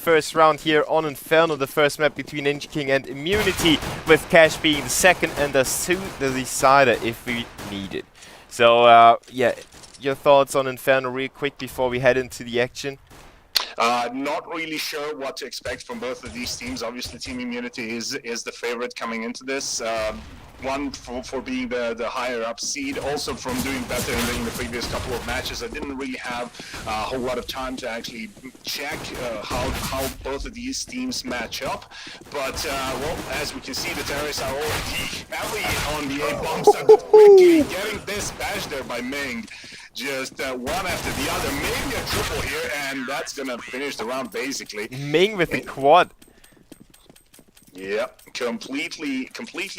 First round here on Inferno, the first map between inchk1ng and Immunity, with Cash being the second and the decider if we need it. So, yeah, your thoughts on Inferno real quick before we head into the action? Not really sure what to expect from both of these teams. Obviously, Team Immunity is the favorite coming into this. One for being the higher up seed, also from doing better in the previous couple of matches. I didn't really have a whole lot of time to actually check how both of these teams match up. But well, as we can see, the terrorists are already heavy on the A bomb side, but quickly getting this bash there by inchk1ng. Just one after the other, maybe a triple here, and that's gonna finish the round basically. inchk1ng with the quad. Yeah, completely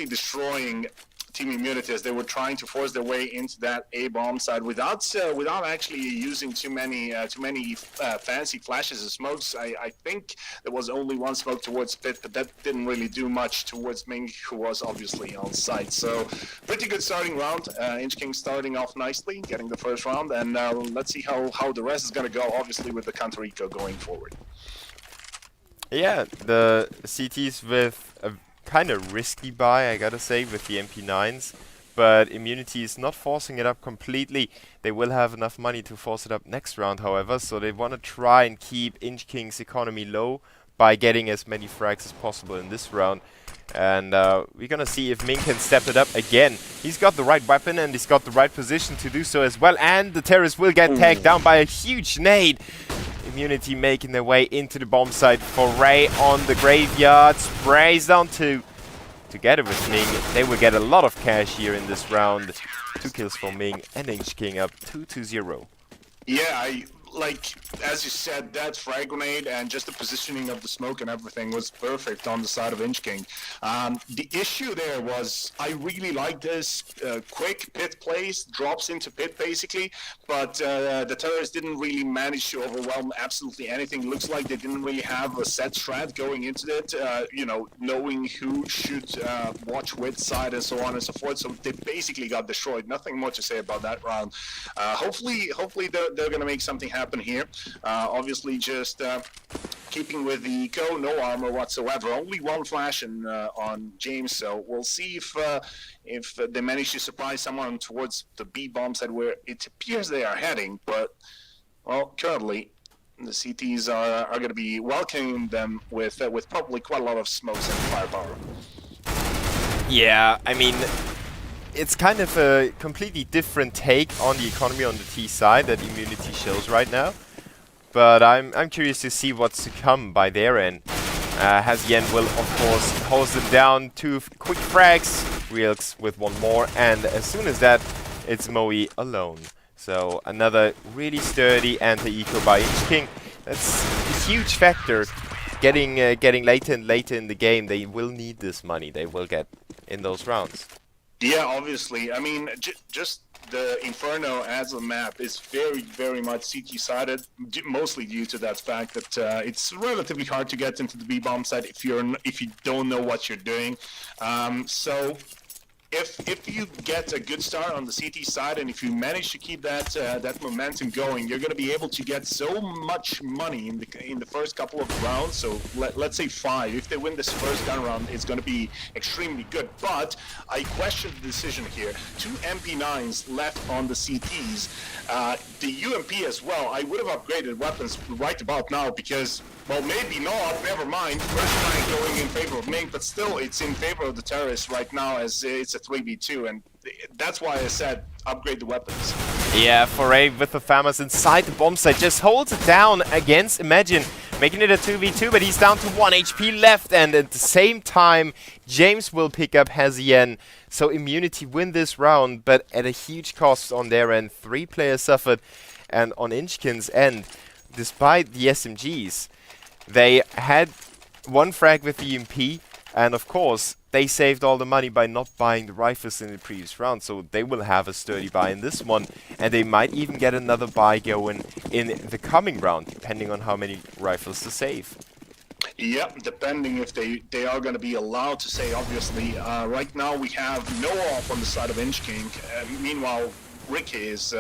destroying Team Immunity as they were trying to force their way into that A bomb side without actually using too many fancy flashes and smokes. I think there was only one smoke towards Pit, but that didn't really do much towards inchk1ng, who was obviously on site. So pretty good starting round. inchk1ng starting off nicely, getting the first round, and let's see how the rest is going to go. Obviously with the counter eco going forward. Yeah, the CTs with a kind of risky buy, I gotta say, with the MP9s. But Immunity is not forcing it up completely. They will have enough money to force it up next round, however. So they want to try and keep inchk1ng's economy low by getting as many frags as possible in this round. And we're gonna see if inchk1ng can step it up again. He's got the right weapon and he's got the right position to do so as well. And the terrorists will get tagged down by a huge nade. Immunity making their way into the bomb site. Foray on the graveyard, sprays down two. Together with inchk1ng, they will get a lot of cash here in this round. 2 kills for inchk1ng and inchk1ng up 2-0. Yeah, like, as you said, that frag grenade and just the positioning of the smoke and everything was perfect on the side of inchk1ng. The issue there was, I really like this quick pit place, drops into pit basically, but the terrorists didn't really manage to overwhelm absolutely anything. Looks like they didn't really have a set strat going into it, you know, knowing who should watch which side and so on and so forth. So they basically got destroyed. Nothing more to say about that round. Hopefully they're going to make something happen here. Obviously just keeping with the eco, no armor whatsoever, only one flash on James, so we'll see if they manage to surprise someone towards the B bomb side where it appears they are heading, but well, currently the CTs are going to be welcoming them with probably quite a lot of smokes and firepower. Yeah, I mean, it's kind of a completely different take on the economy on the T side that Immunity shows right now. But I'm curious to see what's to come by their end. Hazien will, of course, hose them down. 2 quick frags. Reelks with 1 more. And as soon as that, it's Moe alone. So another really sturdy anti-eco by inchk1ng. That's a huge factor. Getting later and later in the game, they will need this money. They will get in those rounds. Yeah, obviously. I mean, just the Inferno as a map is very much CT-sided, mostly due to that fact that it's relatively hard to get into the B-bomb side if you don't know what you're doing. So if you get a good start on the CT side and if you manage to keep that momentum going, you're going to be able to get so much money in the first couple of rounds. So let's say 5. If they win this first gun round, it's going to be extremely good. But I question the decision here. 2 MP9s left on the CTs. The UMP as well. I would have upgraded weapons right about now because, well, maybe not. Never mind. First line going in favor of inchk1ng, but still it's in favor of the terrorists right now as it's a 3v2, and that's why I said upgrade the weapons. Yeah, Foray with the farmers inside the bomb site just holds it down against Imagine, making it a 2v2, but he's down to 1 HP left, and at the same time James will pick up Hazien. So Immunity win this round, but at a huge cost on their end. 3 players suffered, and on inchk1ng's end, despite the SMGs, they had 1 frag with the EMP, and of course they saved all the money by not buying the rifles in the previous round, so they will have a sturdy buy in this one, and they might even get another buy going in the coming round, depending on how many rifles to save. Yep, depending if they are going to be allowed to say, obviously. Right now we have no off on the side of inchk1ng. Meanwhile, Ricky is,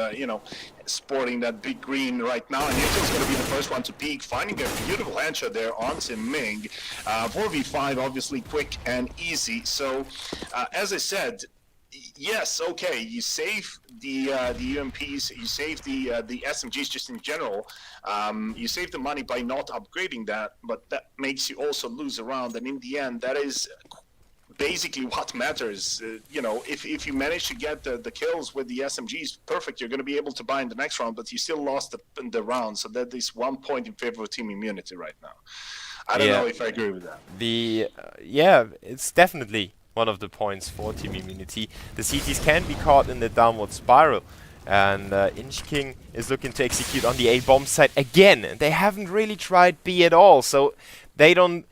sporting that big green right now, and Nicho's going to be the first one to peak, finding a beautiful headshot there on inchk1ng. 4v5, obviously quick and easy. So, as I said, yes, okay, you save the UMPs, you save the SMGs just in general. You save the money by not upgrading that, but that makes you also lose a round, and in the end, that is basically what matters. If you manage to get the kills with the SMGs, perfect, you're going to be able to buy in the next round, but you still lost the round, so that is 1 point in favor of Team Immunity right now. I don't know if I agree with that. Yeah, it's definitely one of the points for Team Immunity. The CTs can be caught in the downward spiral, and inchk1ng is looking to execute on the A bomb site again. They haven't really tried B at all, so they don't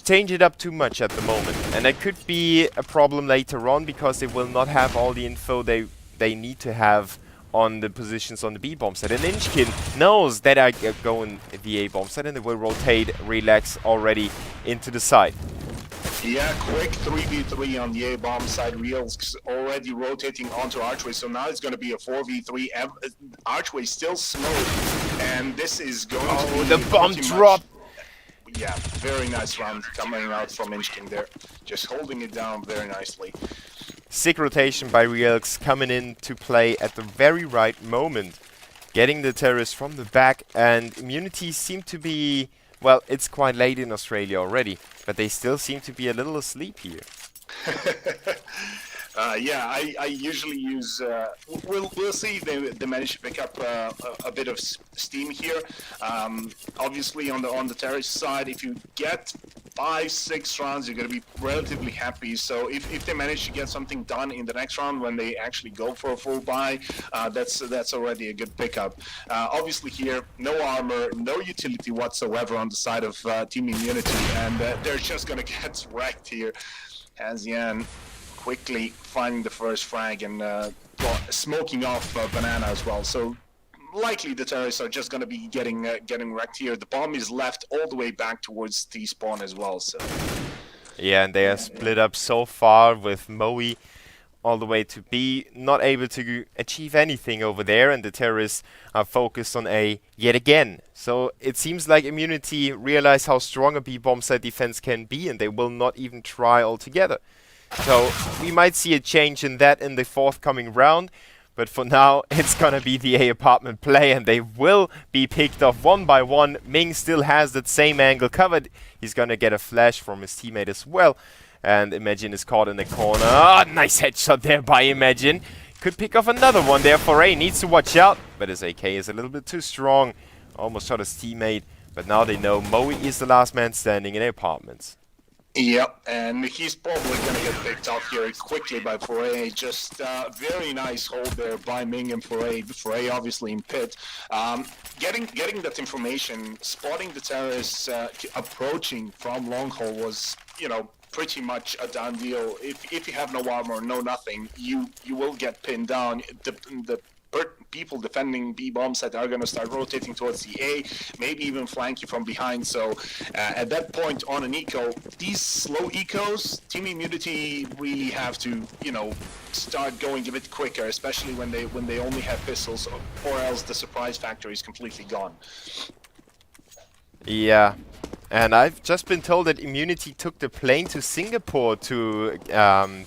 change it up too much at the moment, and that could be a problem later on because they will not have all the info they need to have on the positions on the B bomb site. And inchk1ng knows that I go in the A bomb site, and they will rotate Relax already into the side. Yeah, quick 3v3 on the A bomb side. Reals already rotating onto Archway, so now it's going to be a 4v3. Archway still smoked, and this is going to be the bomb drop. Yeah, very nice round coming out from inchk1ng there. Just holding it down very nicely. Sick rotation by Reals coming in to play at the very right moment. Getting the terrorists from the back, and Immunity seem to be... Well, it's quite late in Australia already, but they still seem to be a little asleep here. Yeah, I usually use. We'll see if they manage to pick up a bit of steam here. Obviously, on the terrorist side, if you get 5-6 rounds, you're going to be relatively happy. So if they manage to get something done in the next round when they actually go for a full buy, that's already a good pickup. Obviously, here no armor, no utility whatsoever on the side of Team Immunity, and they're just going to get wrecked here. Hazian quickly finding the first frag and smoking off Banana as well. So likely the terrorists are just going to be getting wrecked here. The bomb is left all the way back towards T-spawn as well. So yeah, and they are split up so far with Moe all the way to B, not able to achieve anything over there, and the terrorists are focused on A yet again. So it seems like Immunity realize how strong a B bomb site defense can be, and they will not even try altogether. So we might see a change in that in the forthcoming round, but for now it's gonna be the A apartment play, and they will be picked off one by one. Ming still has that same angle covered. He's gonna get a flash from his teammate as well, and Imagine is caught in the corner. Ah, nice headshot there by Imagine. Could pick off another one there for A. Needs to watch out, but his AK is a little bit too strong. Almost shot his teammate, but now they know Moe is the last man standing in the apartments. Yep, and he's probably going to get picked off here quickly by Foray. Just very nice hold there by Ming and Foray. Foray obviously in pit. Getting that information, spotting the terrorists approaching from long haul was, pretty much a done deal. If you have no armor, no nothing, you will get pinned down. The people defending B bomb site are going to start rotating towards the A, maybe even flank you from behind. So at that point on an eco, these slow ecos, Team Immunity really have to, start going a bit quicker, especially when they only have pistols, or else the surprise factor is completely gone. Yeah, and I've just been told that Immunity took the plane to Singapore to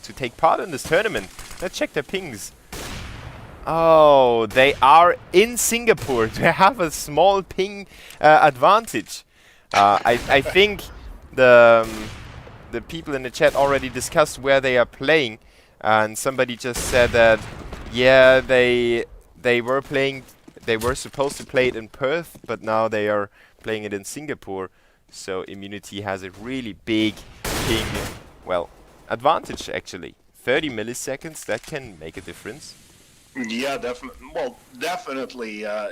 take part in this tournament. Let's check their pings. Oh, they are in Singapore. They have a small ping advantage. I think the people in the chat already discussed where they are playing, and somebody just said that yeah, they were supposed to play it in Perth, but now they are playing it in Singapore. So Immunity has a really big ping, advantage actually. 30 milliseconds, that can make a difference. Yeah, definitely. Well, definitely. I'm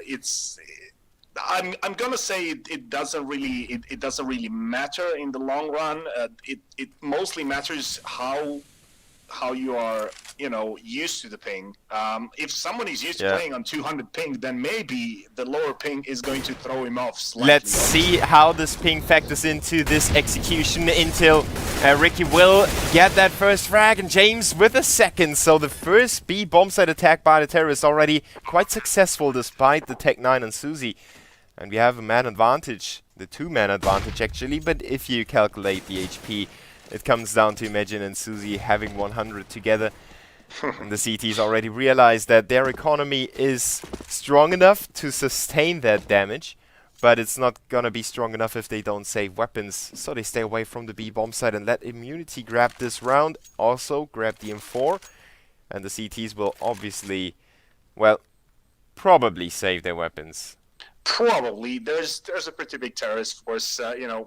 gonna say it doesn't really matter in the long run. It mostly matters how how you are, used to the ping. If someone is used to Yeah. playing on 200 ping, then maybe the lower ping is going to throw him off slightly. Let's see how this ping factors into this execution until Ricky will get that first frag, and James with a second. So the first B bomb site attack by the terrorists already quite successful despite the Tech 9 and Susie. And we have a man advantage, the two-man advantage actually, but if you calculate the HP, it comes down to Imagine and Susie having 100 together. And the CTs already realized that their economy is strong enough to sustain that damage, but it's not gonna be strong enough if they don't save weapons. So they stay away from the B bomb site and let Immunity grab this round. Also grab the M4, and the CTs will obviously, well, probably save their weapons. Probably. There's a pretty big terrorist force,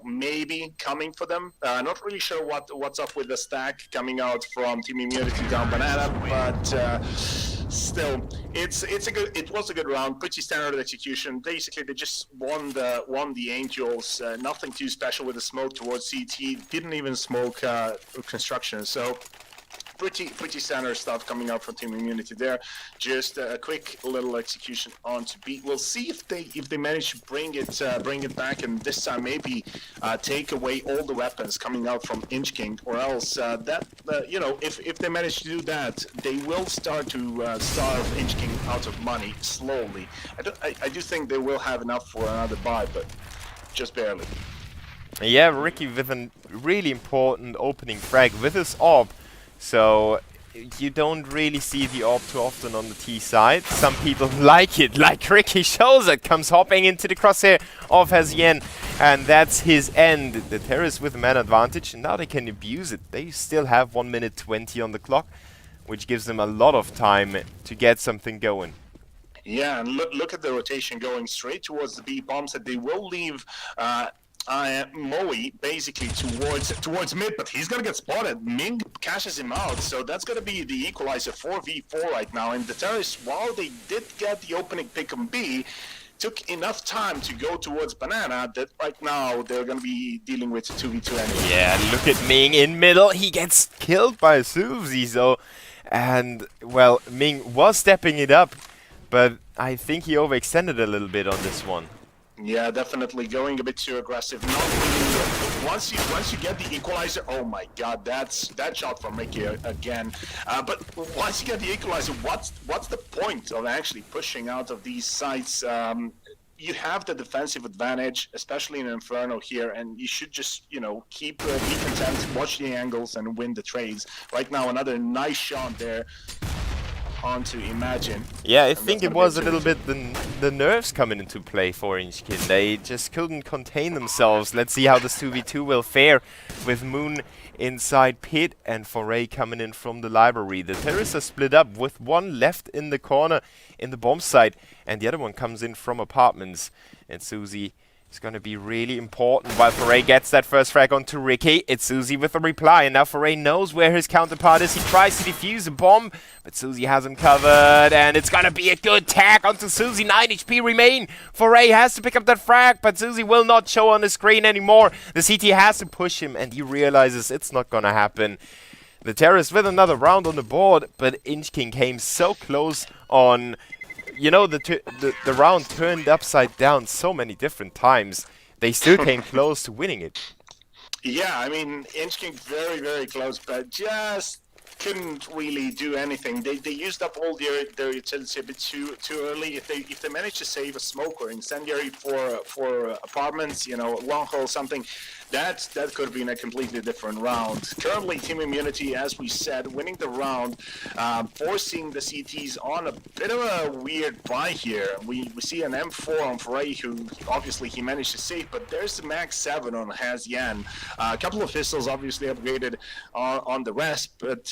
maybe coming for them. Not really sure what's up with the stack coming out from Team Immunity down Banana, but still, it was a good round. Pretty standard execution. Basically, they just won the Angels. Nothing too special with the smoke towards CT. Didn't even smoke construction. So. Pretty standard stuff coming out from Team Immunity there. Just a quick little execution onto B. We'll see if they manage to bring it back, and this time maybe take away all the weapons coming out from inchk1ng, or else if they manage to do that, they will start to starve inchk1ng out of money slowly. I do think they will have enough for another buy, but just barely. Yeah, Ricky with a really important opening frag with his AWP. So you don't really see the AWP too often on the T side. Some people like it, like Ricky shows it. Comes hopping into the crosshair of Hazien, and that's his end. The terrorists with a man advantage, and now they can abuse it. They still have 1 minute 20 on the clock, which gives them a lot of time to get something going. Yeah, and look at the rotation going straight towards the B bombs that they will leave. Moe basically towards mid, but he's gonna get spotted. Ming cashes him out, so that's gonna be the equalizer 4v4 right now. And the terrorists, while they did get the opening pick on B, took enough time to go towards Banana that right now they're gonna be dealing with 2v2 anyway. Yeah, look at Ming in middle. He gets killed by Suzy, so, and well, Ming was stepping it up, but I think he overextended a little bit on this one. Yeah, definitely going a bit too aggressive. Not really. Once you get the equalizer, oh my God, that shot from Ricky again. But once you get the equalizer, what's the point of actually pushing out of these sites? You have the defensive advantage, especially in Inferno here, and you should just be content, watch the angles, and win the trades. Right now, another nice shot there onto Imagine. Yeah, I think it was a little bit the nerves coming into play for inchk1ng. They just couldn't contain themselves. Let's see how this 2v2 will fare with Moon inside pit and Foray coming in from the library. The terrorists are split up with one left in the corner in the bomb site, and the other one comes in from apartments. And Suzy is going to be really important while Foray gets that first frag onto Ricky. It's Suzy with a reply, and now Foray knows where his counterpart is. He tries to defuse a bomb, but Suzy has him covered, and it's going to be a good tag onto Suzy. 9 HP remain. Foray has to pick up that frag, but Suzy will not show on the screen anymore. The CT has to push him, and he realizes it's not going to happen. The terrorists with another round on the board, but inchk1ng came so close on... You know, the round turned upside down so many different times. They still came close to winning it. Yeah, I mean, inchk1ng very, very close, but just couldn't really do anything. They used up all their utility a bit too early. If they manage to save a smoke or incendiary for apartments, one hole something, that could have been a completely different round. Currently, Team Immunity, as we said, winning the round, forcing the CTs on a bit of a weird buy here. We see an M4 on Foray, who obviously he managed to save, but there's the Max 7 on Hazien. A couple of pistols obviously upgraded on the rest, but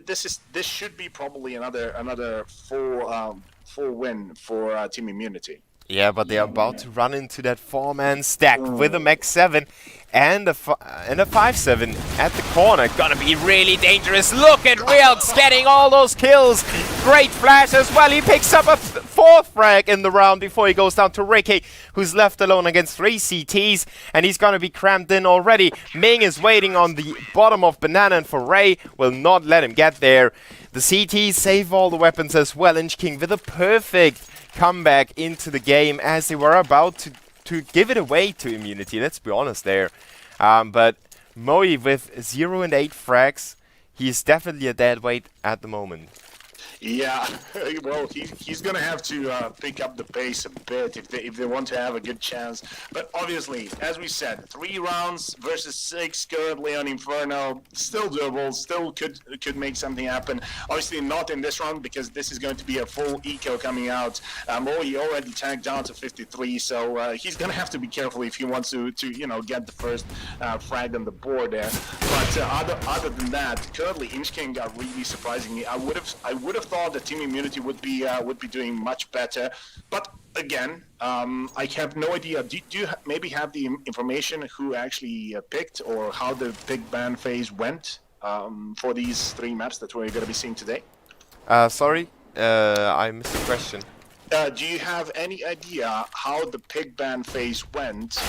this should be probably another full win for Team Immunity. Yeah, but they're about to run into that 4-man stack with a Max 7. and a 5-7 at the corner. Gonna be really dangerous. Look at Realx getting all those kills. Great flash as well. He picks up a fourth frag in the round before he goes down to Ricky, who's left alone against 3 CTs, and he's gonna be cramped in already. Ming is waiting on the bottom of Banana, and Foray will not let him get there. The CTs save all the weapons as well. inchk1ng with a perfect comeback into the game as they were about to give it away to Immunity, let's be honest there. But Moe with 0 and 8 frags, he's definitely a dead weight at the moment. Yeah, well, he's going to have to pick up the pace a bit if they want to have a good chance. But obviously, as we said, 3 rounds versus 6 currently on Inferno, still doable, still could make something happen. Obviously not in this round because this is going to be a full eco coming out. Moe already tagged down to 53, so he's going to have to be careful if he wants to get the first frag on the board there. But other than that, currently inchk1ng got really surprising me. I would have thought that Team Immunity would be doing much better, but again, I have no idea. Do you maybe have the information who actually picked or how the big ban phase went for these 3 maps that we're going to be seeing today? Sorry, I missed the question. Do you have any idea how the pig ban phase went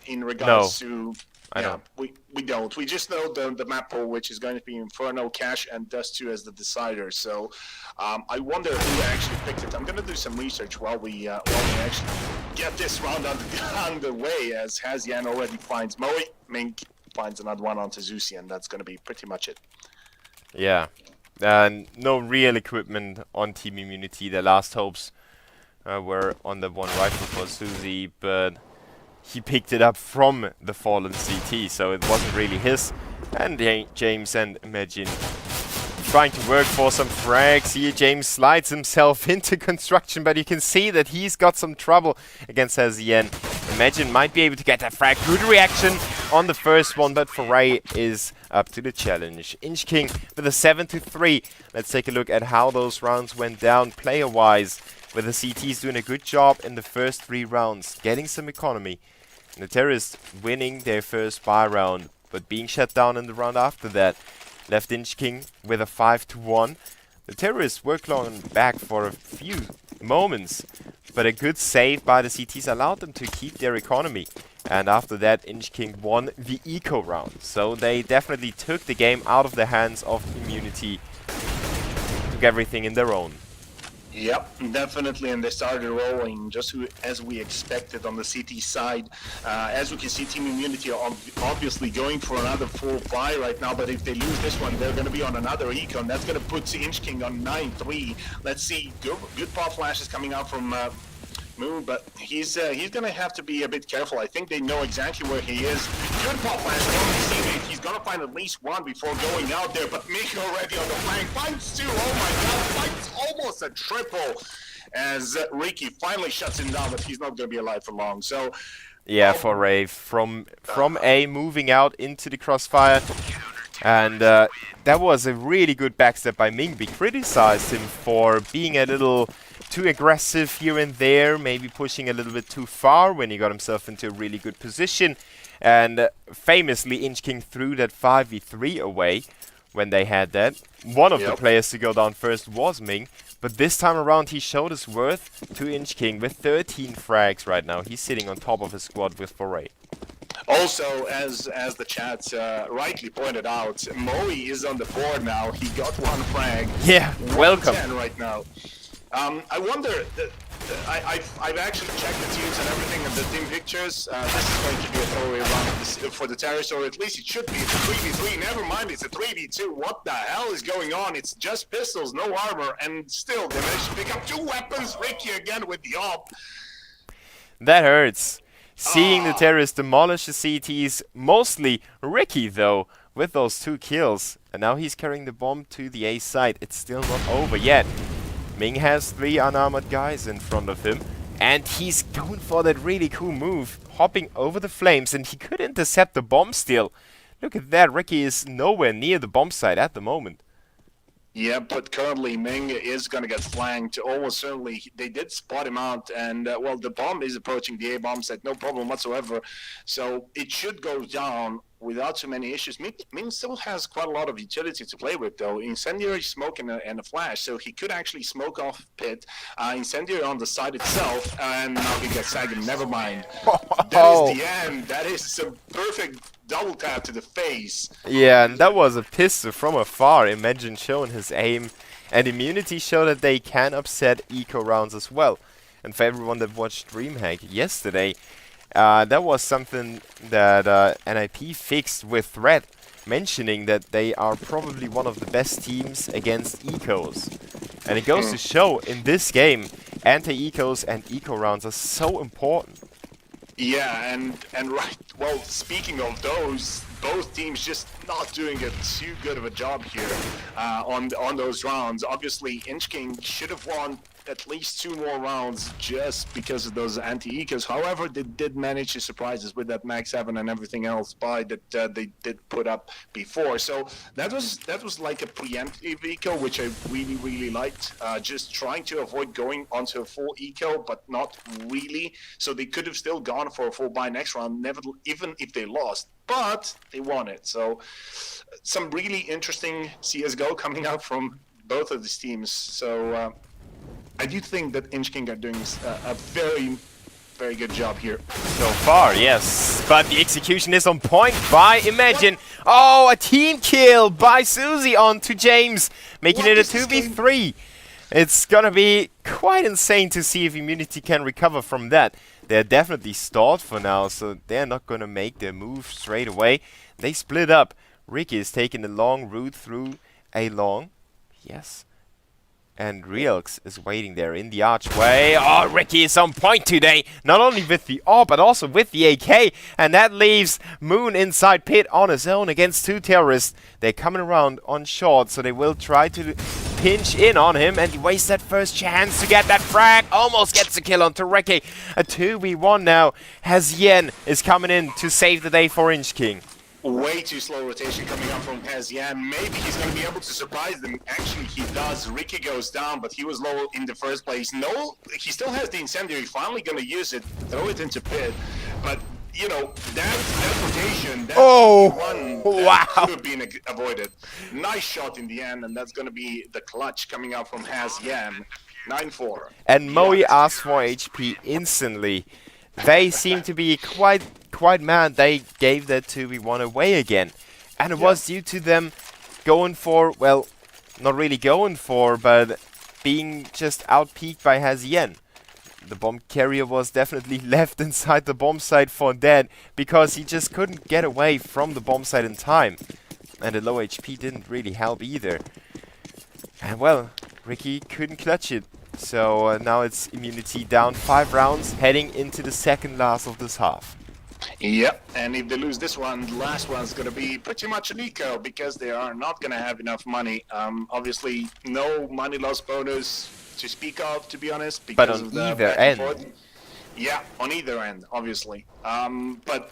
in regards to? I don't. We don't. We just know the map pool, which is going to be Inferno, Cash, and Dust 2 as the deciders. So I wonder who actually picked it. I'm going to do some research while we actually get this round on the way, as Hazian already finds Moe. Mink finds another one onto Zusi, and that's going to be pretty much it. Yeah. No real equipment on Team Immunity. Their last hopes were on the one rifle for Suzy, but he picked it up from the fallen CT, so it wasn't really his. And James and Imagine trying to work for some frags here. James slides himself into construction, but you can see that he's got some trouble against Hazien. Imagine might be able to get that frag. Good reaction on the first one, but Foray is up to the challenge. inchk1ng with a 7-3. Let's take a look at how those rounds went down player-wise, with the CTs doing a good job in the first 3 rounds, getting some economy. And the Terrorists winning their first buy round, but being shut down in the round after that, left inchk1ng with a 5-1. The Terrorists were clawing back for a few moments, but a good save by the CTs allowed them to keep their economy. And after that, inchk1ng won the eco round. So they definitely took the game out of the hands of Immunity, took everything in their own. Yep, definitely, and they started rolling just as we expected on the CT side. As we can see, Team Immunity are obviously going for another full buy right now, but if they lose this one, they're going to be on another econ. That's going to put inchk1ng on 9-3. Let's see, good power flashes coming out from Moo, but he's going to have to be a bit careful. I think they know exactly where he is. Good power flash, he's going to find at least one before going out there, but Mick already on the flank, finds 2, oh my god, finds almost a triple, as Ricky finally shuts him down, but he's not going to be alive for long, so... Yeah, Foray from A moving out into the crossfire, and that was a really good backstep by Ming. We criticized him for being a little too aggressive here and there, maybe pushing a little bit too far when he got himself into a really good position. And famously, inchk1ng threw that 5v3 away when they had that. One of the players to go down first was Ming, but this time around he showed his worth to inchk1ng with 13 frags right now. He's sitting on top of his squad with Foray. Also, as the chat rightly pointed out, Moe is on the board now. He got 1 frag. Yeah, welcome. Right now. I wonder, I've actually checked the teams and everything and the team pictures. This is going to be a throwaway round for the Terrorists, or at least it should be. It's a 3v3, never mind, it's a 3v2. What the hell is going on? It's just pistols, no armor, and still they managed to pick up 2 weapons. Ricky again with the op. That hurts. Seeing the Terrorists demolish the CTs, mostly Ricky though, with those 2 kills. And now he's carrying the bomb to the A site. It's still not over yet. Ming has 3 unarmored guys in front of him, and he's going for that really cool move, hopping over the flames, and he could intercept the bomb still. Look at that, Ricky is nowhere near the bomb site at the moment. Yeah, but currently Ming is going to get flanked. Almost certainly, they did spot him out, and well, the bomb is approaching the A bomb set, no problem whatsoever. So it should go down without too many issues. Ming still has quite a lot of utility to play with, though. Incendiary smoke and a flash, so he could actually smoke off pit. Incendiary on the side itself, and now he gets sagged. Never mind. That is the end. That is a perfect double tap to the face. Yeah, and that was a pistol from afar. Imagine showing his aim. And Immunity show that they can upset eco rounds as well. And for everyone that watched DreamHack yesterday, that was something that NIP fixed with Threat, mentioning that they are probably one of the best teams against ecos. And it goes to show in this game, anti-ecos and eco rounds are so important. Yeah, and right. Well, speaking of those, both teams just not doing a too good of a job here on those rounds. Obviously, inchk1ng should have won at least 2 more rounds just because of those anti-ecos. However, they did manage to surprise us with that max 7 and everything else by that they did put up before. So that was like a preemptive eco, which I really liked. Just trying to avoid going onto a full eco, but not really. So they could have still gone for a full buy next round, never, even if they lost. But they won it. So some really interesting CSGO coming out from both of these teams. So I do think that inchk1ng are doing a very good job here. So far, yes. But the execution is on point by Imagine. Oh, a team kill by Susie onto James, making it a 2v3. It's gonna be quite insane to see if Immunity can recover from that. They're definitely stalled for now, so they're not gonna make their move straight away. They split up. Ricky is taking the long route through a long. Yes. And Realx is waiting there in the archway. Oh, Ricky is on point today. Not only with the AWP, but also with the AK. And that leaves Moon inside pit on his own against 2 terrorists. They're coming around on short, so they will try to pinch in on him. And he wastes that first chance to get that frag. Almost gets a kill onto Ricky. A 2v1 now. Hazien is coming in to save the day for inchk1ng. Way too slow rotation coming up from Hazien. Maybe he's going to be able to surprise them. Actually, he does. Ricky goes down, but he was low in the first place. No, he still has the incendiary. Finally going to use it, throw it into pit. But, you know, that rotation, that one could have been avoided. Nice shot in the end, and that's going to be the clutch coming out from Hazien. 9-4. And Moe asked for HP instantly. They seem to be quite mad they gave that 2v1 away again. And it was due to them going for, well, not really going for, but being just out-peaked by Hazien. The bomb carrier was definitely left inside the bomb site for dead, because he just couldn't get away from the bomb site in time. And the low HP didn't really help either. And well, Ricky couldn't clutch it. So now it's Immunity down 5 rounds, heading into the second last of this half. Yep, and if they lose this one, the last one's going to be pretty much an eco, because they are not going to have enough money. Obviously, no money loss bonus to speak of, to be honest. Because but on either end. Yeah, on either end, obviously. But,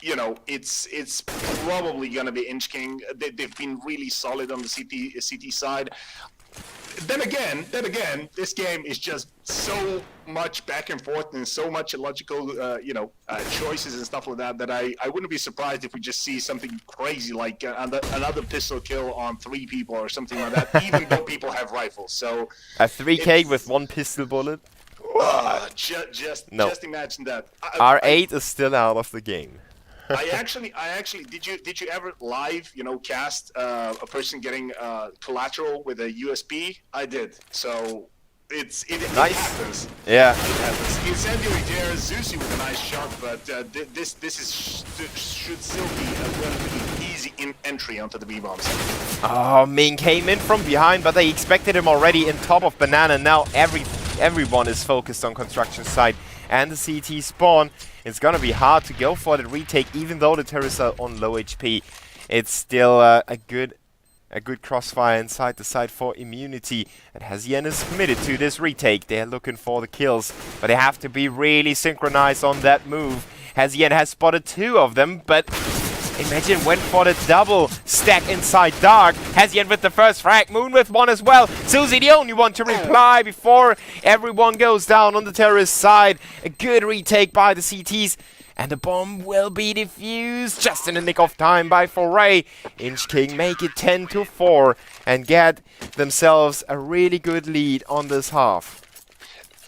you know, it's probably going to be inchk1ng. They've been really solid on the CT side. Then again, this game is just so much back and forth and so much illogical, choices and stuff like that, that I wouldn't be surprised if we just see something crazy like another pistol kill on 3 people or something like that, even though people have rifles. So a 3K with 1 pistol bullet? Just imagine that. R8 is still out of the game. I actually did you ever live cast a person getting collateral with a USB? I did. So it nice. happens. Yeah. It happens. Incendiary there, Zusi with a nice shot, but this should still be a relatively easy entry onto the B bombs. Oh, Ming came in from behind, but they expected him already in top of Banana. Now everyone is focused on construction site and the CT spawn. It's gonna be hard to go for the retake, even though the terrorists are on low HP. It's still a good crossfire inside the site for Immunity. And Hazien is committed to this retake. They're looking for the kills, but they have to be really synchronized on that move. Hazien has spotted 2 of them, but Imagine went for the double stack inside Dark. Hezien with the first frag, Moon with one as well. Susie the only one to reply before everyone goes down on the terrorist side. A good retake by the CTs. And the bomb will be defused just in the nick of time by Foray. inchk1ng make it 10-4 and get themselves a really good lead on this half.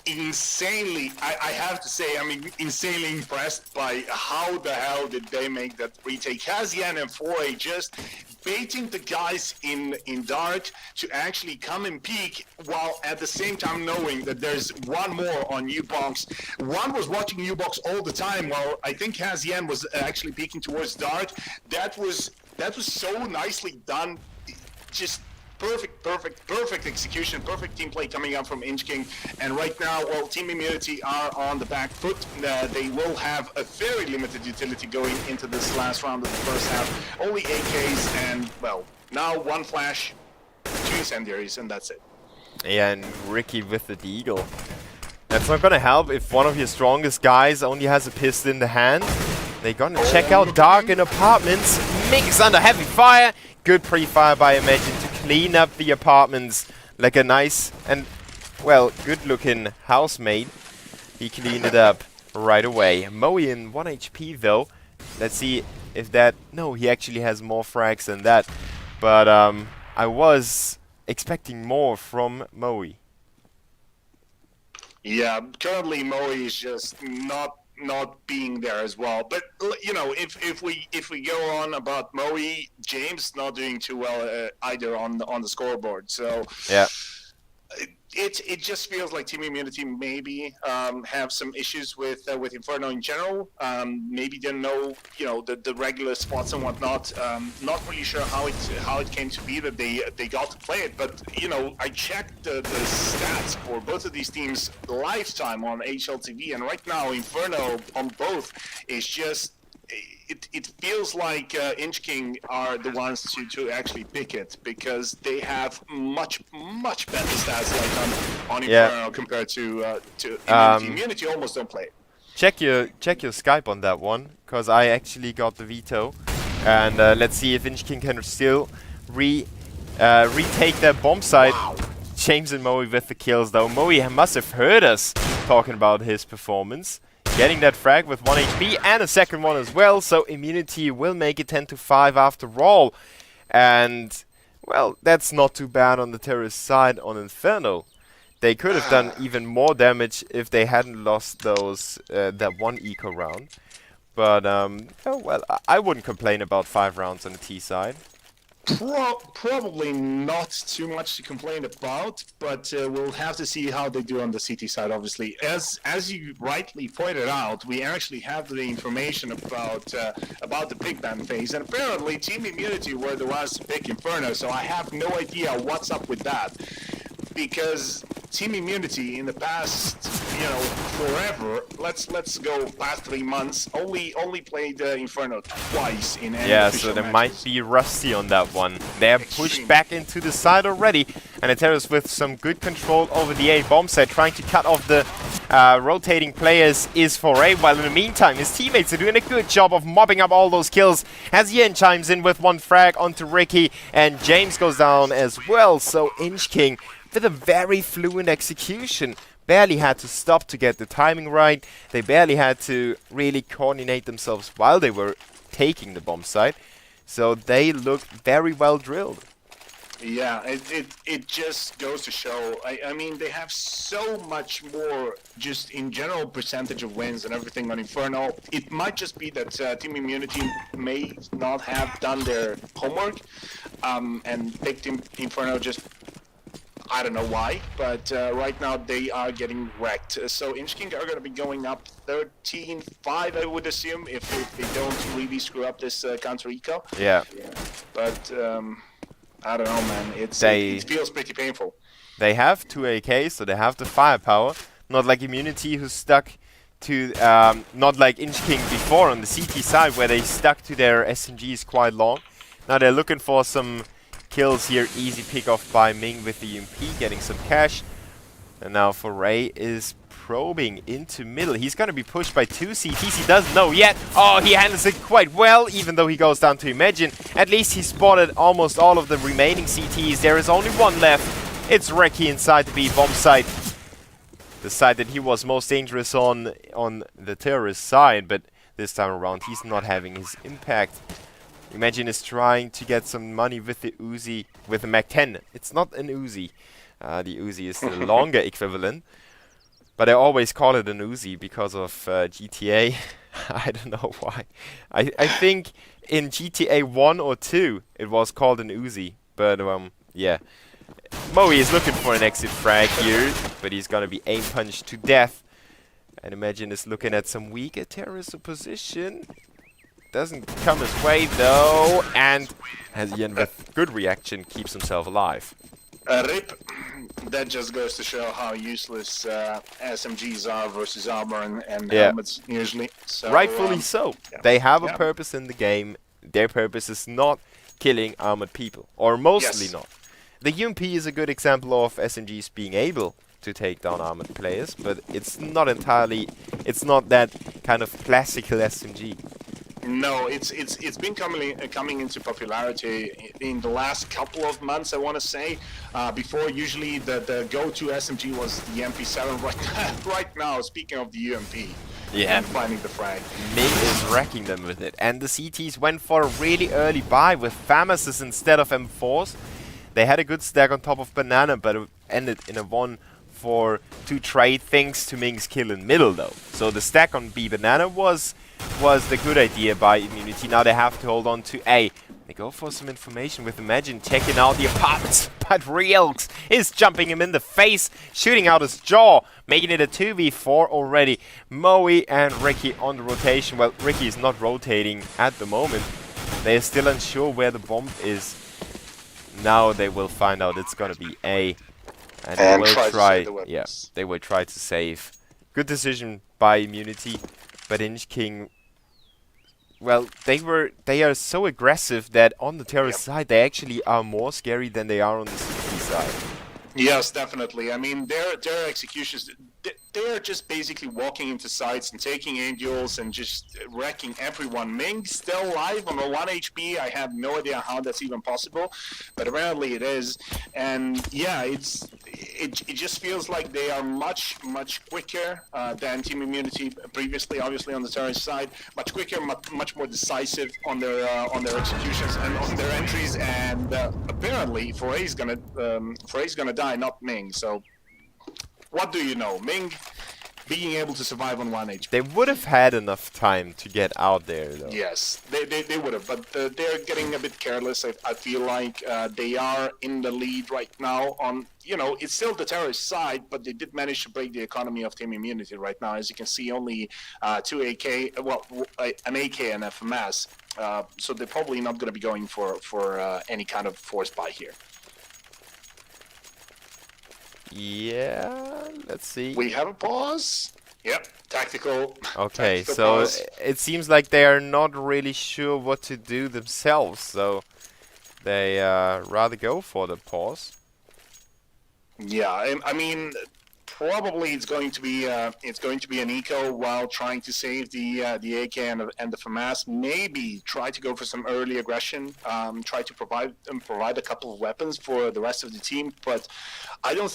Insanely, I have to say, I'm insanely impressed by how the hell did they make that retake. Hezien and Foray just baiting the guys in Dark to actually come and peek, while at the same time knowing that there's one more on U-Box. One was watching U-Box all the time, while I think Hezien was actually peeking towards Dark. That was so nicely done. Just perfect execution, perfect team play coming up from inchk1ng. And right now, well, Team Immunity are on the back foot. They will have a very limited utility going into this last round of the first half. Only AKs and, well, now one flash, two incendiaries, and that's it. Yeah, and Ricky with the deagle. That's not gonna help if one of your strongest guys only has a pistol in the hand. They're gonna check out Dark in apartments. Mix under heavy fire. Good pre-fire by Imagine to clean up the apartments like a nice and, well, good-looking housemate. He cleaned it up right away. Moe in 1 HP though. Let's see if that... No, he actually has more frags than that. But I was expecting more from Moe. Yeah, currently Moe is just not being there as well. But you know, if we go on about Moe, James not doing too well either on the scoreboard. So yeah, it just feels like Team Immunity maybe have some issues with Inferno in general. Maybe they know, you know, the regular spots and whatnot. Not really sure how it came to be that they got to play it. But you know, I checked the stats for both of these teams lifetime on HLTV, and right now Inferno on both is just. It feels like inchk1ng are the ones to actually pick it, because they have much better stats like on Inferno compared to Immunity. Almost don't play it. Check your Skype on that one, because I actually got the veto, and let's see if inchk1ng can still retake that bomb site. Wow. James and Moe with the kills though. Moe must have heard us talking about his performance. Getting that frag with 1 HP and a second one as well, so Immunity will make it 10-5 after all. And, well, that's not too bad on the terrorist side on Inferno. They could have done even more damage if they hadn't lost those that one eco round. But, oh, well, I wouldn't complain about 5 rounds on the T side. Probably not too much to complain about, but we'll have to see how they do on the CT side, obviously. As you rightly pointed out, we actually have the information about the big ban phase, and apparently Team Immunity were the ones to pick Inferno, so I have no idea what's up with that. Because Team Immunity in the past, you know, forever, let's go past 3 months, only played Inferno twice in any official so they matches. might be rusty on that one. They're pushed back into the side already, and the terrorists with some good control over the A bomb set, trying to cut off the rotating players is Foray, while in the meantime his teammates are doing a good job of mopping up all those kills. Hezien chimes in with 1 frag onto Ricky, and James goes down as well, so inchk1ng with a very fluent execution. Barely had to stop to get the timing right. They barely had to really coordinate themselves while they were taking the bomb site. So they looked very well drilled. Yeah, it just goes to show. I mean, they have so much more, just in general, percentage of wins and everything on Inferno. It might just be that Team Immunity may not have done their homework and picked Inferno just... I don't know why, but right now they are getting wrecked. So inchk1ng are going to be going up 13-5, I would assume, if they don't really screw up this counter eco. Yeah. But I don't know, man. It feels pretty painful. They have 2 AKs, so they have the firepower. Not like Immunity, who's stuck to, not like inchk1ng before on the CT side, where they stuck to their SMGs quite long. Now they're looking for some kills here. Easy pick off by Ming with the UMP, getting some cash. And now Foray is probing into middle. He's going to be pushed by 2 CTs. He doesn't know yet. Oh, he handles it quite well, even though he goes down to Imagine. At least he spotted almost all of the remaining CTs. There is only one left. It's Reki inside the B bomb site. The side that he was most dangerous on the terrorist side, but this time around he's not having his impact. Imagine is trying to get some money with the Uzi, with the Mac-10. It's not an Uzi. The Uzi is the longer equivalent. But I always call it an Uzi because of GTA. I don't know why. I think in GTA 1 or 2 it was called an Uzi. But yeah. Moe is looking for an exit frag here, but he's gonna be aim punched to death. And Imagine is looking at some weaker terrorist opposition. Doesn't come his way though, and has Ian with good reaction keeps himself alive. RIP. That just goes to show how useless SMGs are versus armor and helmets usually. So, rightfully so. Yeah. They have a purpose in the game. Their purpose is not killing armored people, or mostly not. The UMP is a good example of SMGs being able to take down armored players, but it's not entirely, it's not that kind of classical SMG. No, it's been coming into popularity in the last couple of months, I want to say. Before, usually the go-to SMG was the MP7. Right now, speaking of the UMP, and finding the frag. Ming is wrecking them with it, and the CTs went for a really early buy with FAMASes instead of M4s. They had a good stack on top of Banana, but it ended in a 1-for-2 trade thanks to Ming's kill in middle though. So the stack on B Banana was the good idea by Immunity. Now they have to hold on to A. They go for some information with Imagine checking out the apartments, but Realx is jumping him in the face, shooting out his jaw, making it a 2v4 already. Moe and Ricky on the rotation. Well, Ricky is not rotating at the moment. They are still unsure where the bomb is. Now they will find out it's gonna be A. And they will try, they will try to save. Good decision by Immunity. But inchk1ng, well, they are so aggressive that on the terrorist side they actually are more scary than they are on the CT side. Yes, definitely. I mean, their executions, they're just basically walking into sites and taking aim duels and just wrecking everyone. Ming still alive on a 1 HP. I have no idea how that's even possible, but apparently it is. And yeah, it just feels like they are much quicker than Team Immunity previously. Obviously on the terrorist side, much quicker, much more decisive on their executions and on their entries. And apparently, Foray's gonna die, not Ming. So. What do you know? Ming being able to survive on 1 HP. They would have had enough time to get out there, though. Yes, they would have, but they're getting a bit careless. I feel like they are in the lead right now on, it's still the terrorist side, but they did manage to break the economy of Team Immunity right now. As you can see, only 2 AK, well, an AK and FMS. So they're probably not going to be going for any kind of force buy here. Yeah, let's see. We have a pause. Yep, tactical. Okay, tactical so pause. it seems like they are not really sure what to do themselves, so they rather go for the pause. Yeah, I mean, probably it's going to be an eco while trying to save the AK and the FAMAS. Maybe try to go for some early aggression. Try to provide a couple of weapons for the rest of the team. But I don't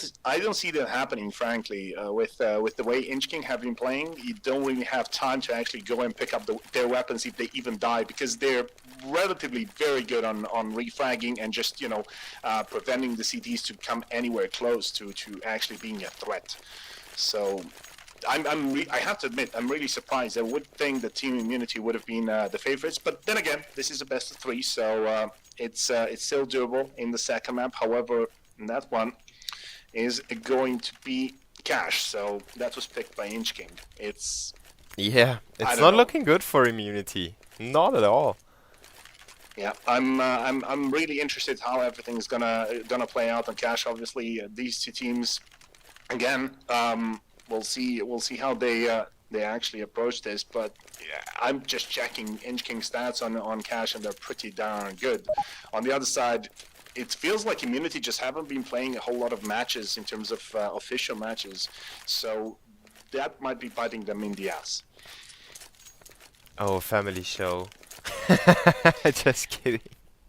see that happening. Frankly, with the way inchk1ng have been playing, you don't really have time to actually go and pick up their weapons if they even die, because they're relatively very good on refragging and just preventing the CTs to come anywhere close to actually being a threat. So I have to admit, I'm really surprised. I would think that Team Immunity would have been the favorites, but then again, this is a best of 3, so it's still doable in the second map. However, that one is going to be Cash, so that was picked by inchk1ng. It's not looking good for Immunity, not at all. Yeah, I'm really interested how everything's gonna play out on Cash. Obviously, these two teams, again, we'll see how they actually approach this. But yeah, I'm just checking inchk1ng stats on Cash, and they're pretty darn good. On the other side, it feels like Immunity just haven't been playing a whole lot of matches in terms of official matches. So that might be biting them in the ass. Oh, family show. Just kidding.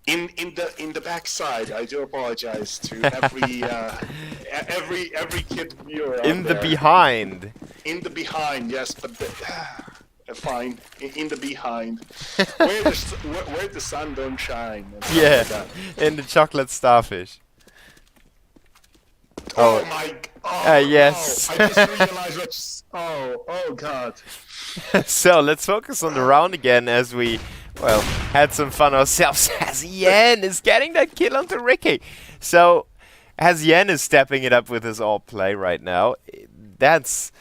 In the backside, I do apologize to every kid viewer In out the there. behind. In the behind, yes, but fine. In the behind, where the sun don't shine. And stuff Yeah, like that. in the chocolate starfish. Oh, Oh. my! Oh yes. no, I just realized what's. Oh God. So let's focus on the round again as we, well, had some fun ourselves. As Yen is getting that kill onto Ricky. So as Yen is stepping it up with his all play right now, that's,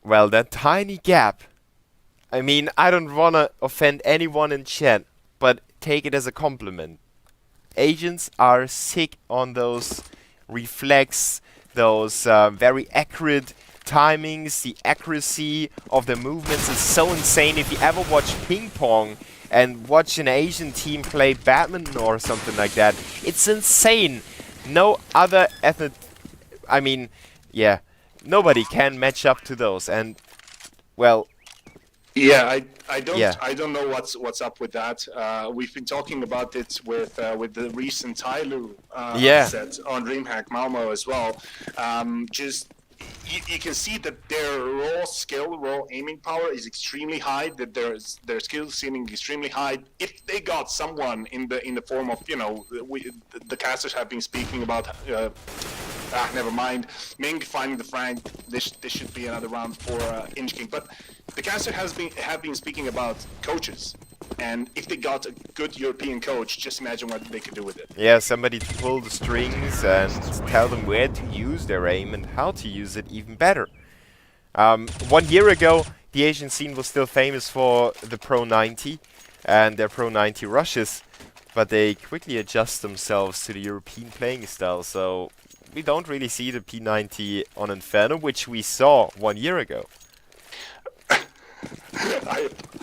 well, that tiny gap. I mean, I don't want to offend anyone in chat, but take it as a compliment. Agents are sick on those reflex, those very accurate timings. The accuracy of the movements is so insane. If you ever watch ping pong and watch an Asian team play badminton or something like that, it's insane. No other I mean, yeah, nobody can match up to those. And, well, Yeah, Yeah. I don't know what's up with that. We've been talking about it with the recent Tyloo Yeah. upset on DreamHack Malmo as well. Just you can see that their raw skill, raw aiming power is extremely high. That their skill seeming extremely high. If they got someone in the form of, you know, the casters have been speaking about. Never mind. Ming finding the frag. This should be another round for inchk1ng. But the caster have been speaking about coaches, and if they got a good European coach, just imagine what they could do with it. Yeah, somebody to pull the strings and tell them where to use their aim and how to use it even better. 1 year ago, the Asian scene was still famous for the Pro 90 and their Pro 90 rushes, but they quickly adjust themselves to the European playing style, so we don't really see the P90 on Inferno, which we saw 1 year ago.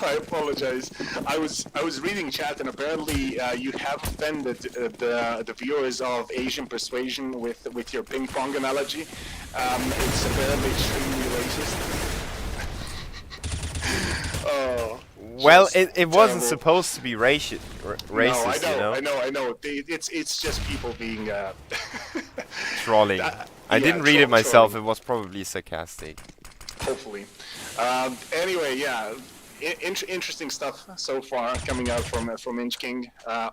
I apologize. I was reading chat, and apparently you have offended the viewers of Asian Persuasion with your ping pong analogy. It's apparently extremely racist. Oh. Well, it wasn't terrible. supposed to be racist, No, you know? I know. It's just people being Trolling. I didn't read it myself, it was probably sarcastic. hopefully. Anyway, yeah, interesting stuff so far coming out from inchk1ng.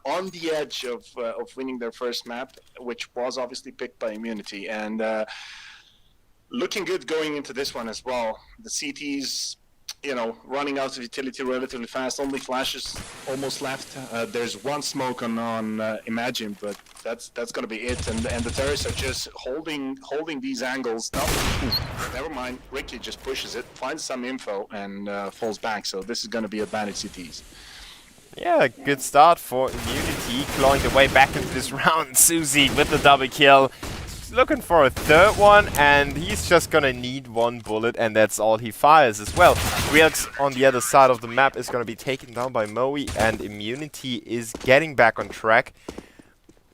On the edge of winning their first map, which was obviously picked by Immunity, and looking good going into this one as well. The CTs, you know, running out of utility relatively fast. Only flashes almost left. There's one smoke on Imagine, but that's going to be it. And the terrorists are just holding these angles. No, never mind. Ricky just pushes it, finds some info, and falls back. So this is going to be advantage CTs. Yeah, good start for Immunity, clawing their way back into this round. Susie with the double kill. Looking for a third one, and he's just gonna need one bullet, and that's all he fires as well. Realx on the other side of the map is gonna be taken down by Moe, and Immunity is getting back on track.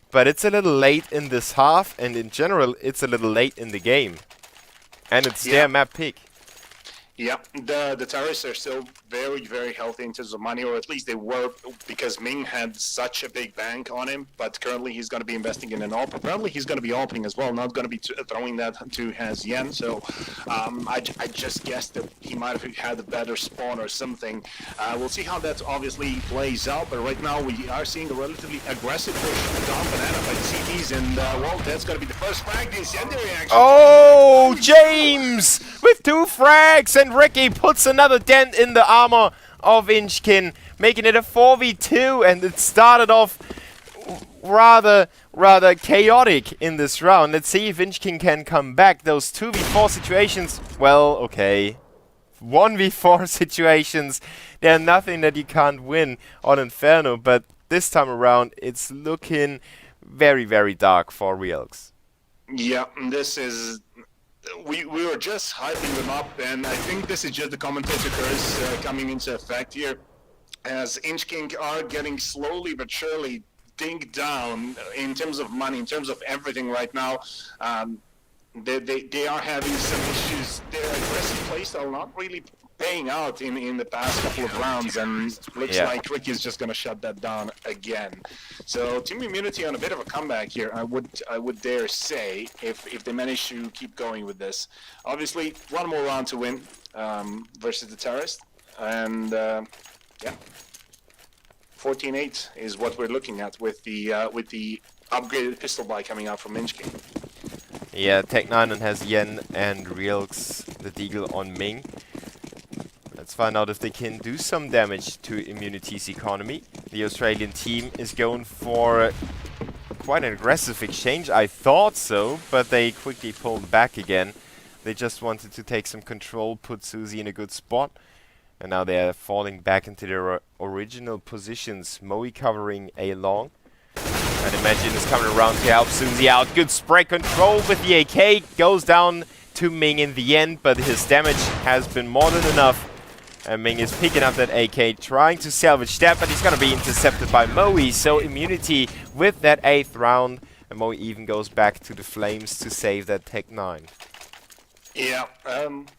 But it's a little late in this half, and in general, it's a little late in the game. And it's their map pick. Yeah, the terrorists are still very, very healthy in terms of money, or at least they were, because Ming had such a big bank on him, but currently he's going to be investing in an AWP. Apparently he's going to be AWPing as well, not going to be throwing that to his Yen, so I just guessed that he might have had a better spawn or something. We'll see how that obviously plays out, but right now we are seeing a relatively aggressive push down banana by the CTs, and well, that's going to be the first frag, the incendiary action. Oh, James with 2 frags, and Ricky puts another dent in the armor of inchk1ng, making it a 4v2, and it started off rather chaotic in this round. Let's see if inchk1ng can come back. Those 2v4 situations, well, okay. 1v4 situations, they're nothing that you can't win on Inferno, but this time around, it's looking very, very dark for Realx. Yeah, this is... We were just hyping them up, and I think this is just the commentator curse coming into effect here, as inchk1ng are getting slowly but surely dinged down in terms of money, in terms of everything right now. they are having some issues. Their aggressive playstyle not really paying out in the past couple of rounds, and looks like Ricky is just going to shut that down again. So Team Immunity on a bit of a comeback here, I would dare say, if they manage to keep going with this. Obviously, one more round to win versus the Terrorist, and yeah, 14-8 is what we're looking at with the upgraded pistol buy coming out from inchk1ng. Yeah, Tech9 has Yen and Reelx the Deagle on Ming. Let's find out if they can do some damage to Immunity's economy. The Australian team is going for quite an aggressive exchange. I thought so, but they quickly pulled back again. They just wanted to take some control, put Susie in a good spot. And now they're falling back into their original positions. Moe covering A long. And Imagine is coming around to help Susie out. Good spray control with the AK. Goes down to Ming in the end, but his damage has been more than enough. And Ming is picking up that AK, trying to salvage that, but he's going to be intercepted by Moe. So Immunity with that 8th round. And Moe even goes back to the flames to save that Tech9. Yeah,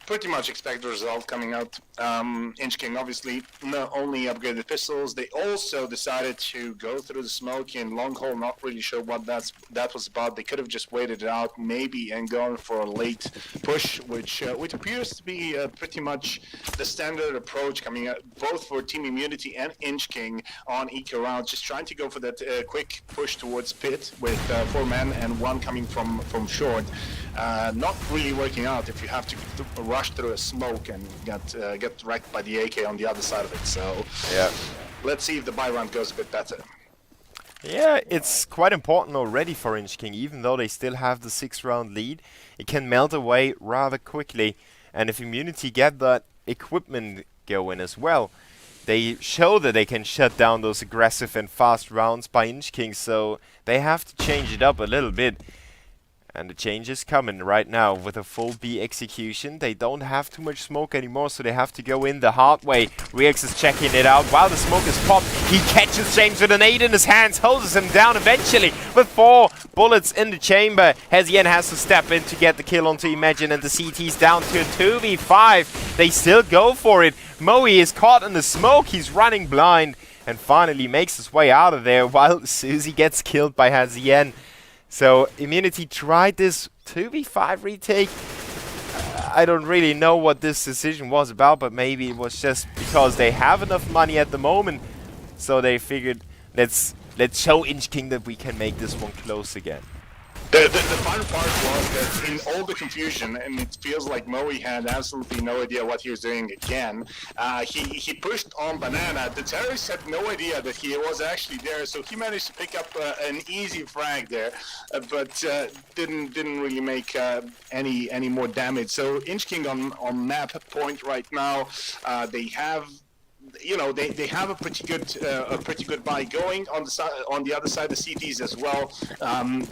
pretty much expect the result coming out. inchk1ng obviously not only upgraded pistols, they also decided to go through the smoke in long haul. Not really sure what that was about. They could have just waited it out maybe and gone for a late push, which appears to be pretty much the standard approach coming out both for Team Immunity and inchk1ng on eco round. Just trying to go for that quick push towards pit with 4 men and 1 coming from short. Not really working out if you have to rush through a smoke and get wrecked by the AK on the other side of it. So yeah, let's see if the buy round goes a bit better. Yeah, it's quite important already for inchk1ng, even though they still have the 6-round lead. It can melt away rather quickly, and if Immunity get that equipment going as well, they show that they can shut down those aggressive and fast rounds by inchk1ng, so they have to change it up a little bit. And the change is coming right now with a full B execution. They don't have too much smoke anymore, so they have to go in the hard way. Rex is checking it out. While the smoke is popped, he catches James with an 8 in his hands, holds him down eventually with 4 bullets in the chamber. Yen has to step in to get the kill onto Imagine, and the CT's down to a 2v5. They still go for it. Moe is caught in the smoke. He's running blind and finally makes his way out of there while Susie gets killed by Yen. So Immunity tried this 2v5 retake. I don't really know what this decision was about, but maybe it was just because they have enough money at the moment. So they figured, let's show inchk1ng that we can make this one close again. The fun part was that in all the confusion, and it feels like Moe had absolutely no idea what he was doing again, he pushed on Banana. The terrorist had no idea that he was actually there, so he managed to pick up an easy frag there, but didn't really make any more damage. So inchk1ng on map point right now, they have. You know, they have a pretty good buy going on the side, on the other side of the CTs as well.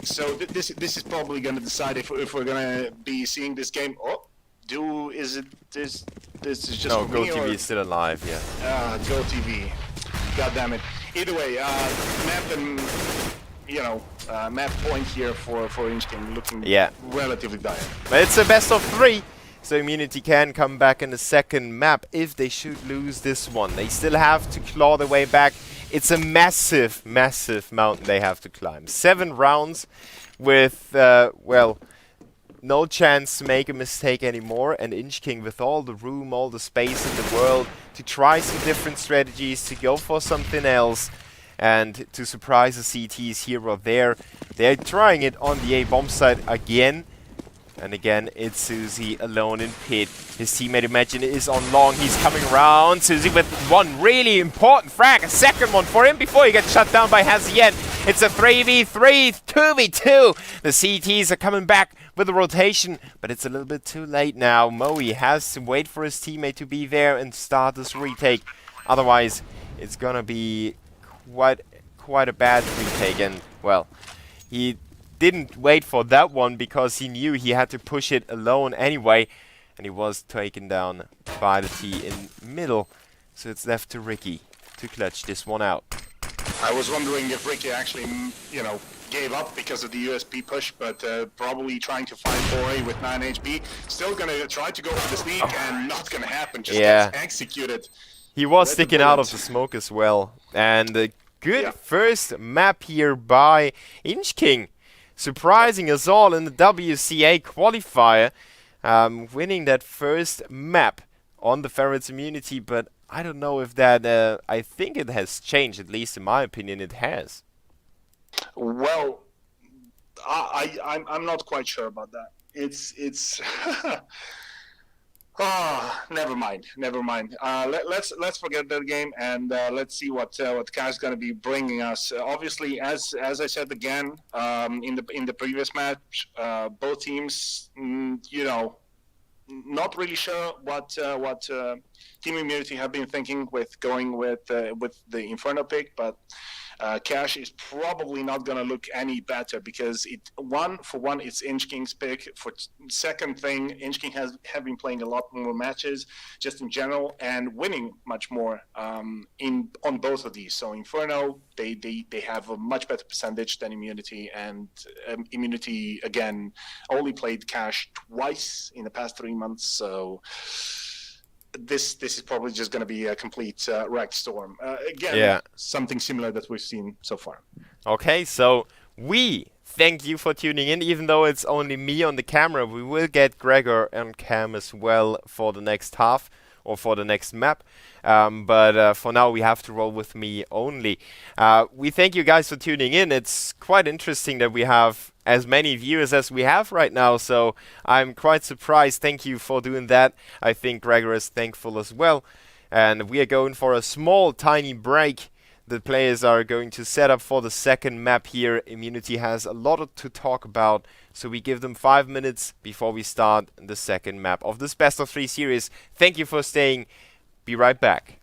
So this is probably going to decide if we're going to be seeing this game. Oh, this is just no, for me, Go TV is still alive. Yeah. Go TV. God damn it. Either way, map and map point here for inchk1ng looking relatively dire. But it's a best of 3. So Immunity can come back in the second map if they should lose this one. They still have to claw their way back. It's a massive, massive mountain they have to climb. 7 rounds with, well, no chance to make a mistake anymore. And inchk1ng with all the room, all the space in the world to try some different strategies, to go for something else and to surprise the CTs here or there. They're trying it on the A bomb site again. And again, it's Susie alone in pit. His teammate Imagine is on long. He's coming around. Susie with 1 really important frag. A second one for him before he gets shut down by Yen. It's a 3v3, 2v2. The CTs are coming back with a rotation, but it's a little bit too late now. Moe has to wait for his teammate to be there and start this retake. Otherwise, it's gonna be quite a bad retake. And, well, he didn't wait for that one because he knew he had to push it alone anyway, and he was taken down by the T in middle. So it's left to Ricky to clutch this one out. I was wondering if Ricky actually, gave up because of the USP push, but probably trying to fight 4A with 9 HP. Still gonna try to go for the sneak, and not gonna happen. Just gets executed. He was sticking out of the smoke as well. And a good first map here by inchk1ng. Surprising us all in the WCA qualifier. Winning that first map on the Ferrets immunity, but I don't know if that, I think it has changed, at least in my opinion it has. Well, I'm not quite sure about that. It's never mind. Let's forget that game, and let's see what Kai's going to be bringing us. Obviously, as I said again in the previous match, both teams, you know, not really sure what Team Immunity have been thinking with going with the Inferno pick, but Cash is probably not going to look any better because it's inchk1ng's pick. For second thing, inchk1ng have been playing a lot more matches just in general and winning much more on both of these. So Inferno, they have a much better percentage than Immunity, and Immunity again only played Cash twice in the past 3 months. So this is probably just going to be a complete wrecked storm. Again, something similar that we've seen so far. Okay, so we thank you for tuning in. Even though it's only me on the camera, we will get Gregor on cam as well for the next half or for the next map. But for now, we have to roll with me only. We thank you guys for tuning in. It's quite interesting that we have as many viewers as we have right now, so I'm quite surprised. Thank you for doing that. I think Gregor is thankful as well. And we are going for a small, tiny break. The players are going to set up for the second map here. Immunity has a lot to talk about, so we give them 5 minutes before we start the second map of this best of 3 series. Thank you for staying. Be right back.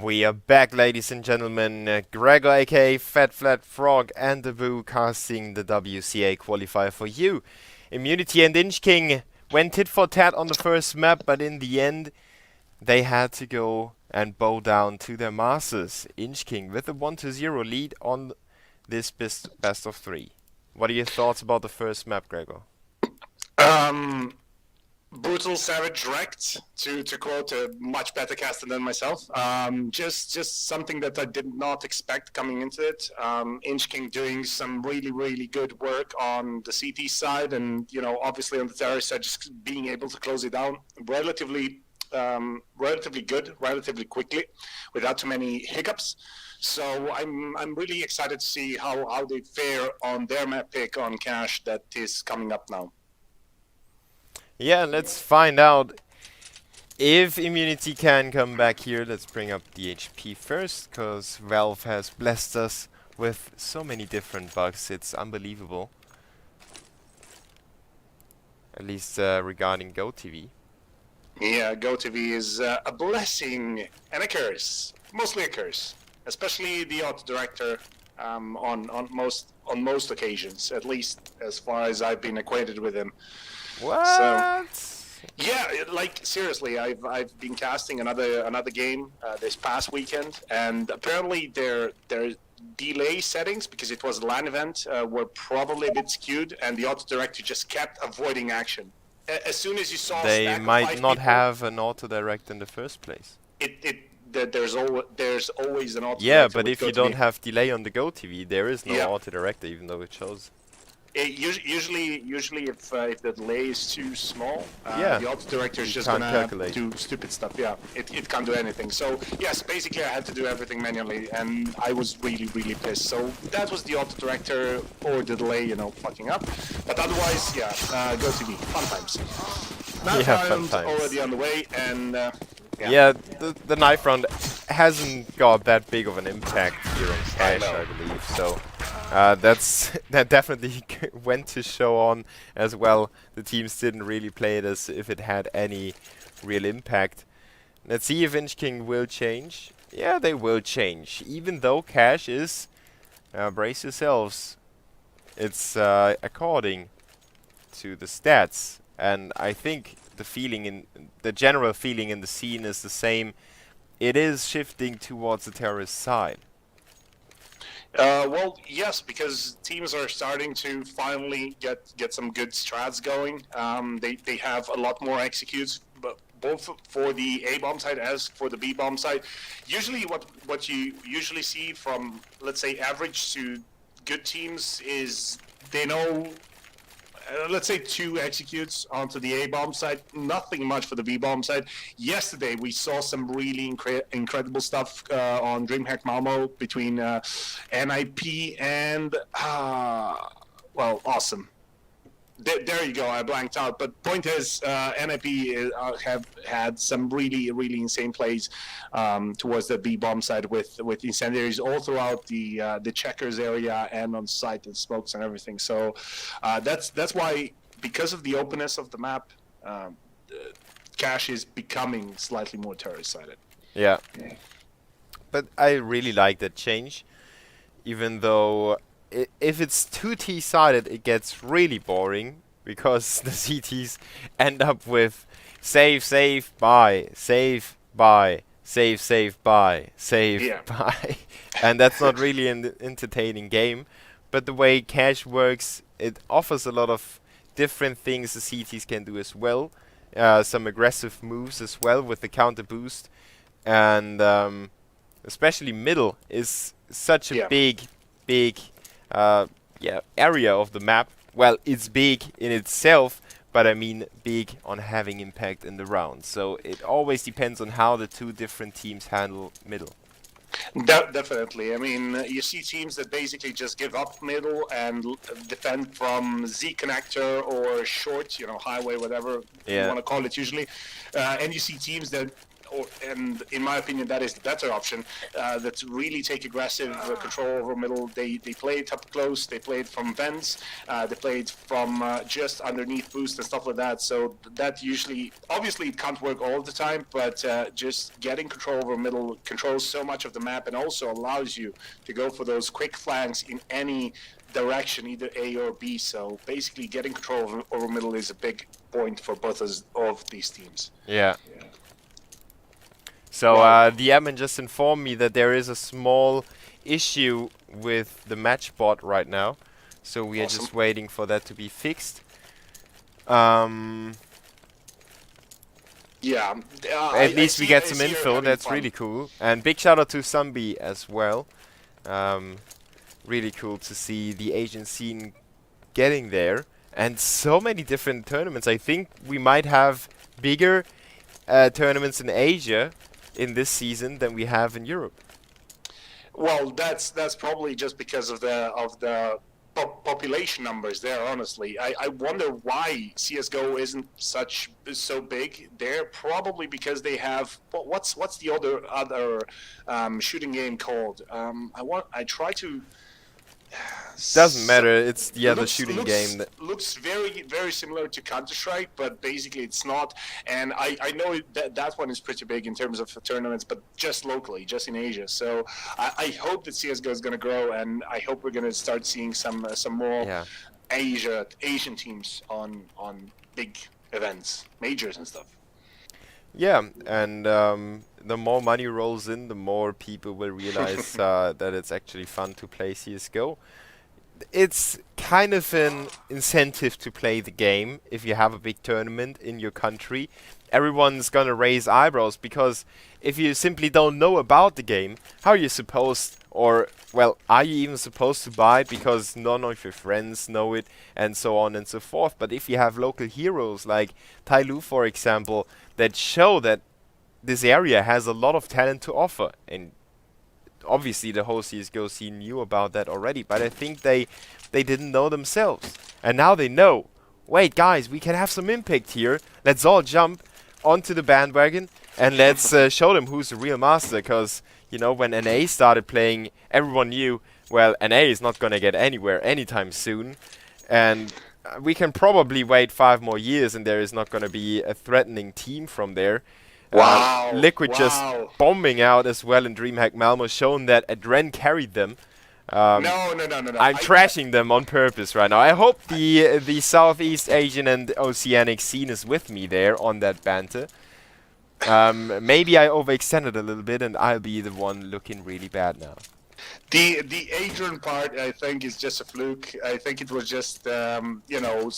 We are back, ladies and gentlemen. Gregor, aka Fat Flat Frog, and the Boo casting the WCA qualifier for you. Immunity and inchk1ng went tit for tat on the first map, but in the end, they had to go and bow down to their masters. inchk1ng with a 1-0 lead on this best of 3. What are your thoughts about the first map, Gregor? Brutal, savage, direct, to quote a much better caster than myself. Just something that I did not expect coming into it. inchk1ng doing some really good work on the CT side, and obviously on the terrorist side, just being able to close it down relatively good, relatively quickly, without too many hiccups. So I'm really excited to see how they fare on their map pick on Cash that is coming up now. Yeah, let's find out if Immunity can come back here. Let's bring up the HP first, because Valve has blessed us with so many different bugs. It's unbelievable. At least regarding GoTV. Yeah, GoTV is a blessing and a curse. Mostly a curse. Especially the art director on most occasions, at least as far as I've been acquainted with him. What? So, yeah, like seriously, I've been casting another game this past weekend, and apparently their delay settings, because it was a LAN event, were probably a bit skewed, and the auto director just kept avoiding action. As soon as you saw, they might not have an auto direct in the first place. There's always an auto. Yeah, but if you don't have delay on the GoTV, there is no auto director, even though it shows. Usually, if the delay is too small, the auto director is just gonna do stupid stuff. Yeah, it can't do anything. So yes, basically I had to do everything manually, and I was really pissed. So that was the auto director or the delay, fucking up. But otherwise, yeah, GoTV, fun times. Knife round already on the way, and yeah, the knife round hasn't got that big of an impact here on Cash, I believe. So that definitely went to show on as well. The teams didn't really play it as if it had any real impact. Let's see if inchk1ng will change. Yeah, they will change, even though Cash is, brace yourselves, it's according to the stats. And I think the general feeling in the scene is the same. It is shifting towards the terrorist side. Well, yes, because teams are starting to finally get some good strats going. They have a lot more executes, but both for the A bomb side as for the B bomb side. Usually, what you usually see from, let's say, average to good teams is they know. Let's say 2 executes onto the A-bomb side, nothing much for the B-bomb side. Yesterday, we saw some really incredible stuff on DreamHack Malmo between NIP and, well, awesome. There you go, I blanked out. But point is, NIP have had some really insane plays towards the B-bomb side with incendiaries all throughout the checkers area and on site and smokes and everything. So that's why, because of the openness of the map, Cash is becoming slightly more terrorist-sided. Yeah. But I really like that change, even though if it's 2T-sided, it gets really boring, because the CTs end up with save, buy, save, buy, save, buy, save, buy. And that's not really an entertaining game. But the way Cash works, it offers a lot of different things the CTs can do as well. Some aggressive moves as well with the counter boost. And especially middle is such a big area of the map. Well, it's big in itself, but I mean big on having impact in the round. So it always depends on how the 2 different teams handle middle. Definitely. I mean, you see teams that basically just give up middle and defend from Z connector or short, highway, whatever you want to call it usually. And you see teams that and in my opinion, that is the better option. That really take aggressive control over middle. They play it up close. They play it from vents. They play it from just underneath boost and stuff like that. So that usually, obviously, it can't work all the time, but just getting control over middle controls so much of the map and also allows you to go for those quick flanks in any direction, either A or B. So basically, getting control over middle is a big point for both of these teams. Yeah. So the admin just informed me that there is a small issue with the match bot right now. So we are just waiting for that to be fixed. Yeah. At least we get some info. That's really cool. And big shout out to Zambi as well. Really cool to see the Asian scene getting there. And so many different tournaments. I think we might have bigger tournaments in Asia in this season than we have in Europe. Well, that's probably just because of the population numbers there. Honestly, I wonder why CS:GO isn't so big there. Probably because they have what's the other shooting game called? I try to. Doesn't matter. It's the other shooting game that looks very similar to Counter-Strike, but basically it's not. And I know that one is pretty big in terms of tournaments, but just locally, just in Asia. So I hope that CS:GO is going to grow, and I hope we're going to start seeing some more Asian teams on big events, majors and stuff. Yeah, and the more money rolls in, the more people will realize that it's actually fun to play CS:GO. It's kind of an incentive to play the game if you have a big tournament in your country. Everyone's gonna raise eyebrows because if you simply don't know about the game, how are you supposed, or well, are you even supposed to buy it because none of your friends know it, and so on and so forth. But if you have local heroes like Tai Lu, for example, that show that this area has a lot of talent to offer, and obviously the whole CS:GO scene knew about that already, but I think they didn't know themselves, and now they know. Wait, guys, we can have some impact here. Let's all jump onto the bandwagon and let's show them who's the real master. Because you know, when NA started playing, everyone knew, well, NA is not gonna get anywhere anytime soon, and we can probably wait 5 more years, and there is not gonna be a threatening team from there. Wow. Liquid just bombing out as well in DreamHack Malmo, showing that Adren carried them. No. I'm trashing them on purpose right now. I hope the Southeast Asian and Oceanic scene is with me there on that banter. Maybe I overextended a little bit, and I'll be the one looking really bad now. The Adrian part, I think, is just a fluke. I think it was just you know,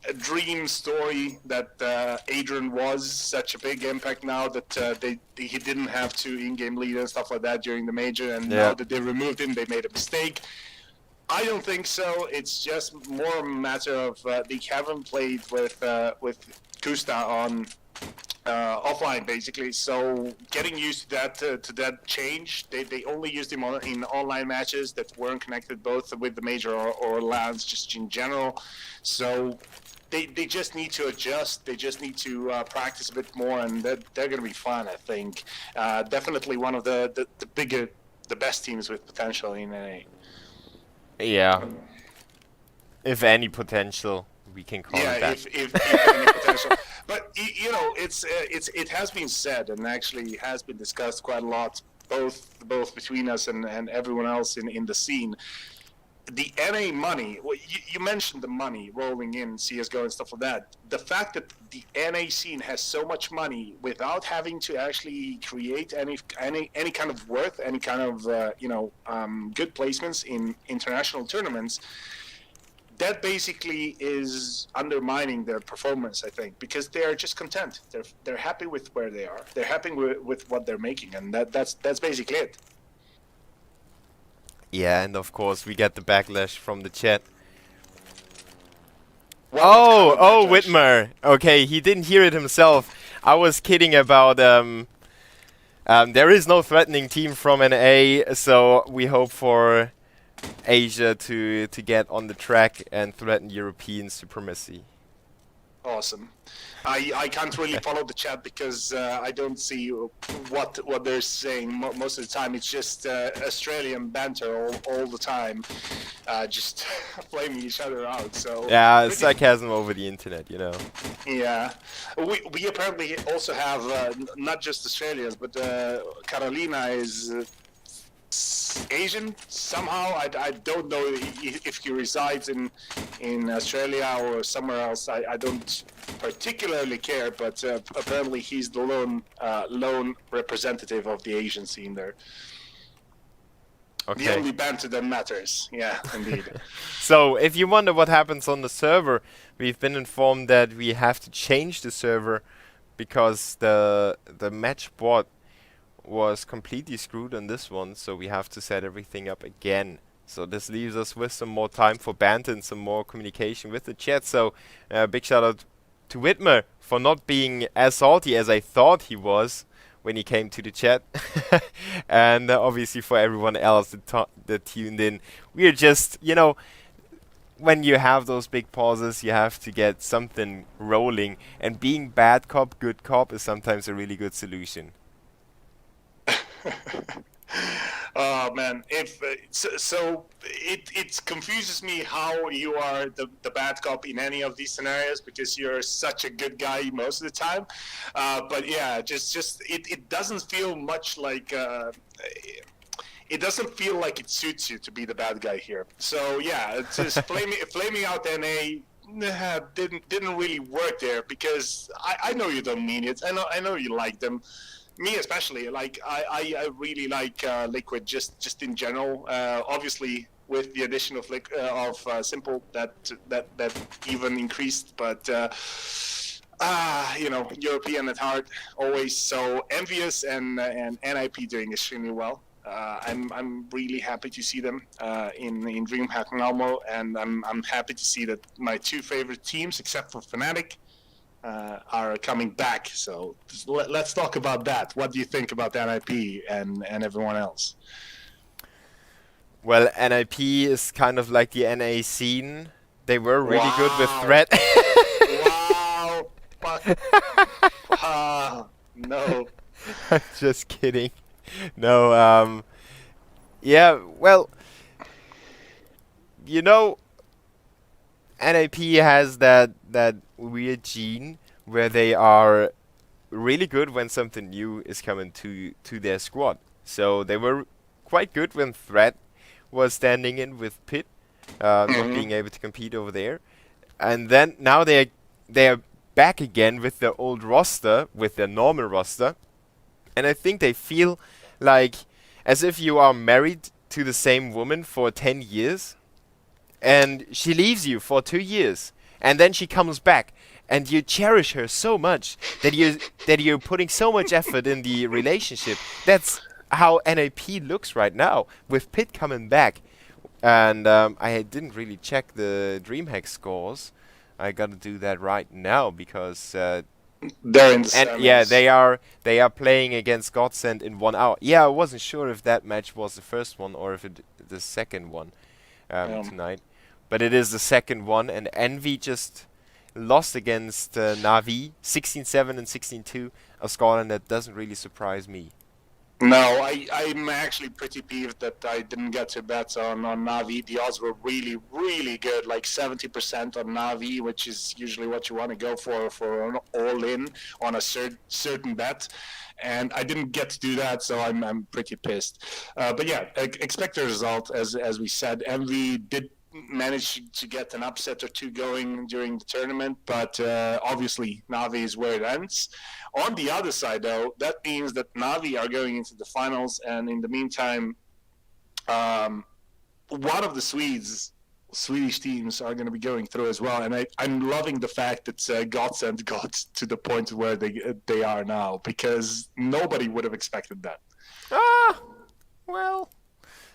a dream story that Adrian was such a big impact now that he didn't have to in-game lead and stuff like that during the major, and now that they removed him, they made a mistake. I don't think so. It's just more a matter of they haven't played with Kusta on offline, basically. So getting used to that change. They only used him in online matches that weren't connected both with the major or LANs, just in general. So they just need to adjust. They just need to practice a bit more, and they're going to be fun, I think. Definitely one of the best teams with potential in NA. Yeah. If any potential, we can call it that. If any potential. But you know, it has been said, and actually has been discussed quite a lot, both between us and everyone else in the scene. The NA money, well, you mentioned the money rolling in CS:GO and stuff like that. The fact that the NA scene has so much money without having to actually create any kind of worth, any kind of good placements in international tournaments, that basically is undermining their performance, I think, because they are just content. They're happy with where they are. They're happy with what they're making, and that's basically it. Yeah, and of course we get the backlash from the chat. Oh, Whitmer. Okay, he didn't hear it himself. I was kidding about there is no threatening team from NA, so we hope for Asia to get on the track and threaten European supremacy. Awesome. I can't really follow the chat because I don't see what they're saying most of the time. It's just Australian banter all the time, just flaming each other out. So Yeah, pretty, sarcasm over the internet, you know. yeah. We apparently also have not just Australians, but Carolina is Asian somehow. I don't know if he resides in Australia or somewhere else. I don't particularly care, but apparently he's the lone representative of the Asian scene there. The Okay. only banter that matters. Yeah, indeed. So, if you wonder what happens on the server, we've been informed that we have to change the server because the match bot was completely screwed on this one, so we have to set everything up again. So this leaves us with some more time for banter and some more communication with the chat. So big shout out to Whitmer for not being as salty as I thought he was when he came to the chat. And obviously for everyone else that tuned in. We're just, you know, when you have those big pauses, you have to get something rolling. And being bad cop, good cop is sometimes a really good solution. Oh man, if so it confuses me how you are the bad cop in any of these scenarios because you're such a good guy most of the time. But yeah, just it doesn't feel much like it doesn't feel like it suits you to be the bad guy here. So yeah, it's just flaming out NA. Didn't really work there because I know you don't mean it. I know you like them, me especially. Like I really like Liquid just in general. Obviously with the addition of Simple that even increased, but you know, European at heart always. So envious and NIP doing extremely well. I'm really happy to see them in DreamHack Malmo, and I'm happy to see that my two favorite teams, except for Fnatic, are coming back. So let's talk about that. What do you think about NIP and everyone else? Well, NIP is kind of like the NA scene. They were really good with Wow. Threat. Wow. Fuck. No. I'm just kidding. No, yeah, well, you know, NAP has that weird gene where they are really good when something new is coming to their squad. So they were quite good when Threat was standing in with Pit, not being able to compete over there, and then now they are back again with their old roster, with their normal roster, and I think they feel like as if you are married to the same woman for 10 years and she leaves you for 2 years and then she comes back and you cherish her so much that you're putting so much effort in the relationship. That's how NAP looks right now with Pit coming back. And I didn't really check the DreamHack scores. I gotta do that right now because They're in the and semis. yeah, they are playing against Godsend in 1 hour. Yeah, I wasn't sure if that match was the first one or if it the second one tonight, but it is the second one. And Envy just lost against Navi, 16-7 and 16-2, a scoreline that doesn't really surprise me. No, I'm actually pretty peeved that I didn't get to bet on Navi. The odds were really, really good, like 70% on Navi, which is usually what you want to go for an all-in on a certain bet. And I didn't get to do that, so I'm pretty pissed. But yeah, expect the result. As we said, MV did manage to get an upset or two going during the tournament, but obviously Navi is where it ends. On the other side, though, that means that Navi are going into the finals, and in the meantime, one of the Swedish teams are going to be going through as well. And I'm loving the fact that Godsend got to the point where they are now, because nobody would have expected that. Well,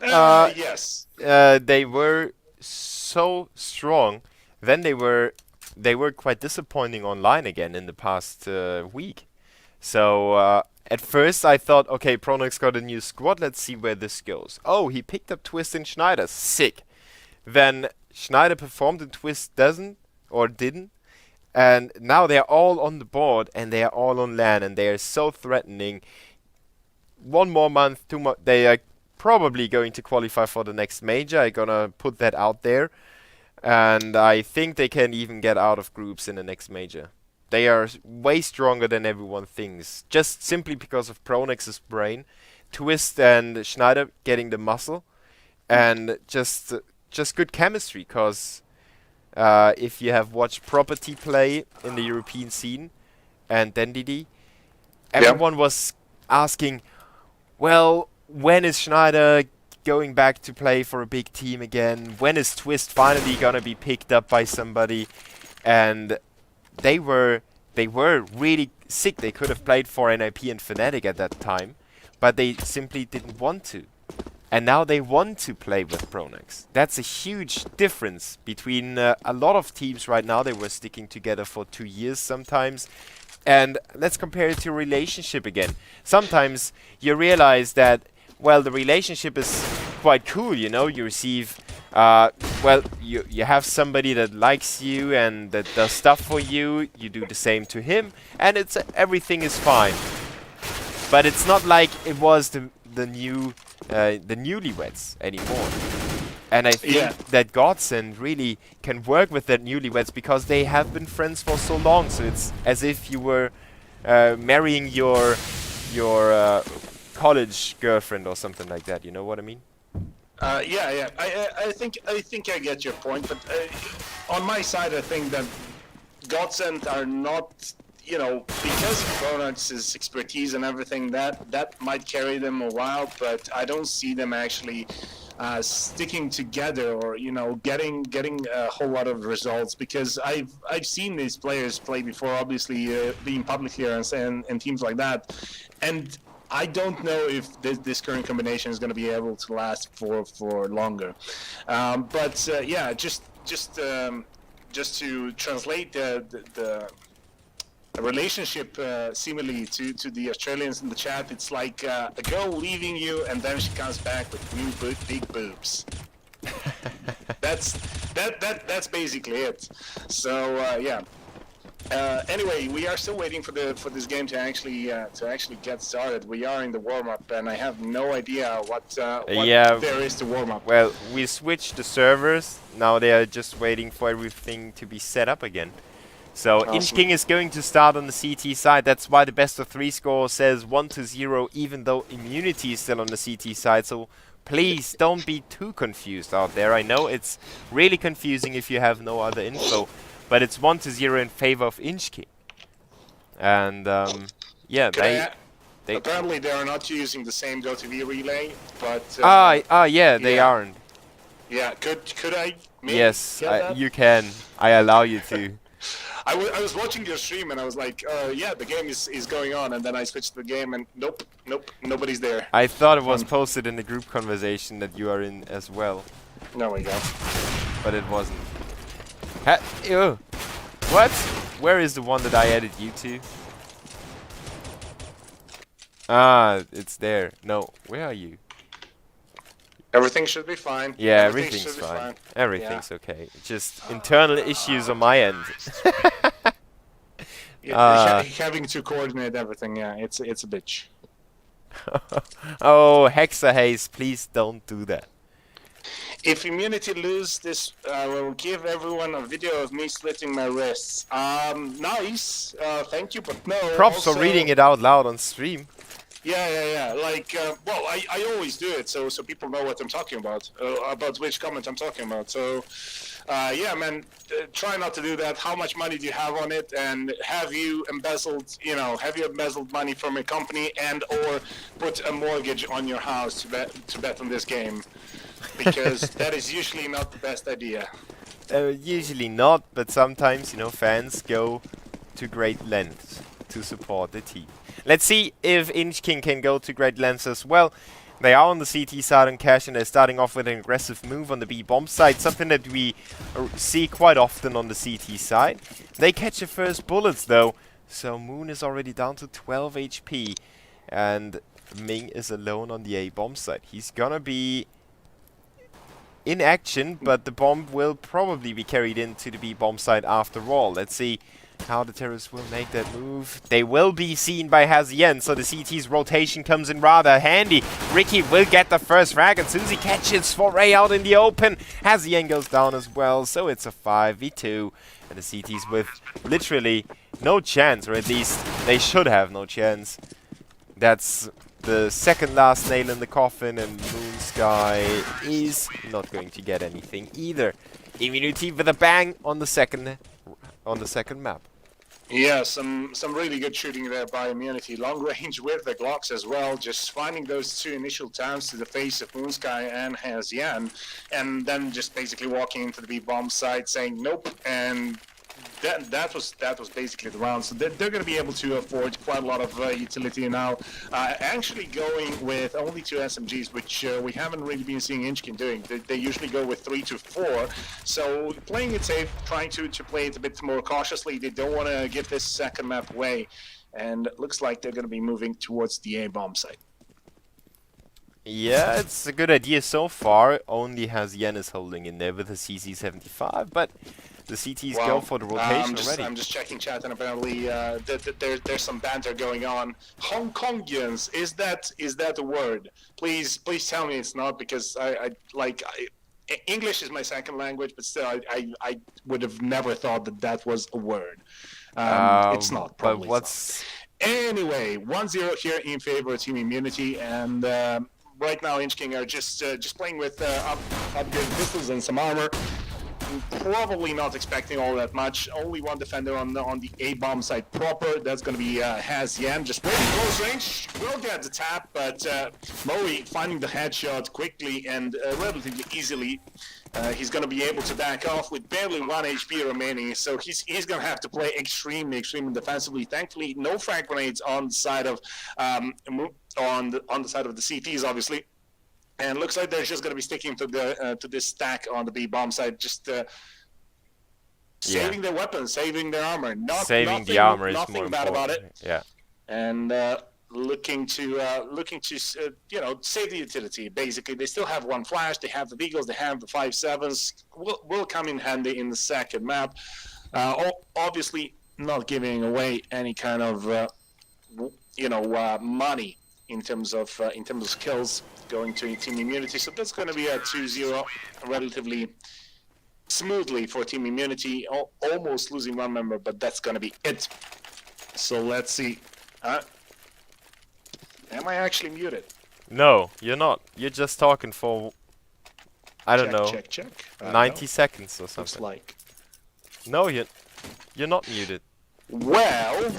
yes. they were so strong. Then they were quite disappointing online again in the past week. So at first I thought, okay, Pronox got a new squad. Let's see where this goes. Oh, he picked up Twist and Schneider. Sick. Then Schneider performed and Twist didn't. And now they're all on the board and they are all on LAN and they are so threatening. 1 more month, 2 more, they are probably going to qualify for the next major. I'm gonna put that out there. And I think they can even get out of groups in the next major. They are way stronger than everyone thinks, just simply because of Pronex's brain, Twist and Schneider getting the muscle, and just good chemistry. Cause if you have watched Property play in the European scene and Dendidi, everyone was asking, well, when is Schneider going back to play for a big team again? When is Twist finally gonna be picked up by somebody? And they were really sick. They could have played for NIP and Fnatic at that time, but they simply didn't want to. And now they want to play with Pronex. That's a huge difference between a lot of teams right now. They were sticking together for 2 years sometimes. And let's compare it to a relationship again. Sometimes you realize that, well, the relationship is quite cool, you know. You receive, well, you have somebody that likes you and that does stuff for you. You do the same to him, and it's everything is fine. But it's not like it was the newlyweds anymore. And I think that Godsend really can work with that newlyweds because they have been friends for so long. So it's as if you were marrying your college girlfriend or something like that. You know what I mean? Yeah. I think I get your point, but on my side, I think that Godsend are not, you know, because of Pronex's expertise and everything, that might carry them a while, but I don't see them actually sticking together or, you know, getting a whole lot of results, because I've seen these players play before, obviously being public here and teams like that, and I don't know if this current combination is going to be able to last for longer. But yeah, just to translate the relationship similarly to the Australians in the chat, it's like a girl leaving you and then she comes back with new big boobs. That's basically it. So yeah. Anyway, we are still waiting for this game to actually get started. We are in the warm up, and I have no idea what there is to warm up. Well, we switched the servers. Now they are just waiting for everything to be set up again. So Awesome. inchk1ng is going to start on the CT side. That's why the best of 3 score says 1-0, even though immunity is still on the CT side. So please don't be too confused out there. I know it's really confusing if you have no other info, but it's 1-0 in favor of inchk1ng. And yeah, they apparently they are not using the same GoTV relay, but yeah, they aren't. Yeah, could I? Maybe Yes, you can. I allow you to. I was watching your stream and I was like, yeah, the game is going on, and then I switched the game and nope, nobody's there. I thought it was posted in the group conversation that you are in as well. There we go. But it wasn't. Ew. What? Where is the one that I added you to? Ah, it's there. No, where are you? Everything should be fine. Yeah, everything's fine. Everything's okay. Just internal issues on my end. Having to coordinate everything, yeah, it's a bitch. Oh, Hexahaze, please don't do that. If immunity lose this, I will give everyone a video of me splitting my wrists. Nice. Thank you, but no. Props for reading it out loud on stream. Yeah. Like, well, I always do it, so people know what I'm talking about which comment I'm talking about. So, yeah, man, try not to do that. How much money do you have on it, and have you embezzled money from a company, and or put a mortgage on your house to bet on this game? Because that is usually not the best idea. Usually not, but sometimes, you know, fans go to great lengths to support the team. Let's see if inchk1ng can go to great lengths as well. They are on the CT side on cash, and they're starting off with an aggressive move on the B bomb side, something that we see quite often on the CT side. They catch the first bullets though, so Moon is already down to 12 HP, and Ming is alone on the A bomb side. He's gonna be in action, but the bomb will probably be carried into the B bomb side after all. Let's see how the terrorists will make that move. They will be seen by Hazien, so the CT's rotation comes in rather handy. Ricky will get the first frag, and Susie catches Foray out in the open. Hazien goes down as well, so it's a 5v2. And the CT's with literally no chance, or at least they should have no chance. That's the second last nail in the coffin, and Moonsky is not going to get anything either. Immunity with a bang on the second map. Yeah, some really good shooting there by Immunity. Long range with the Glocks as well, just finding those two initial taps to the face of Moonsky and Hazian, and then just basically walking into the B-bomb site saying nope, and that was basically the round. So they're going to be able to afford quite a lot of utility now. Actually going with only 2 SMGs, which we haven't really been seeing inchk1ng doing. They usually go with 3 to 4. So playing it safe, trying to play it a bit more cautiously. They don't want to give this second map away. And it looks like they're going to be moving towards the A-bomb site. Yeah, it's a good idea so far. Only Hazien is holding in there with a CC75, but the CTs go for the rotation already. I'm just checking chat, and apparently there's some banter going on. Hong Kongians, is that a word? Please tell me it's not, because English is my second language, but still I would have never thought that was a word. It's not. Probably. But what's anyway 1-0 here in favor of Team Immunity, and right now inchk1ng are just playing with upgraded pistols and some armor. Probably not expecting all that much. Only one defender on the A-bomb side proper. That's going to be Hazien. Just very close range. Will get the tap, but Moe finding the headshot quickly and relatively easily. He's going to be able to back off with barely 1 HP remaining. So he's going to have to play extremely defensively. Thankfully, no frag grenades on the side of on the side of the CTs, obviously. And looks like they're just going to be sticking to the to this stack on the B-bomb side, just saving their weapons, saving their armor. Saving the armor is nothing more bad important. about it. Yeah. And looking to save the utility. Basically, they still have 1 flash. They have the Beagles. They have the 5.7s. Will come in handy in the second map. Obviously, not giving away any kind of money in terms of kills going to Team Immunity. So that's going to be a 2-0 relatively smoothly for Team Immunity. Almost losing 1 member, but that's going to be it. So let's see. Am I actually muted? No, you're not. You're just talking for, I don't know, check. 90 seconds or something. Looks like. No, you're not muted. Well,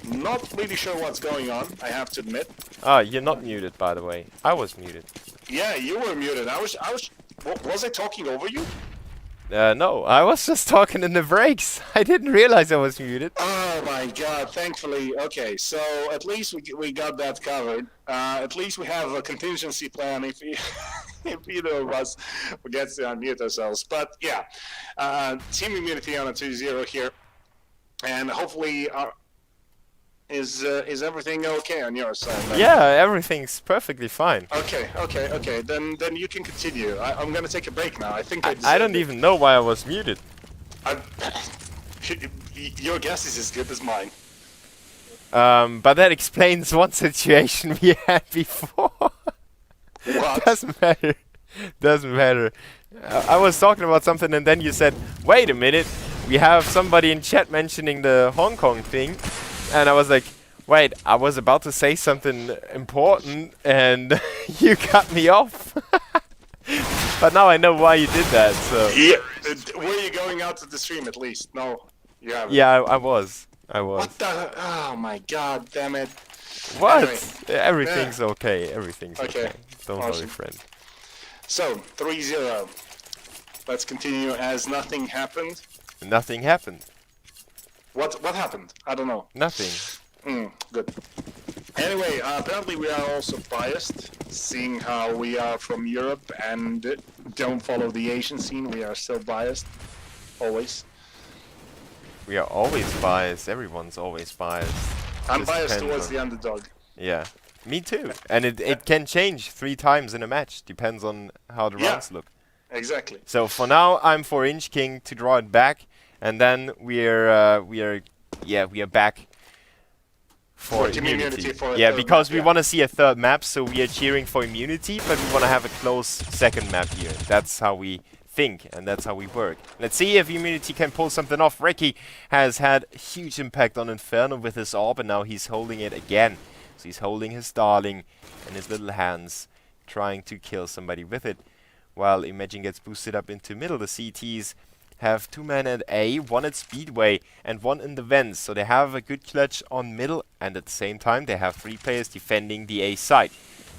not really sure what's going on, I have to admit. Ah, you're not muted, by the way. I was muted. Yeah, you were muted. Was I talking over you? No, I was just talking in the breaks. I didn't realize I was muted. Oh my god, thankfully. Okay, so at least we got that covered. At least we have a contingency plan if either of us forgets to unmute ourselves. But yeah, Team Immunity on a 2-0 here. And hopefully is everything okay on your side? Then? Yeah, everything's perfectly fine. Okay. Then you can continue. I'm gonna take a break now. I think I don't even know why I was muted. Your guess is as good as mine. But that explains one situation we had before. What? Doesn't matter. I was talking about something, and then you said, "Wait a minute, we have somebody in chat mentioning the Hong Kong thing." And I was like, wait, I was about to say something important, and you cut me off. But now I know why you did that, so... Yeah. Were you going out to the stream at least? No, you haven't. Yeah, I was. What the... Oh my god, damn it. What? Anyway, Everything's okay. Everything's okay. Don't worry, awesome. friend. So, 3-0. Let's continue as nothing happened. Nothing happened. What happened? I don't know. Nothing. Good. Anyway, apparently we are also biased, seeing how we are from Europe and don't follow the Asian scene. We are still biased. Always. We are always biased. Everyone's always biased. I'm biased towards the underdog. Yeah. Me too. And it can change 3 times in a match. Depends on how the rounds look. Exactly. So for now, I'm for inchk1ng to draw it back. and then we are back for Team Immunity for a yeah, third because map, we yeah. want to see a third map, so we are cheering for Immunity, but we want to have a close second map here. That's how we think, and that's how we work. Let's see if Immunity can pull something off. Ricky has had a huge impact on Inferno with his orb, and now he's holding it again. So he's holding his darling in his little hands, trying to kill somebody with it. While Imagine gets boosted up into middle, the CTs have 2 men at A, 1 at Speedway, and 1 in the vents. So they have a good clutch on middle, and at the same time they have 3 players defending the A side.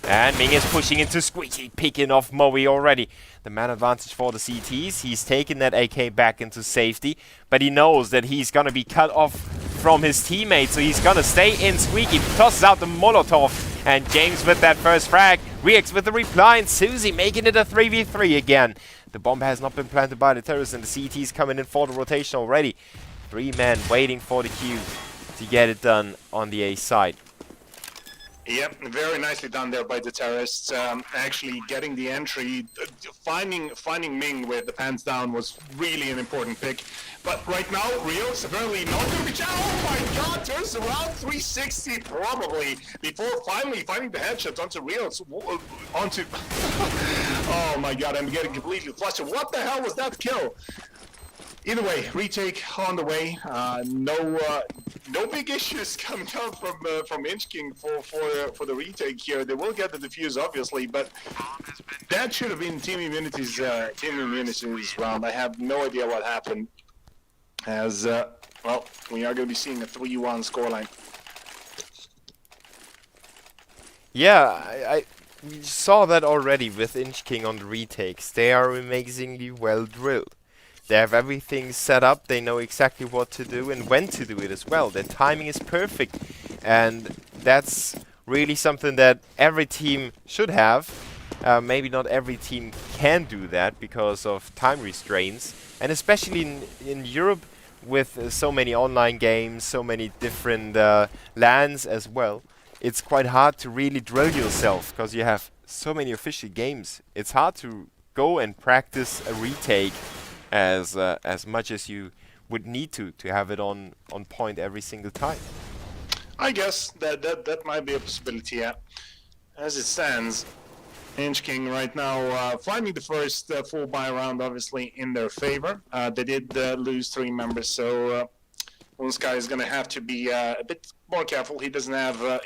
And Ming is pushing into Squeaky, picking off Moe already. The man advantage for the CTs. He's taken that AK back into safety, but he knows that he's gonna be cut off from his teammates, so he's gonna stay in. Squeaky tosses out the Molotov, and James with that first frag reacts with the reply, and Susie making it a 3v3 again. The bomb has not been planted by the terrorists, and the CTs coming in for the rotation already. 3 men waiting for the cue to get it done on the A side. Yep, very nicely done there by the terrorists. Actually getting the entry, finding Ming with the pants down was really an important pick. But right now, Rio's apparently not going to be challenged. Oh my god, turns around 360 probably before finally finding the headshot onto Rio's, onto... Oh my god, I'm getting completely flustered. What the hell was that kill? Either way, retake on the way. No big issues coming out from inchk1ng for the retake here. They will get the defuse, obviously, but that should have been Team Immunity's round. I have no idea what happened. As well, we are going to be seeing a 3-1 scoreline. Yeah, we saw that already with inchk1ng on the retakes. They are amazingly well drilled. They have everything set up, they know exactly what to do and when to do it as well. Their timing is perfect, and that's really something that every team should have. Maybe not every team can do that because of time restraints, and especially in Europe with so many online games, so many different LANs as well. It's quite hard to really drill yourself because you have so many official games. It's hard to go and practice a retake as much as you would need to have it on point every single time. I guess that might be a possibility, yeah. As it stands, inchk1ng right now finding the first full buy round obviously in their favor. They did lose 3 members, so Unsky is going to have to be a bit more careful. He doesn't have a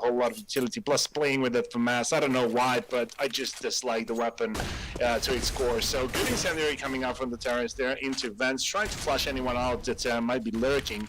whole lot of utility. Plus, playing with it for mass, I don't know why, but I just dislike the weapon to its core. So, good incendiary coming out from the terrorists there into vents, trying to flush anyone out that might be lurking.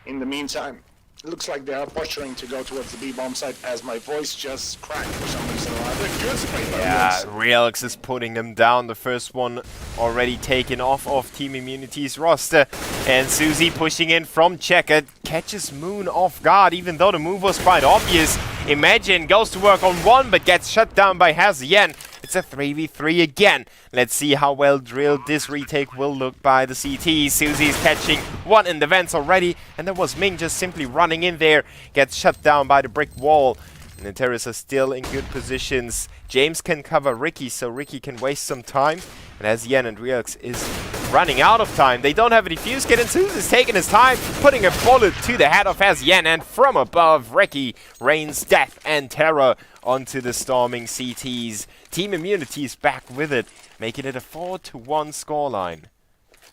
In the meantime, it looks like they are posturing to go towards the B-bomb site as my voice just cracked for some reason or other. Good spray by Yeah, Realx is putting them down. The first one already taken off of Team Immunity's roster. And Susie pushing in from Checker catches Moon off guard, even though the move was quite obvious. Imagine goes to work on 1, but gets shut down by Hazien. It's a 3v3 again. Let's see how well drilled this retake will look by the CT. Susie's catching 1 in the vents already, and there was Ming just simply running in there. Gets shut down by the brick wall. And the terrorists are still in good positions. James can cover Ricky, so Ricky can waste some time. And as Yen and Realx is running out of time, they don't have a defuse kit, and Susie's taking his time, putting a bullet to the head of Hazien, and from above, Ricky rains death and terror onto the storming CTs. Team Immunity is back with it, making it a 4-1 scoreline.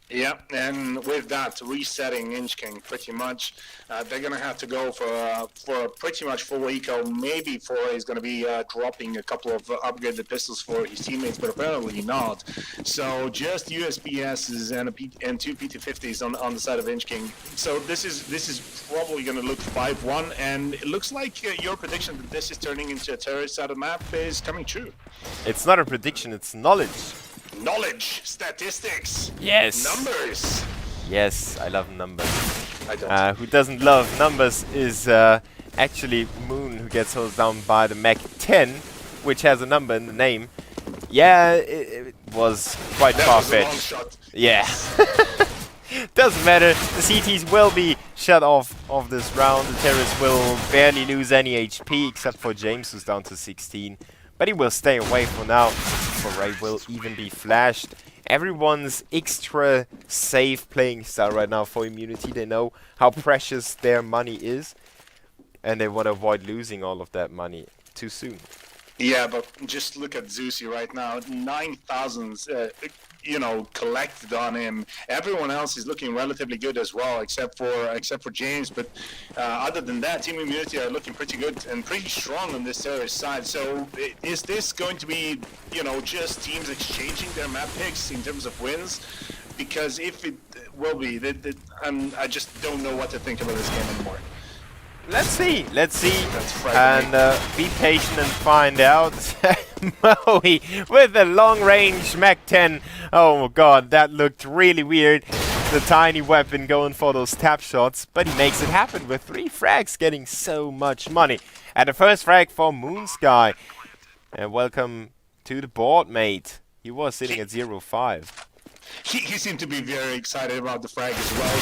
Yeah, and with that, resetting inchk1ng pretty much. They're going to have to go for pretty much full eco. Maybe he's going to be dropping a couple of upgraded pistols for his teammates, but apparently not. So just USPSs and 2 PT-50s on the side of inchk1ng. So this is probably going to look 5-1, and it looks like your prediction that this is turning into a terrorist side of the map is coming true. It's not a prediction, it's knowledge. Knowledge, statistics, yes, numbers. Yes, I love numbers. I don't. Who doesn't love numbers is actually Moon, who gets held down by the Mach 10, which has a number in the name. Yeah, it was quite far-fetched. Yeah. Doesn't matter. The CTs will be shut off of this round. The terrorists will barely lose any HP, except for James, who's down to 16. But he will stay away for now. For Ray will even be flashed. everyone's extra safe playing style right now for Immunity. They know how precious their money is, and they want to avoid losing all of that money too soon. Yeah, but just look at Zusi right now. 9,000, collected on him. Everyone else is looking relatively good as well, except for James. But other than that, Team Immunity are looking pretty good and pretty strong on this Terror's side. So is this going to be, just teams exchanging their map picks in terms of wins? Because if it will be, I just don't know what to think about this game anymore. Let's see, and be patient and find out. Moe with a long-range Mach 10. Oh god, that looked really weird. The tiny weapon going for those tap shots, but he makes it happen with 3 frags, getting so much money. And the first frag for Moonsky. And welcome to the board, mate. He was sitting at 0-5. He seemed to be very excited about the frag as well.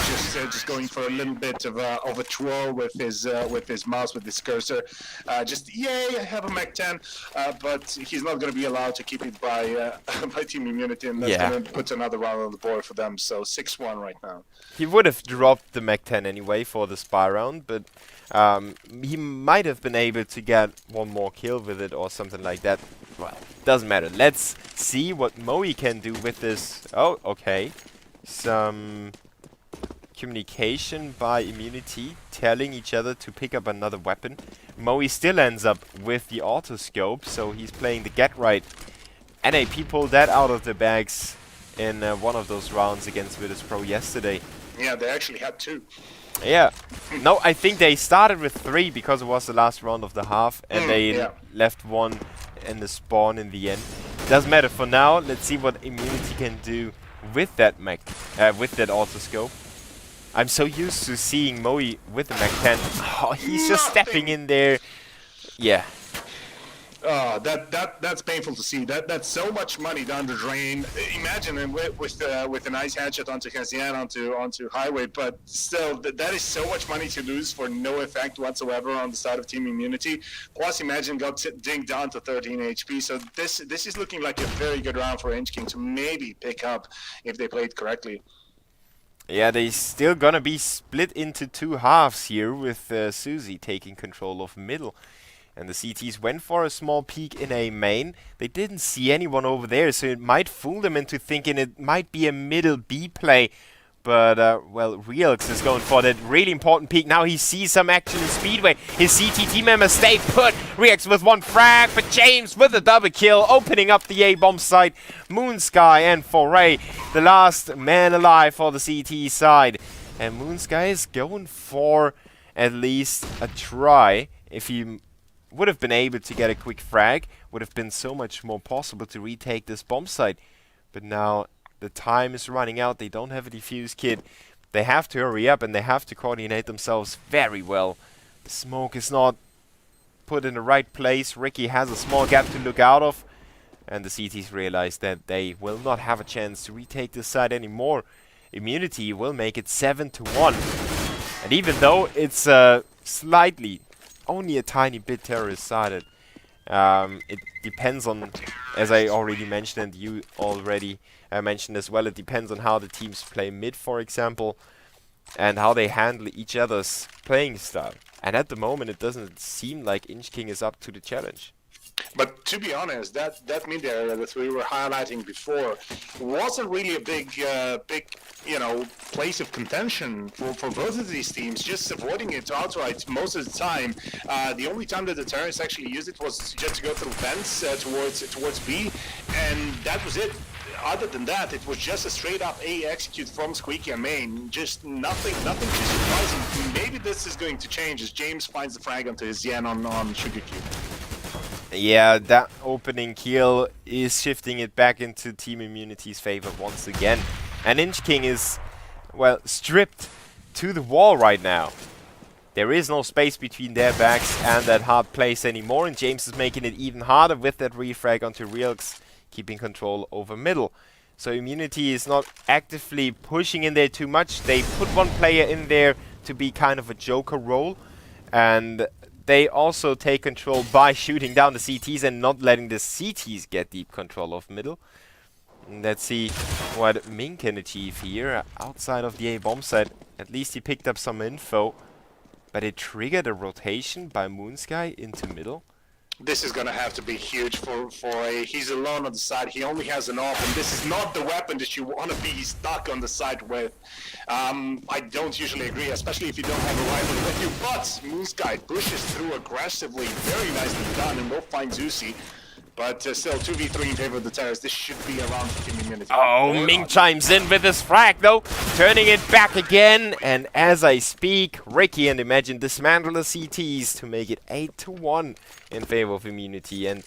Just going for a little bit of a twirl with his mouse, with his cursor. Just yay! I have a Mach 10, but he's not going to be allowed to keep it by by Team Immunity, and that's going to put another round on the board for them. So 6-1 right now. He would have dropped the Mach 10 anyway for the spy round, but he might have been able to get one more kill with it or something like that. Well, doesn't matter. Let's see what Moe can do with this. Oh, okay. Some communication by Immunity telling each other to pick up another weapon. Moe still ends up with the autoscope, so he's playing the get right. NAP pulled that out of the bags in one of those rounds against Virtus Pro yesterday. Yeah, they actually had 2. Yeah. No, I think they started with 3 because it was the last round of the half, and they left 1 in the spawn in the end. Doesn't matter for now. Let's see what Immunity can do with that with that autoscope. I'm so used to seeing Moe with the Mach 10. Oh, he's just stepping in there. Yeah. That's painful to see. That's so much money down the drain. Imagine him with a nice headshot onto Hazian onto Highway, but still that is so much money to lose for no effect whatsoever on the side of Team Immunity. Plus, imagine got dinged down to 13 HP. So this is looking like a very good round for inchk1ng to maybe pick up if they played correctly. Yeah, they're still gonna be split into 2 halves here with Susie taking control of middle. And the CTs went for a small peek in A main. They didn't see anyone over there, so it might fool them into thinking it might be a middle B play. But, well, Realx is going for that really important peek. Now he sees some action in Speedway. His CT team members stay put. Realx with 1 frag, but James with a double kill, opening up the A-bomb site. Moonsky and Foray, the last man alive for the CT side. And Moonsky is going for at least a try. If he would have been able to get a quick frag, would have been so much more possible to retake this bomb site. But now the time is running out. They don't have a defuse kit. They have to hurry up and they have to coordinate themselves very well. The smoke is not put in the right place. Ricky has a small gap to look out of. And the CTs realize that they will not have a chance to retake this side anymore. Immunity will make it 7-1. And even though it's slightly, only a tiny bit terrorist-sided, it depends on, as I already mentioned and you already mentioned as well, it depends on how the teams play mid, for example, and how they handle each other's playing style. And at the moment, it doesn't seem like inchk1ng is up to the challenge. But to be honest, that mid area that we were highlighting before wasn't really a big place of contention for both of these teams. Just avoiding it outright most of the time. The only time that the terrorists actually used it was just to go through vents towards B, and that was it. Other than that, it was just a straight up A execute from Squeaky and Main. Just nothing too surprising. Maybe this is going to change as James finds the frag onto his Yen on Sugar Cube. Yeah, that opening kill is shifting it back into Team Immunity's favor once again. And inchk1ng is, well, stripped to the wall right now. There is no space between their backs and that hard place anymore, and James is making it even harder with that refrag onto Realx, keeping control over middle. So Immunity is not actively pushing in there too much. They put 1 player in there to be kind of a joker role, and they also take control by shooting down the CTs and not letting the CTs get deep control of middle. Let's see what Ming can achieve here outside of the A bomb site. At least he picked up some info, but it triggered a rotation by Moonsky into middle. This is gonna have to be huge for a. He's alone on the side. He only has an AWP, and this is not the weapon that you want to be stuck on the side with. I don't usually agree, especially if you don't have a rival with you. But Moonsky pushes through aggressively, very nicely done, and will find Zusi. But still, 2v3 in favor of the terrorists. This should be around 15 minutes. Oh, Ming chimes in with his frag, though, turning it back again. And as I speak, Ricky and Imagine dismantle the CTs to make it 8-1 in favor of Immunity. And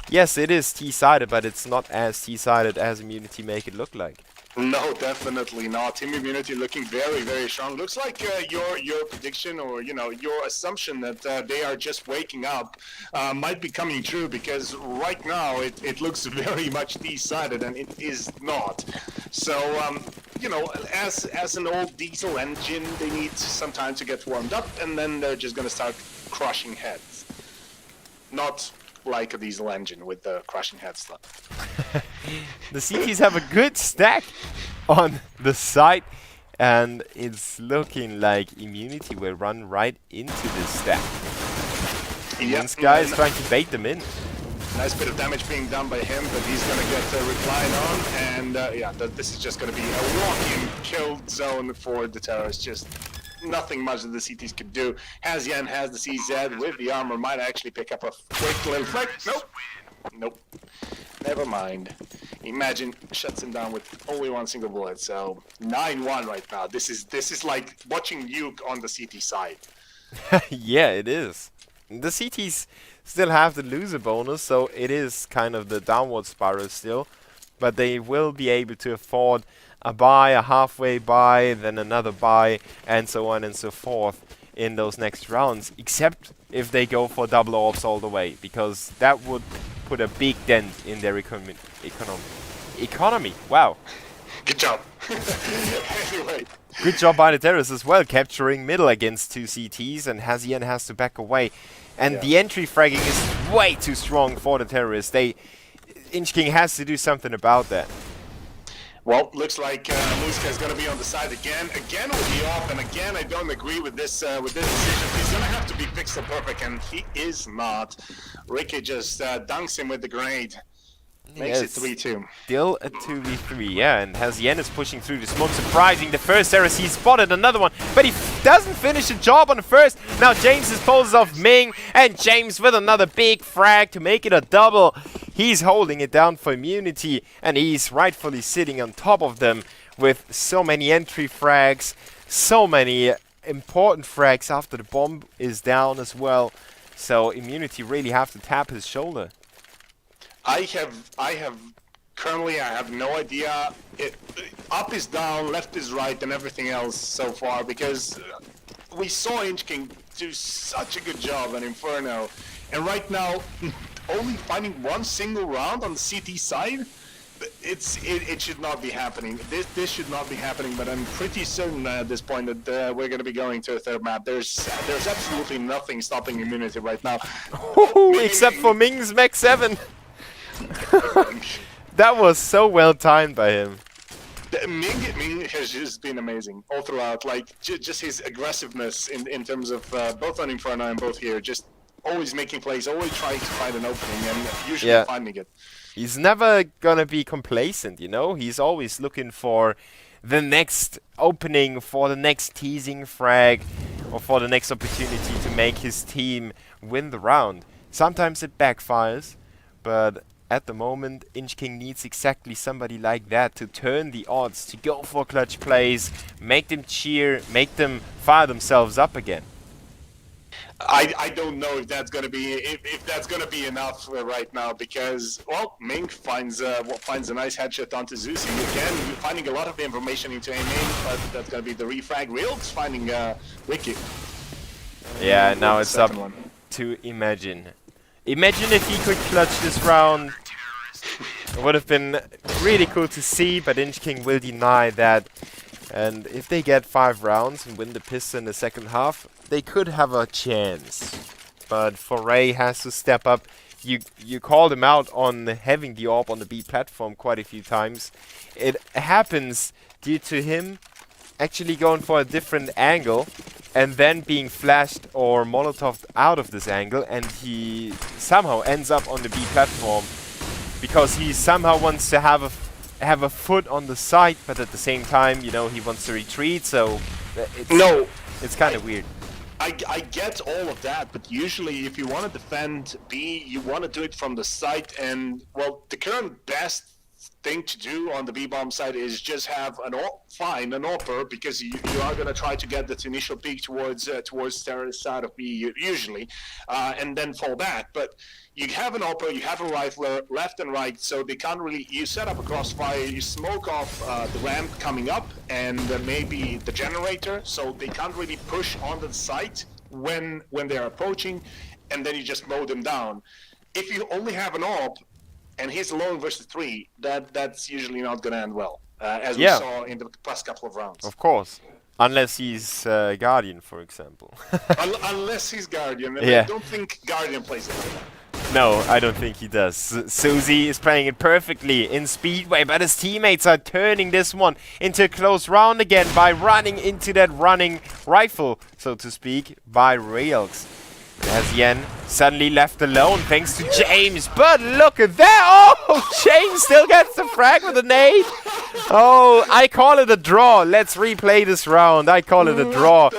yes, it is T-sided, but it's not as T-sided as Immunity make it look like. No, definitely not. Team Immunity looking very, very strong. Looks like your prediction, or your assumption that they are just waking up might be coming true, because right now it looks very much T-sided, and it is not. So as an old diesel engine, they need some time to get warmed up, and then they're just gonna start crushing heads. Not like a diesel engine with the crushing head stuff. The CTs have a good stack on the side, and it's looking like Immunity will run right into this stack. Yep. This guy is trying to bait them in. Nice bit of damage being done by him, but he's gonna get replying on, and this is just gonna be a walk-in kill zone for the terrorists. Just nothing much that the CTs could do. Hazyan has the CZ with the armor, might actually pick up a quick little flick. Nope. Never mind. Imagine shuts him down with only one single bullet. So 9-1 right now. This is like watching Nuke on the CT side. Yeah, it is. The CTs still have the loser bonus, so it is kind of the downward spiral still. But they will be able to afford a buy, a halfway buy, then another buy, and so on and so forth in those next rounds, except if they go for double orbs all the way, because that would put a big dent in their economy. Wow. Good job. Anyway. Good job by the terrorists as well, capturing middle against two CTs, and Hazyan has to back away. And the entry fragging is way too strong for the terrorists. inchk1ng has to do something about that. Well, looks like Muska is going to be on the side again with the off, and again I don't agree with this decision. He's going to have to be pixel perfect, and he is not. Ricky just dunks him with the grenade. Makes it 3-2. Still a 2v3, yeah, and Hazyan is pushing through the smoke, surprising the first terrorist. He spotted another one, but he doesn't finish the job on the first. Now James disposes of Ming, and James with another big frag to make it a double. He's holding it down for Immunity, and he's rightfully sitting on top of them with so many entry frags, so many important frags after the bomb is down as well. So Immunity really have to tap his shoulder. I have no idea. Up is down, left is right, and everything else so far, because we saw inchk1ng do such a good job on Inferno, and right now only finding one single round on the CT side. It should not be happening. This should not be happening. But I'm pretty certain at this point that we're going to be going to a third map. There's absolutely nothing stopping Immunity right now, except for Ming's Mech 7. That was so well timed by him. Ming has just been amazing all throughout. Like just his aggressiveness in terms of both on Inferno and both here. Just always making plays, always trying to find an opening, and usually finding it. He's never gonna be complacent, you know? He's always looking for the next opening, for the next teasing frag, or for the next opportunity to make his team win the round. Sometimes it backfires, but at the moment, inchk1ng needs exactly somebody like that to turn the odds, to go for clutch plays, make them cheer, make them fire themselves up again. I don't know if that's gonna be enough right now, because Ming finds a nice headshot onto Zusi again, finding a lot of information into aiming, but that's gonna be the refrag. Reel's finding Ricky. Yeah, now it's up to Imagine. Imagine if he could clutch this round. It would have been really cool to see, but inchk1ng will deny that. And if they get 5 rounds and win the pistol in the second half, they could have a chance. But Foray has to step up you called him out on having the AWP on the B platform quite a few times. It happens due to him actually going for a different angle and then being flashed or molotoved out of this angle, and he somehow ends up on the B platform because he somehow wants to have a foot on the site, but at the same time, you know, he wants to retreat. So it's kind of weird. I get all of that, but usually if you want to defend B, you want to do it from the site, and well, the current best thing to do on the B-bomb side is just have an AWPer, because you are going to try to get that initial peak towards the side of B usually, and then fall back. But you have an AWPer, you have a rifler left and right, so they can't really. You set up a crossfire, you smoke off the ramp coming up, and maybe the generator, so they can't really push onto the site when they're approaching, and then you just mow them down. If you only have an AWP and he's alone versus 3, that's usually not going to end well, as we saw in the past couple of rounds. Of course. Unless he's Guardian, for example. Unless he's Guardian. And yeah. I don't think Guardian plays it like that. No, I don't think he does. Susie is playing it perfectly in Speedway, but his teammates are turning this one into a close round again by running into that running rifle, so to speak, by Rails. As Yen suddenly left alone thanks to James, but look at that! Oh, James still gets the frag with a nade! Oh, I call it a draw. Let's replay this round. I call it a draw.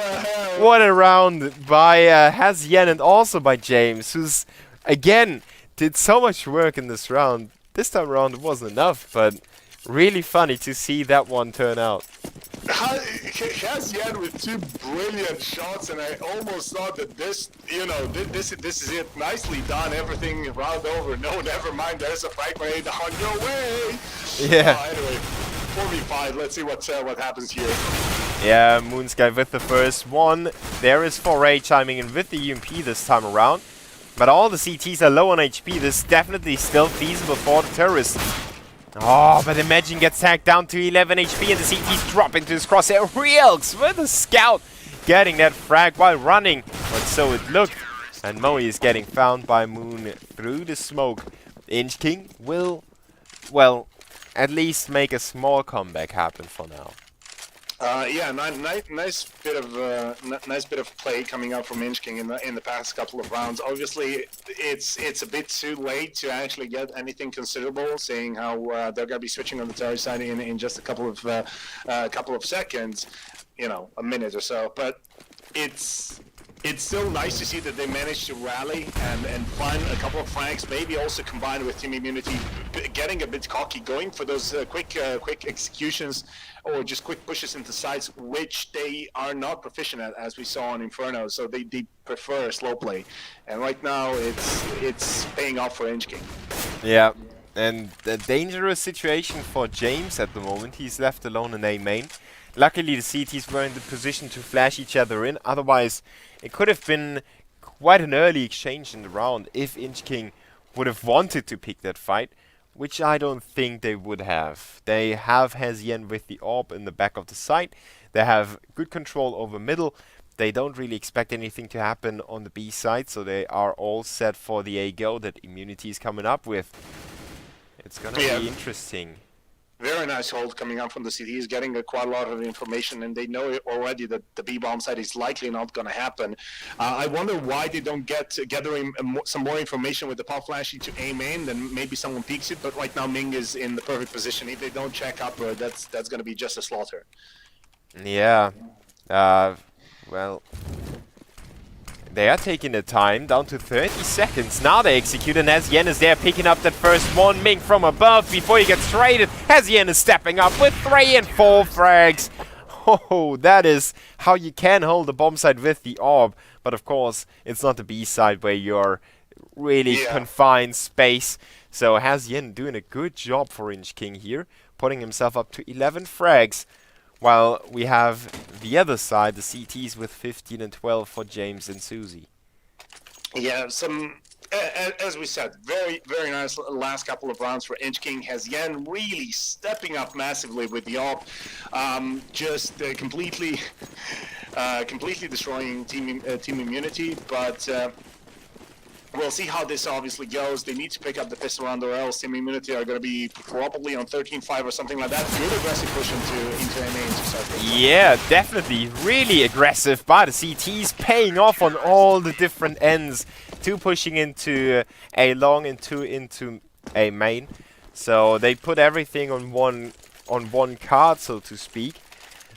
What a round by Hazien and also by James, who's, again, did so much work in this round. This time around it wasn't enough, but really funny to see that one turn out. Hazien with 2 brilliant shots, and I almost thought that this, you know, this is it. Nicely done. Everything round over. No, never mind. There's a frag grenade on your way. Yeah. Anyway, 4v5. Let's see what happens here. Yeah, Moonsky with the first one. There is 4A chiming in with the UMP this time around. But all the CTs are low on HP. This is definitely still feasible for the terrorists. Oh, but Imagine gets tagged down to 11 HP and the CTs drop into his crosshair. Reals with a scout getting that frag while running. But so it looked. And Moe is getting found by Moon through the smoke. inchk1ng will, well, at least make a small comeback happen for now. Yeah, nice bit of play coming out from inchk1ng in the past couple of rounds. Obviously, it's a bit too late to actually get anything considerable, seeing how they're gonna be switching on the terror side in just a couple of seconds, you know, a minute or so. But it's still nice to see that they managed to rally and find a couple of flanks, maybe also combined with Team Immunity getting a bit cocky, going for those quick executions or just quick pushes into sites, which they are not proficient at, as we saw on Inferno. So they prefer slow play, and right now it's paying off for inchk1ng. Yeah, and a dangerous situation for James at the moment. He's left alone in A main. Luckily, the CTs were in the position to flash each other in. Otherwise, it could have been quite an early exchange in the round if inchk1ng would have wanted to pick that fight, which I don't think they would have. They have Hazien with the AWP in the back of the site. They have good control over middle. They don't really expect anything to happen on the B side, so they are all set for the A go that Immunity is coming up with. It's gonna be interesting. Very nice hold coming up from the CT. He's getting quite a lot of information, and they know already that the B-bomb side is likely not going to happen. I wonder why they don't gather some more information with the pop flash into A main, then maybe someone peeks it, but right now Ming is in the perfect position. If they don't check up, that's going to be just a slaughter. Yeah. Well, they are taking the time down to 30 seconds. Now they execute, and Hazien is there picking up that first one. Ming from above before he gets traded. Hazien is stepping up with 3 and 4 frags. Oh, that is how you can hold the bomb side with the AWP. But of course, it's not the B side where you're really confined space. So Hazien doing a good job for inchk1ng here, putting himself up to 11 frags. While we have the other side, the CTs with 15 and 12 for James and Susie. Yeah, as we said, very, very nice last couple of rounds for inchk1ng. Hazien really stepping up massively with the AWP, just completely destroying Team Immunity. But We'll see how this obviously goes. They need to pick up the pistol round or else Team Immunity are going to be probably on 13-5 or something like that. Good aggressive push into NA into circle. Yeah, definitely. Really aggressive by the CTs, paying off on all the different ends. Two pushing into a long and two into a main. So they put everything on one card, so to speak.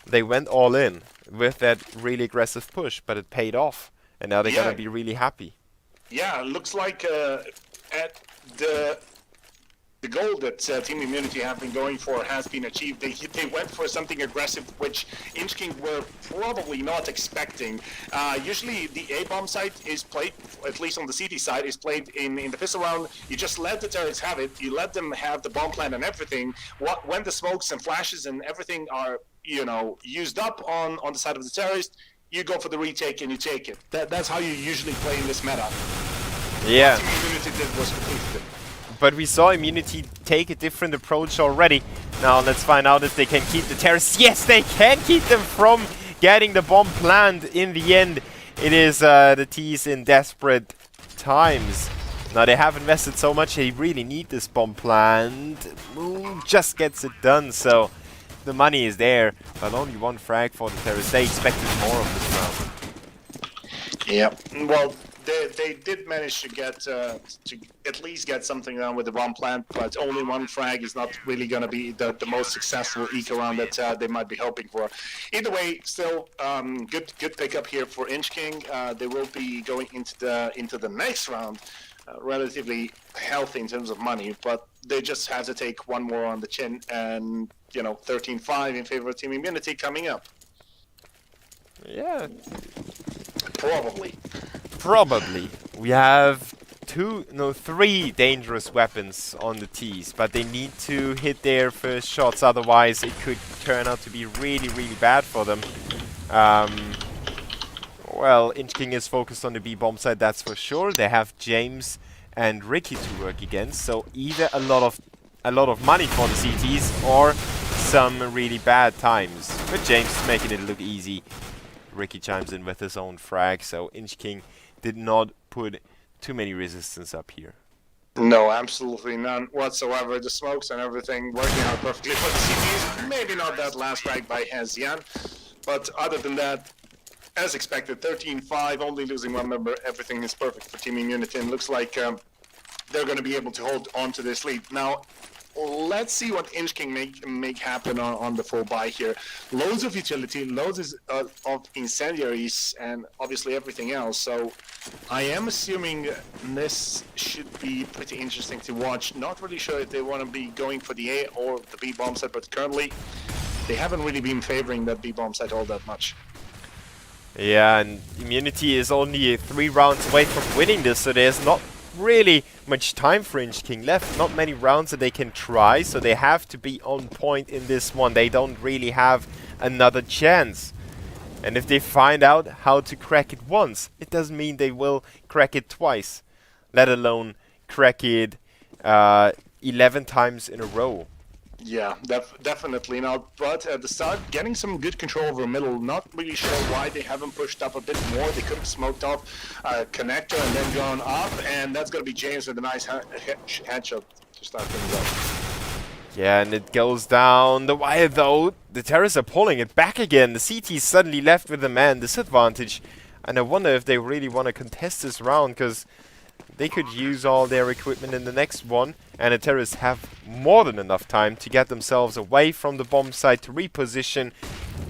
They went all in with that really aggressive push, but it paid off. And now they're gonna be really happy. Yeah, it looks like at the goal that Team Immunity have been going for has been achieved. They went for something aggressive, which inchk1ng were probably not expecting. Usually the A-bomb site is played, at least on the CT side, is played in the pistol round. You just let the turrets have it. You let them have the bomb plant and everything. When the smokes and flashes and everything are, you know, used up on the side of the terrorist, you go for the retake and you take it. That's how you usually play in this meta. Yeah. What Team Immunity did was completely different. But we saw Immunity take a different approach already. Now let's find out if they can keep the terrorists. Yes, they can keep them from getting the bomb planned in the end. It is the T's in desperate times. Now they have invested so much, they really need this bomb planned. Moon just gets it done, so the money is there. But only one frag for the terrorists. They expected more of this round. Yeah, well, they did manage to get to at least get something done with the bomb plant, but only one frag is not really going to be the most successful eco round that they might be hoping for. Either way, still good pickup here for inchk1ng. They will be going into the next round relatively healthy in terms of money, but they just have to take one more on the chin, and you know, 13-5 in favor of Team Immunity coming up. Yeah. Probably. We have three dangerous weapons on the T's, but they need to hit their first shots, otherwise it could turn out to be really, really bad for them. Well, inchk1ng is focused on the B bomb side, that's for sure. They have James and Ricky to work against, so either a lot of money for the CTs or some really bad times. But James is making it look easy. Ricky chimes in with his own frag, so inchk1ng did not put too many resistance up here. No, absolutely none whatsoever. The smokes and everything working out perfectly for the CTs. Maybe not that last frag by Hazian, but other than that, as expected, 13-5, only losing one member. Everything is perfect for Team Immunity, and looks like they're going to be able to hold on to this lead. Now, let's see what inchk1ng make happen on the full buy here. Loads of utility, loads of incendiaries, and obviously everything else. So I am assuming this should be pretty interesting to watch. Not really sure if they want to be going for the A or the B bomb set, but currently they haven't really been favoring that B bomb set all that much. Yeah, and Immunity is only 3 rounds away from winning this, so there's not really much time for inchk1ng left. Not many rounds that they can try, so they have to be on point in this one. They don't really have another chance. And if they find out how to crack it once, it doesn't mean they will crack it twice, let alone crack it 11 times in a row. Yeah, definitely. Now, but at the start, getting some good control over middle. Not really sure why they haven't pushed up a bit more. They could have smoked off connector and then gone up, and that's going to be James with a nice headshot to start things up. Yeah, and it goes down the wire though. The terrorists are pulling it back again. The CT suddenly left with a man disadvantage, and I wonder if they really want to contest this round, because they could use all their equipment in the next one, and the terrorists have more than enough time to get themselves away from the bomb site, to reposition,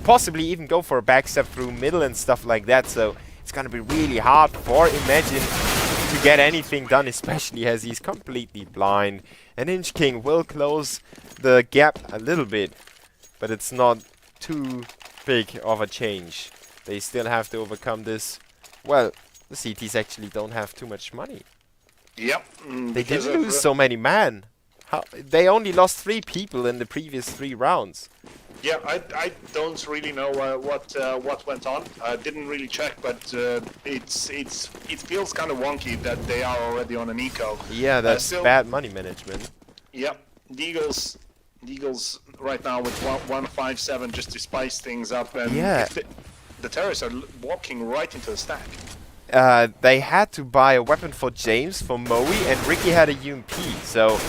possibly even go for a backstep through middle and stuff like that. So it's going to be really hard for Imagine to get anything done, especially as he's completely blind. And inchk1ng will close the gap a little bit, but it's not too big of a change. They still have to overcome this. Well, the CTs actually don't have too much money. Yep. They didn't lose so many men. They only lost 3 people in the previous 3 rounds. Yeah, I don't really know what went on. I didn't really check, but it feels kind of wonky that they are already on an eco. Yeah, that's still bad money management. Yep, the Eagles right now with 157 just to spice things up, and yeah, if the terrorists are walking right into the stack. they had to buy a weapon for James, for Moe, and Ricky had a UMP. So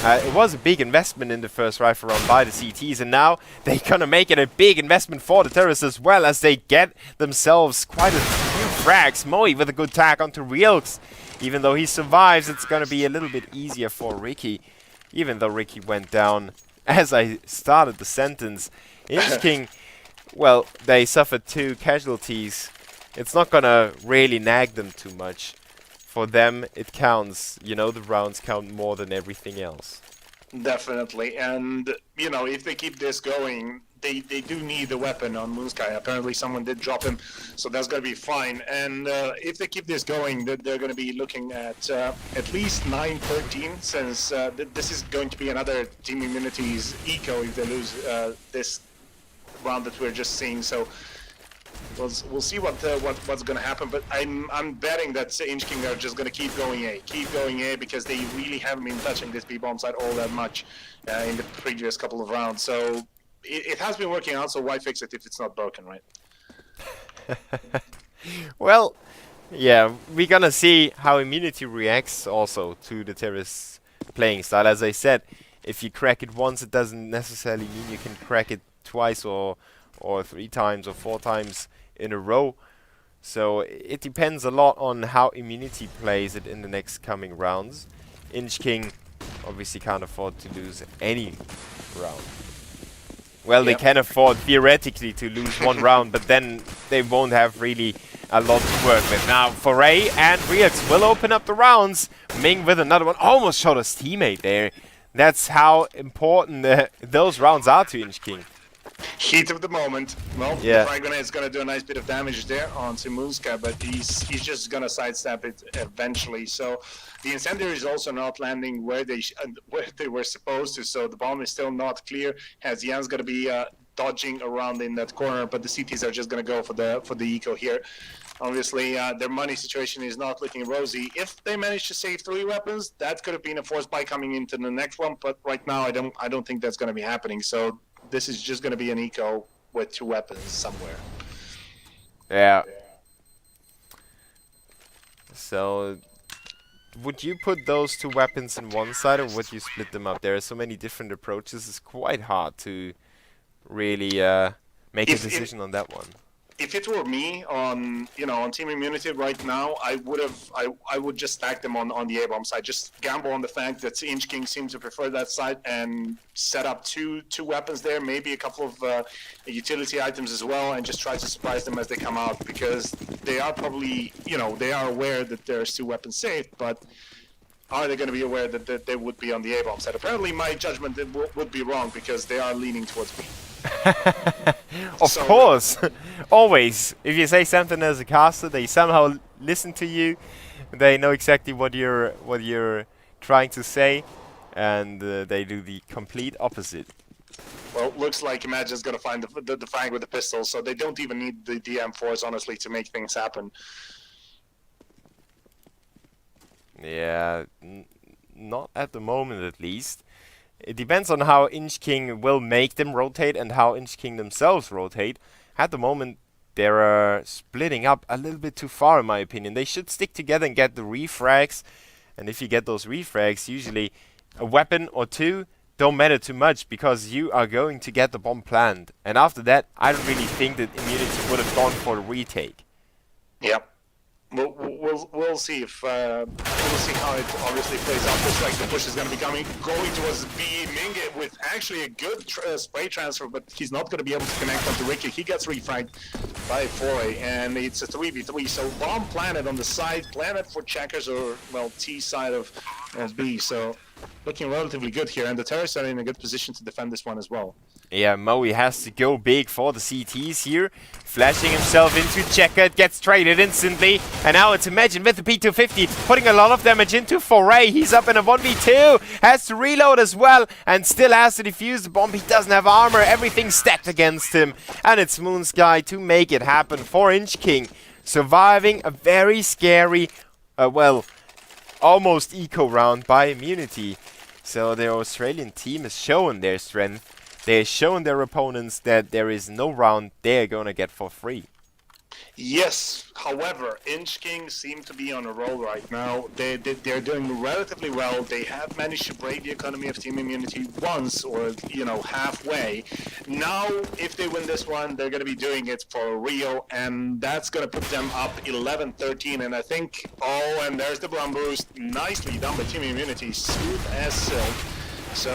it was a big investment in the first rifle round by the CTs, and now they're gonna make it a big investment for the terrorists as well, as they get themselves quite a few frags. Moe with a good tag onto Reelks. Even though he survives, it's gonna be a little bit easier for Ricky. Even though Ricky went down as I started the sentence. inchk1ng, well, they suffered 2 casualties. It's not gonna really nag them too much. For them, it counts. You know, the rounds count more than everything else. Definitely, and you know, if they keep this going, they do need a weapon on Moonsky. Apparently someone did drop him, so that's going to be fine. And if they keep this going, they're going to be looking at least 9-13, since this is going to be another Team Immunity's eco if they lose this round that we're just seeing. So we'll see what's going to happen, but I'm betting that inchk1ng are just going to keep going A, because they really haven't been touching this B-bomb side all that much in the previous couple of rounds. So it has been working out, so why fix it if it's not broken, right? Well, yeah, we're gonna see how Immunity reacts also to the terrorists' playing style. As I said, if you crack it once, it doesn't necessarily mean you can crack it twice or 3 times or 4 times in a row. So it depends a lot on how Immunity plays it in the next coming rounds. inchk1ng obviously can't afford to lose any round. Well, they can afford theoretically to lose 1 round, but then they won't have really a lot to work with. Now, Foray and Riox will open up the rounds. Ming with another one. Almost shot his teammate there. That's how important those rounds are to inchk1ng. Heat of the moment. Well, yeah. The frag grenade is going to do a nice bit of damage there onto Moonska, but he's just going to sidestep it eventually. So the incendiary is also not landing where they were supposed to, so the bomb is still not clear, as Jan's going to be dodging around in that corner, but the CTs are just going to go for the eco here. Obviously, their money situation is not looking rosy. If they manage to save 3 weapons, that could have been a force buy coming into the next one, but right now I don't think that's going to be happening. So this is just going to be an eco with 2 weapons somewhere. Yeah. So, would you put those 2 weapons in one side, or would you split them up? There are so many different approaches. It's quite hard to really make a decision on that one. If it were me on Team Immunity right now, I would just stack them on the A-bomb side. Just gamble on the fact that inchk1ng seems to prefer that side and set up two weapons there, maybe a couple of utility items as well, and just try to surprise them as they come out, because they are probably, they are aware that there's 2 weapons safe, but are they going to be aware that they would be on the A-bomb side? Apparently my judgment would be wrong, because they are leaning towards me. Of course, always. If you say something as a caster, they somehow listen to you. They know exactly what you're trying to say, and they do the complete opposite. Well, looks like Imagine's gonna find the fang with the pistol, so they don't even need the DM4s, honestly, to make things happen. Yeah, not at the moment, at least. It depends on how inchk1ng will make them rotate and how inchk1ng themselves rotate. At the moment, they're splitting up a little bit too far, in my opinion. They should stick together and get the refrags. And if you get those refrags, usually a weapon or 2 don't matter too much, because you are going to get the bomb planned. And after that, I don't really think that Immunity would have gone for the retake. Yep. We'll see if we'll see how it obviously plays out. Looks like the push is going to be going towards B. Ming with actually a good spray transfer, but he's not going to be able to connect onto Ricky. He gets refragged by Foray, and it's a 3v3. So bomb planted on the side, planted for checkers, or well, T side of B. So looking relatively good here, and the terrorists are in a good position to defend this one as well. Yeah, Moe has to go big for the CTs here. Flashing himself into Checker, gets traded instantly. And now it's Imagine with the P250, putting a lot of damage into Foray. He's up in a 1v2, has to reload as well, and still has to defuse the bomb. He doesn't have armor, everything's stacked against him. And it's Moonsky to make it happen for inchk1ng. Surviving a very scary, well, almost eco round by Immunity. So the Australian team has shown their strength. They've shown their opponents that there is no round they're gonna get for free. Yes, however, inchk1ng seem to be on a roll right now. They're doing relatively well. They have managed to break the economy of team immunity once, or halfway. Now, if they win this one, they're going to be doing it for real, and that's going to put them up 11-13. And I think, and there's the Brum boost, nicely done by team immunity, smooth as silk. So,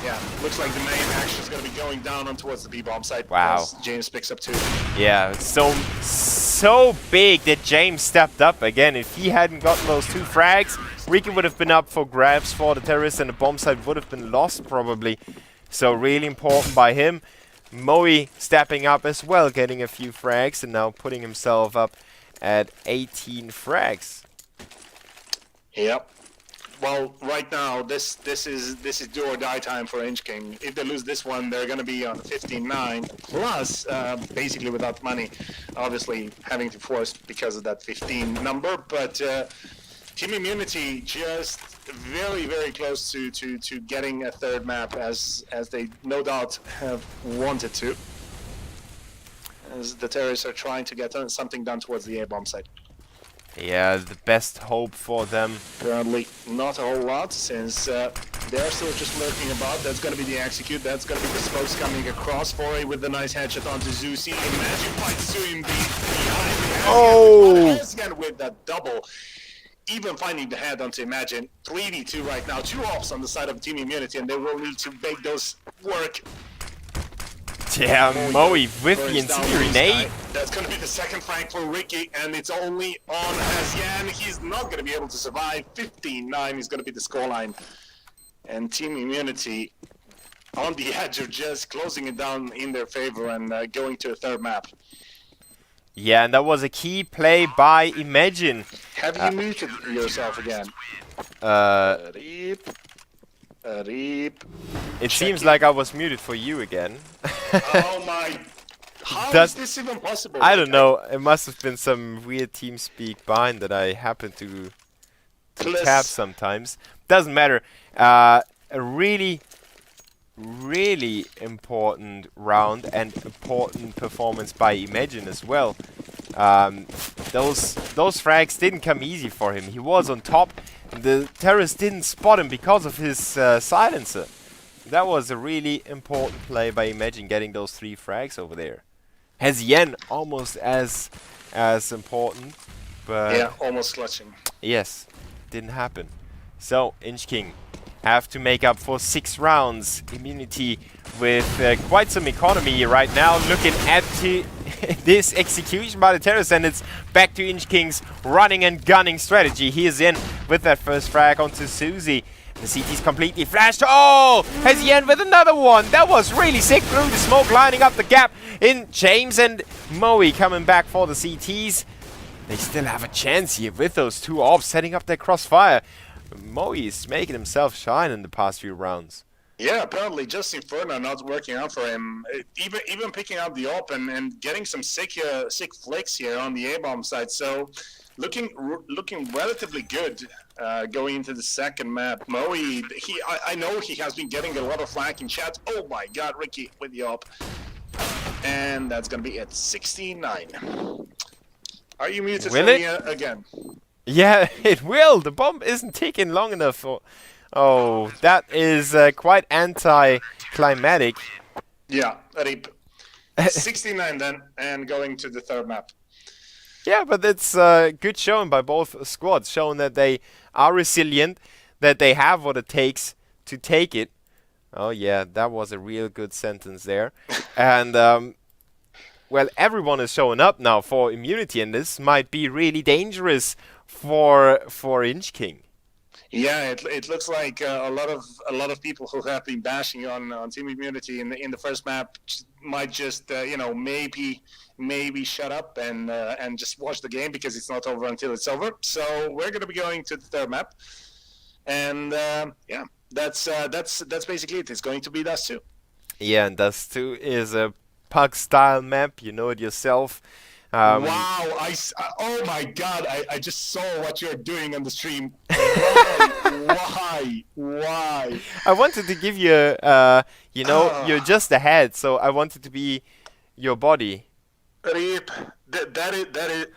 yeah, looks like the main action is going to be going down on towards the B-bomb side. Wow. James picks up 2. Yeah, so big that James stepped up again. If he hadn't gotten those 2 frags, Ricky would have been up for grabs for the terrorists and the bomb site would have been lost probably. So really important by him. Moe stepping up as well, getting a few frags and now putting himself up at 18 frags. Yep. Well, right now, this is do or die time for inchk1ng. If they lose this one, they're going to be on 15-9 plus, basically without money. Obviously, having to force because of that 15 number, but team immunity just very, very close to getting a third map, as they no doubt have wanted to. As the terrorists are trying to get something done towards the A-bomb site. Yeah, the best hope for them. Currently, not a whole lot, since they're still just lurking about. That's going to be the execute. That's going to be the smokes coming across for it with the nice headshot onto Zusi. Imagine fights to him behind. Oh! Again with that double. Even finding the head onto Imagine. 3v2 right now. 2 offs on the side of Team Immunity, and they will need to make those work. Yeah, Moe with the incendiary nade. That's going to be the second frag for Ricky, and it's only on Hasyan. He's not going to be able to survive. 15-9 is going to be the scoreline. And Team Immunity on the edge of just closing it down in their favor and going to a third map. Yeah, and that was a key play by Imagine. Have you muted yourself again? Reap. It seems like I was muted for you again. Oh my... How is this even possible? I don't know. It must have been some weird TeamSpeak bind that I happen to tap sometimes. Doesn't matter. A really important round and important performance by Imagine as well. Those frags didn't come easy for him. He was on top. The terrorists didn't spot him because of his silencer. That was a really important play by Imagine, getting those 3 frags over there. Hasyan almost as important, but yeah, almost clutching. Yes, didn't happen. So inchk1ng have to make up for 6 rounds. Immunity with quite some economy right now. Looking at this execution by the terrorists, and it's back to inchk1ng's running and gunning strategy. He is in with that first frag onto Susie. The CT's completely flashed. Oh! Hasyan with another one. That was really sick through the smoke, lining up the gap in James and Moe coming back for the CTs. They still have a chance here with those 2 orbs setting up their crossfire. Moe is making himself shine in the past few rounds. Yeah, apparently just Inferno not working out for him. Even picking up the AWP and getting some sick flicks here on the A-bomb side. So looking relatively good going into the second map. Moe, I know he has been getting a lot of flack in chat. Oh my God, Ricky with the AWP. And that's going to be at 16-9. Are you muted for me again? Yeah, it will. The bomb isn't ticking long enough for... Oh, that is quite anti-climatic. Yeah, RIP. 69 then, and going to the third map. Yeah, but it's good showing by both squads, showing that they are resilient, that they have what it takes to take it. Oh yeah, that was a real good sentence there. And, well, everyone is showing up now for immunity, and this might be really dangerous for inchk1ng. Yeah, it looks like a lot of people who have been bashing on Team Immunity in the first map might just maybe shut up and just watch the game, because it's not over until it's over. So we're going to be going to the third map, and yeah, that's basically it. It's going to be Dust 2. Yeah, and Dust 2 is a puck style map. You know it yourself. Wow! Oh my God! I just saw what you're doing on the stream. Why? I wanted to give you, you're just the head, so I wanted to be your body. Rip. That is.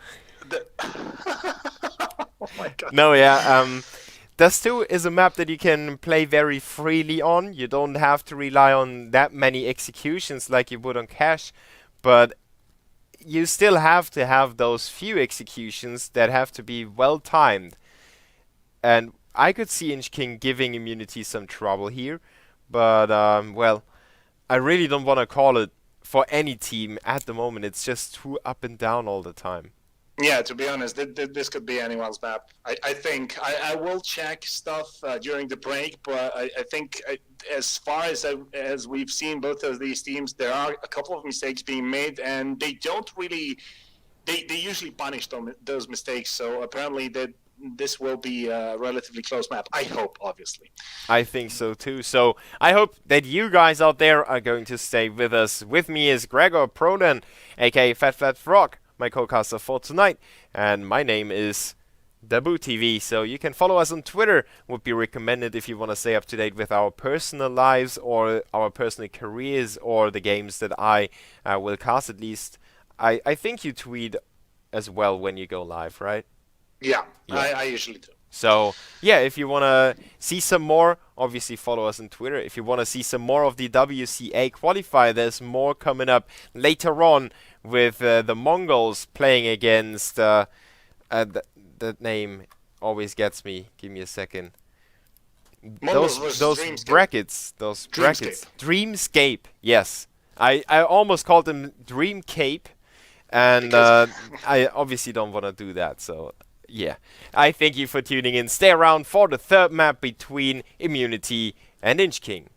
Oh my god. No, yeah. Dust 2 is a map that you can play very freely on. You don't have to rely on that many executions like you would on Cash, but you still have to have those few executions that have to be well timed. And I could see inchk1ng giving immunity some trouble here, but well, I really don't want to call it for any team at the moment. It's just too up and down all the time. Yeah, to be honest, this could be anyone's map. I think I will check stuff during the break, but I think as far as we've seen both of these teams, there are a couple of mistakes being made, and they don't really. They usually punish those mistakes. So apparently this will be a relatively close map. I hope, obviously. I think so too. So I hope that you guys out there are going to stay with us. With me is Gregor Prodan, aka Fat Fat Frog, my co-caster for tonight, and my name is Dabu TV. So you can follow us on Twitter. Would be recommended if you want to stay up to date with our personal lives or our personal careers or the games that I will cast. At least I think you tweet as well when you go live, right? Yeah, Yeah. I usually do. So, yeah, if you want to see some more, obviously follow us on Twitter. If you want to see some more of the WCA qualifier, there's more coming up later on with the Mongols playing against. That name always gets me. Give me a second. Mongols versus Those Dreamscape. brackets. Those brackets. Dreamscape. Yes. I almost called them Dreamcape. And I obviously don't want to do that, so yeah. I thank you for tuning in. Stay around for the third map between Immunity and inchk1ng.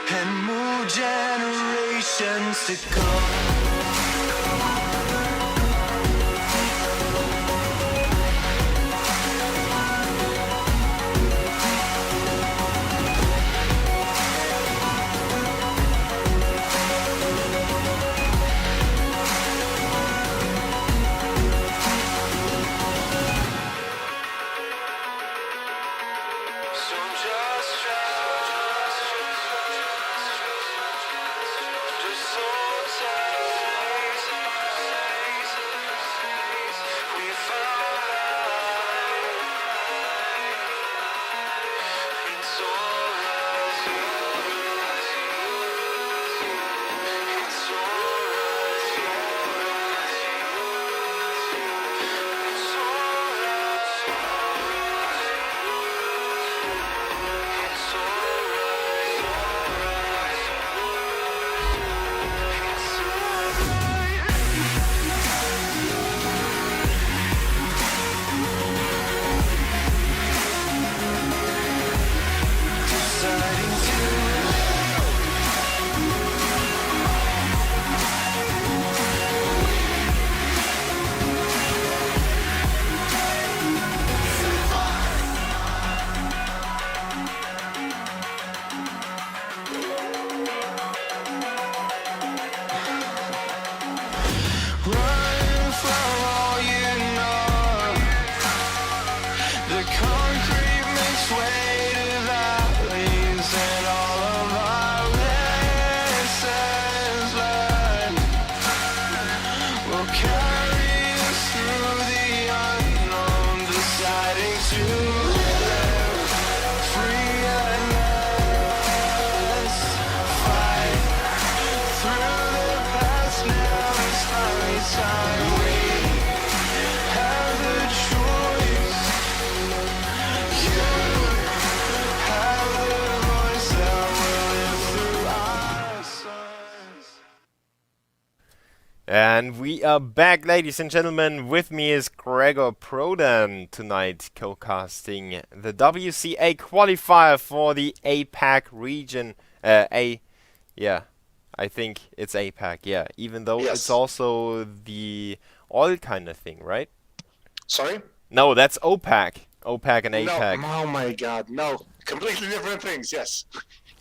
And more generations generations to come. Run from all you know. The concrete makes way to valleys, and all of our lessons learned will carry us through the unknown, deciding to live free and let's fight through the past. Now it's finally time. We have the choice. You have the voice that will live through our sons. And we are back, ladies and gentlemen. With me is Gregor Prodan tonight, co-casting the WCA qualifier for the APAC region. I think it's APAC, yeah. Even though Yes. it's also the oil kind of thing, right? Sorry? No, that's OPAC. OPAC and No, APAC. oh my god, no. Completely different things, yes.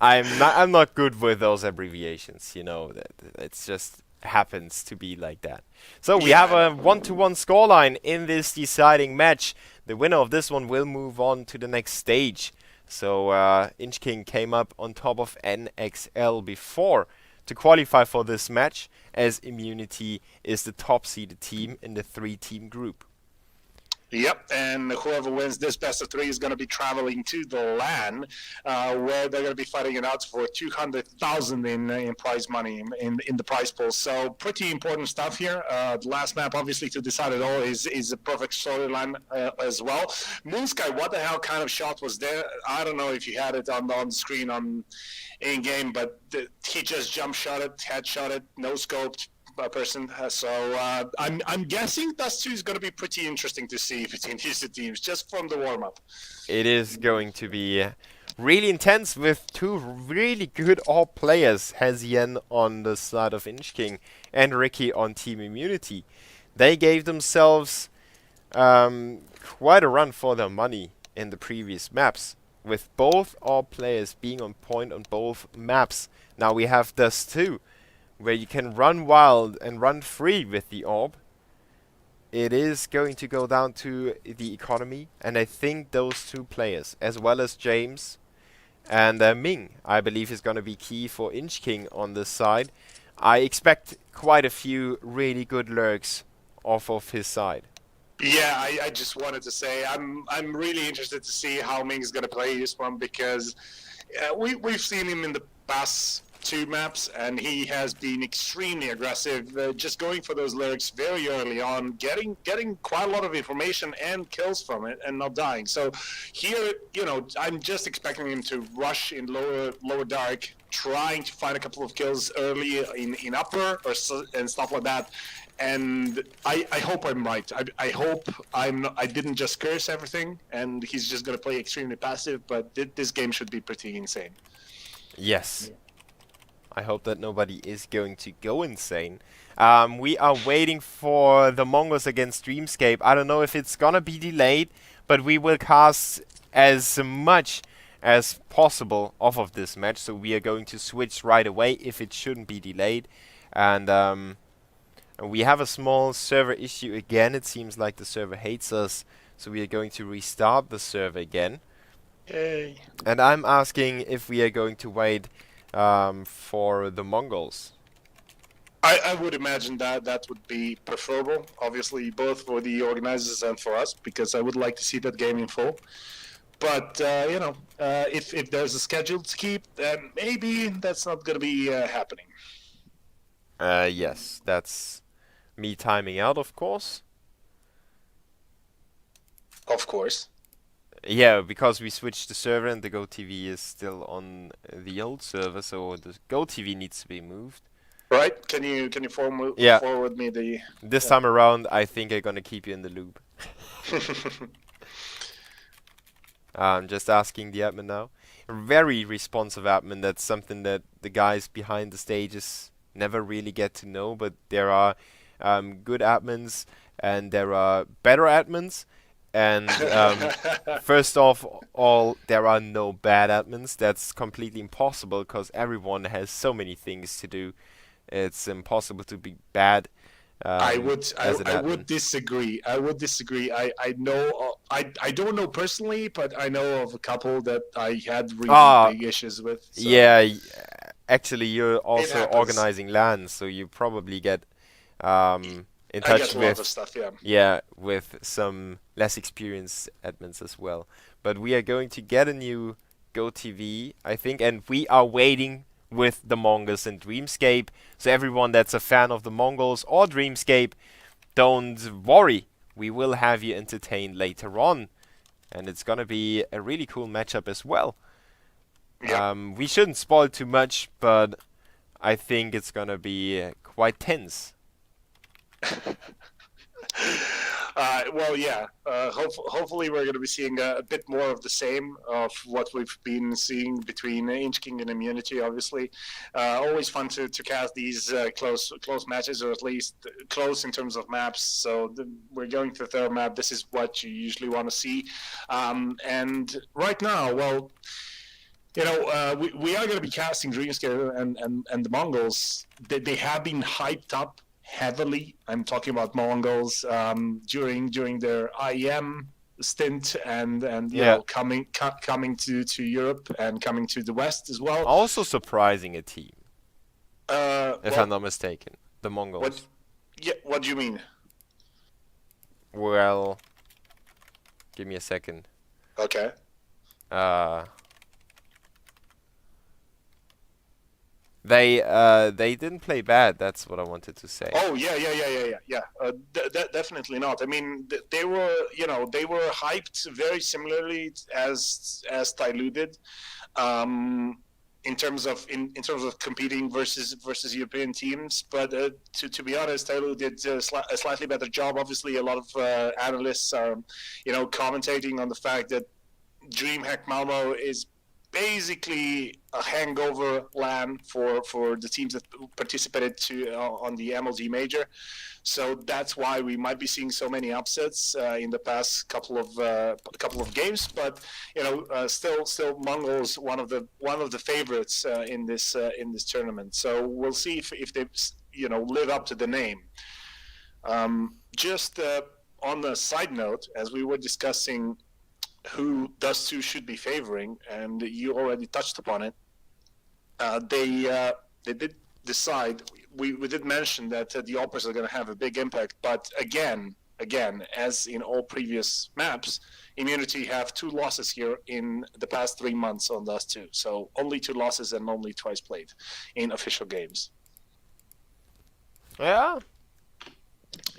I'm not good with those abbreviations, you know. That it's just happens to be like that. So we have a 1-1 scoreline in this deciding match. The winner of this one will move on to the next stage. So inchk1ng came up on top of NXL before to qualify for this match, as Immunity is the top seeded team in the 3-team group. Yep, and whoever wins this best of 3 is going to be traveling to the LAN, where they're going to be fighting it out for 200,000 in prize money in the prize pool. So pretty important stuff here. The last map, obviously, to decide it all is a perfect storyline as well. Moonsky, what the hell kind of shot was there? I don't know if you had it on the screen in game, but he just jump shot it, headshot it, no scoped. Person. So I'm guessing Dust 2 is going to be pretty interesting to see between these two teams, just from the warm-up. It is going to be really intense with two really good AWP players, Hazien on the side of inchk1ng and Ricky on Team Immunity. They gave themselves quite a run for their money in the previous maps, with both AWP players being on point on both maps. Now we have Dust 2, where you can run wild and run free with the AWP. It is going to go down to the economy, and I think those two players, as well as James and Ming, I believe is going to be key for inchk1ng on this side. I expect quite a few really good lurks off of his side. Yeah, I just wanted to say I'm really interested to see how Ming is going to play this one, because we've seen him in the past 2 maps, and he has been extremely aggressive, just going for those lyrics very early on, getting quite a lot of information and kills from it, and not dying. So here, I'm just expecting him to rush in lower dark, trying to find a couple of kills early in upper and stuff like that. And I hope I'm right. I hope I didn't just curse everything, and he's just going to play extremely passive. But this game should be pretty insane. Yes. I hope that nobody is going to go insane. We are waiting for the Mongols against Dreamscape. I don't know if it's gonna be delayed, but we will cast as much as possible off of this match. So we are going to switch right away if it shouldn't be delayed. And we have a small server issue again. It seems like the server hates us. So we are going to restart the server again. Yay. And I'm asking if we are going to wait for the Mongols. I would imagine that would be preferable, obviously, both for the organizers and for us, because I would like to see that game in full. But, if there's a schedule to keep, then maybe that's not going to be happening. Yes, that's me timing out, of course. Of course. Yeah, because we switched the server and the GoTV is still on the old server, so the GoTV needs to be moved. Right? Can you Yeah. forward me the... This time around, I think I'm gonna keep you in the loop. I'm just asking the admin now. A very responsive admin. That's something that the guys behind the stages never really get to know. But there are good admins and there are better admins. And first of all, there are no bad admins. That's completely impossible because everyone has so many things to do. It's impossible to be bad. I would admin. disagree. I know I don't know personally, but I know of a couple that I had really big issues with. So. Yeah, actually, you're also happens. organizing LANs, so you probably get in I touch get a with lot of stuff, yeah. yeah, with some less experienced admins as well. But we are going to get a new GoTV, I think, and we are waiting with the Mongols and Dreamscape. So everyone that's a fan of the Mongols or Dreamscape, don't worry. We will have you entertained later on. And it's going to be a really cool matchup as well. Yeah. We shouldn't spoil too much, but I think it's going to be quite tense. Well, yeah. Hopefully, we're going to be seeing a bit more of the same of what we've been seeing between inchk1ng and Immunity. Obviously, always fun to cast these close matches, or at least close in terms of maps. So we're going to the third map. This is what you usually want to see. And right now, well, we are going to be casting Dreamscape and the Mongols. They have been hyped up heavily. I'm talking about Mongols during their IEM stint and coming to Europe and coming to the West as well. Also surprising a team, if Well, I'm not mistaken. The Mongols. what do you mean? Well, give me a second. Okay. They didn't play bad. That's what I wanted to say. Oh yeah. Definitely not. I mean, they were hyped very similarly as Tyloo did, in terms of competing versus European teams. But to be honest, Tyloo did a slightly better job. Obviously, a lot of analysts are commentating on the fact that DreamHack Malmo is basically a hangover LAN for the teams that participated on the MLG major. So that's why we might be seeing so many upsets in the past couple of games. But still Mongols one of the favorites in this tournament. So we'll see if they live up to the name. Just on a side note, as we were discussing who Dust2 should be favoring, and you already touched upon it. They did decide. We did mention that the Operas are going to have a big impact, but again, as in all previous maps, Immunity have 2 losses here in the past 3 months on Dust2. So only 2 losses and only twice played in official games. Yeah.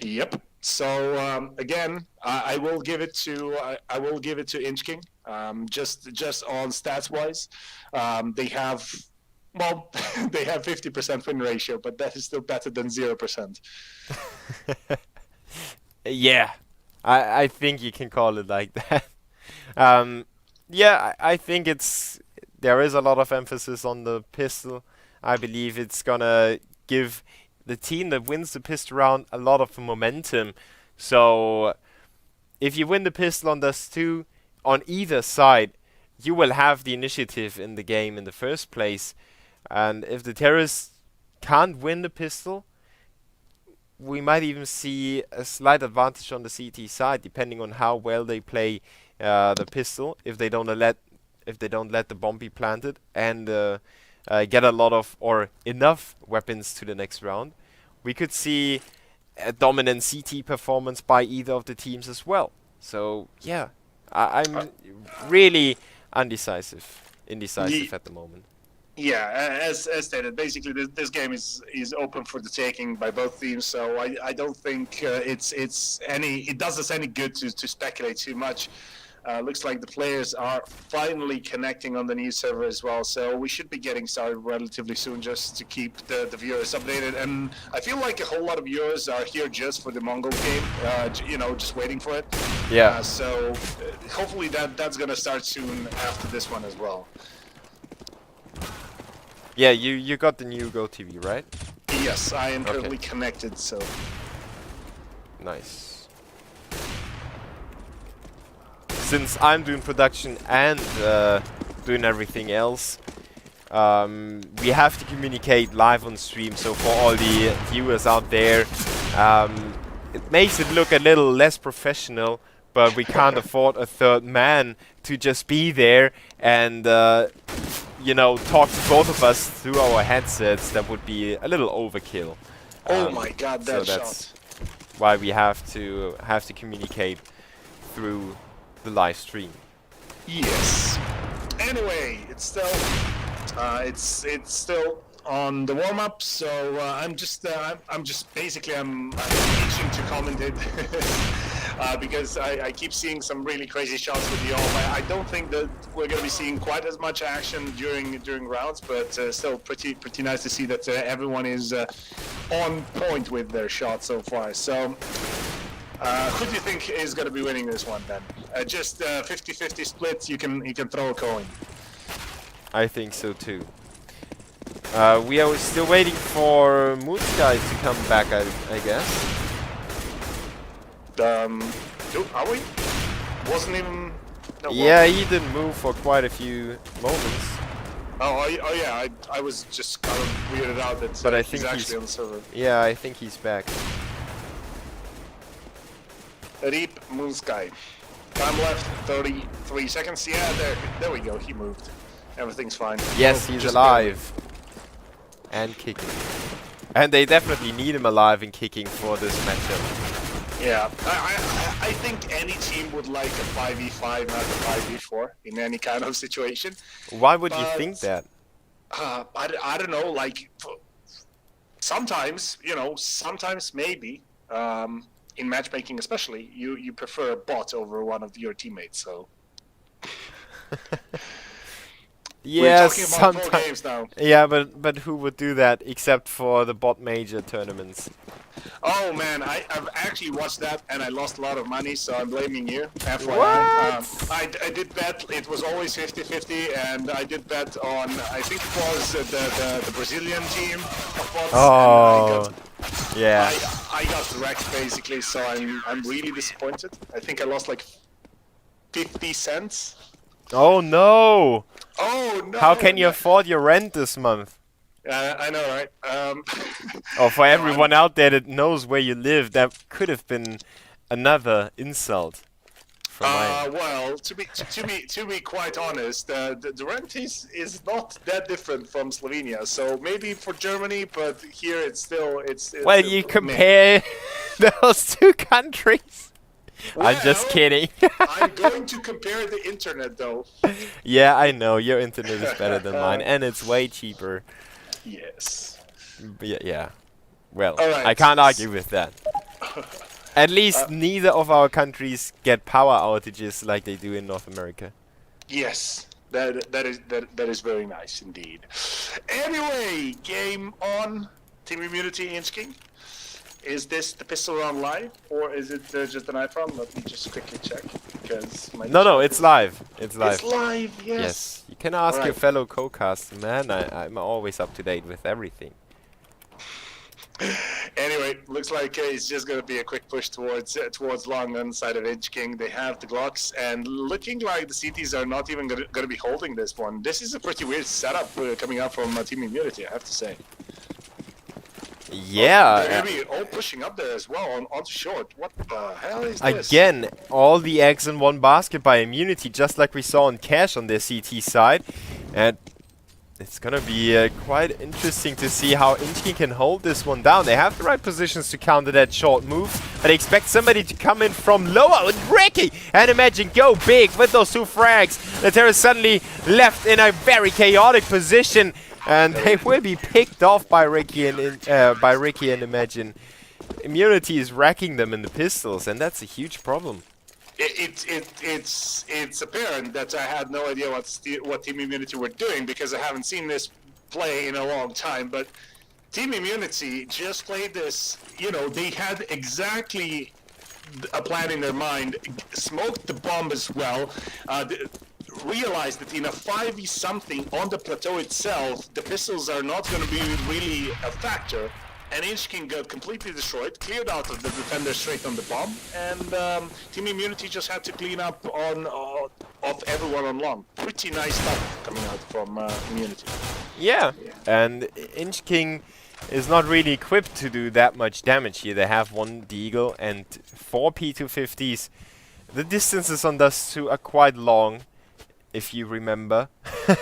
Yep. So again, I will give it to inchk1ng. Just on stats wise, they have 50% win ratio, but that is still better than 0%. Yeah, I think you can call it like that. Yeah, I think there is a lot of emphasis on the pistol. I believe it's gonna give the team that wins the pistol round a lot of momentum. So if you win the pistol on dust 2 on either side, you will have the initiative in the game in the first place. And if the terrorists can't win the pistol, we might even see a slight advantage on the CT side, depending on how well they play the pistol. If they don't let the bomb be planted and get a lot of or enough weapons to the next round, we could see a dominant CT performance by either of the teams as well. So yeah, I'm really indecisive at the moment. Yeah, as stated, basically this game is open for the taking by both teams. So I don't think it does us any good to speculate too much. Looks like the players are finally connecting on the new server as well, so we should be getting started relatively soon, just to keep the viewers updated. And I feel like a whole lot of viewers are here just for the Mongol game, just waiting for it. Yeah. So hopefully that's gonna start soon after this one as well. Yeah, you got the new GoTV, right? Yes, I am currently connected, so... Nice. Since I'm doing production and doing everything else, we have to communicate live on stream, so for all the viewers out there, it makes it look a little less professional, but we can't afford a third man to just be there and talk to both of us through our headsets. That would be a little overkill. Oh my god, that so shot. That's why we have to communicate through the live stream. Yes. Anyway, it's still on the warm up, so I'm itching to comment it. Because I keep seeing some really crazy shots with the AWP. I don't think that we're going to be seeing quite as much action during rounds, but still pretty nice to see that everyone is on point with their shots so far. So, who do you think is going to be winning this one then? Just 50-50 split. You can throw a coin. I think so too. We are still waiting for Moon Skies to come back, I guess. Are we? Wasn't even... No, yeah, he didn't move for quite a few moments. Oh yeah, I was just kind of weirded out that but I think he's actually on the server. Yeah, I think he's back. Reap Moon Sky. Time left 33 seconds. Yeah, there we go. He moved. Everything's fine. Yes, he's alive. And kicking. And they definitely need him alive and kicking for this matchup. Yeah, I think any team would like a 5v5, not a 5v4 in any kind of situation. Why would you think that? I don't know, like, sometimes maybe, in matchmaking especially, you prefer a bot over one of your teammates, so... Yeah, we're talking about 4 games now. Yeah, but who would do that except for the bot major tournaments? Oh man, I've actually watched that and I lost a lot of money, so I'm blaming you. FYI. What? I did bet, it was always 50-50, and I did bet on, I think it was the Brazilian team of bots. Oh, yeah. I got wrecked basically, so I'm really disappointed. I think I lost like 50 cents. Oh no! Oh no! How can you afford your rent this month? I know, right? Oh, for everyone out there that knows where you live, that could have been another insult. Well, to be quite honest, the rent is not that different from Slovenia. So maybe for Germany, but here it's well, you compare those two countries. Well, I'm just kidding. I'm going to compare the internet, though. Yeah, I know. Your internet is better than mine, and it's way cheaper. Yes. Yeah. Well, right. I can't argue with that. At least neither of our countries get power outages like they do in North America. Yes. That is very nice indeed. Anyway, game on. Team Immunity inchk1ng. is this the pistol round live or is it just an iPhone? Let me just quickly check because my No, it's live. It's live. It's live, yes. Yes. You can ask your Alright. fellow co-caster, man. I'm always up to date with everything. Anyway, looks like it's just going to be a quick push towards long on the side of inchk1ng. They have the Glocks, and looking like the CTs are not even going to be holding this one. This is a pretty weird setup coming out from Team Immunity, I have to say. Yeah. They're going to be all pushing up there as well onto short. What the hell is this? Again, all the eggs in one basket by Immunity, just like we saw in Cash on their CT side. And it's gonna be quite interesting to see how inchk1ng can hold this one down. They have the right positions to counter that short move, but they expect somebody to come in from lower. And Ricky and Imagine go big with those 2 frags. The Terror suddenly left in a very chaotic position, and they will be picked off by Ricky and Imagine. Immunity is racking them in the pistols, and that's a huge problem. It's apparent that I had no idea what Team Immunity were doing because I haven't seen this play in a long time. But Team Immunity just played this. You know, they had exactly a plan in their mind, smoked the bomb as well. Realized that in a 5v something on the plateau itself, the pistols are not going to be really a factor. And inchk1ng got completely destroyed, cleared out of the defender straight on the bomb, and Team Immunity just had to clean up off everyone on long. Pretty nice stuff coming out from Immunity. Yeah, and inchk1ng is not really equipped to do that much damage here. They have 1 Deagle and 4 P250s. The distances on those 2 are quite long, if you remember.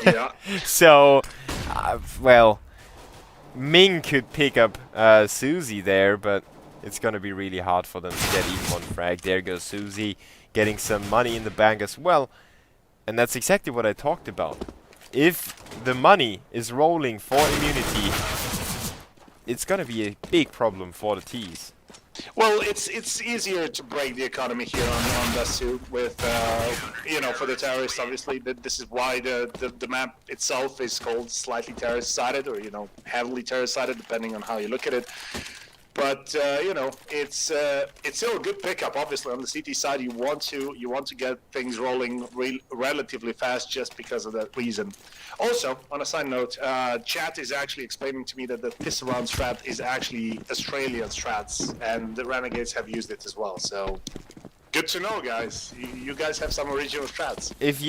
Yeah. So, well, Ming could pick up Susie there, but it's gonna be really hard for them to get even 1 frag. There goes Susie, getting some money in the bank as well. And that's exactly what I talked about. If the money is rolling for Immunity, it's gonna be a big problem for the T's. Well, it's easier to break the economy here on Dasu with you know, for the terrorists. Obviously, this is why the map itself is called slightly terrorist-sided, or you know, heavily terrorist-sided, depending on how you look at it. But you know, it's still a good pickup. Obviously, on the CT side, you want to get things rolling relatively fast, just because of that reason. Also, on a side note, chat is actually explaining to me that the pistol round strat is actually Australian strats, and the Renegades have used it as well. So, good to know, guys. You guys have some original strats. If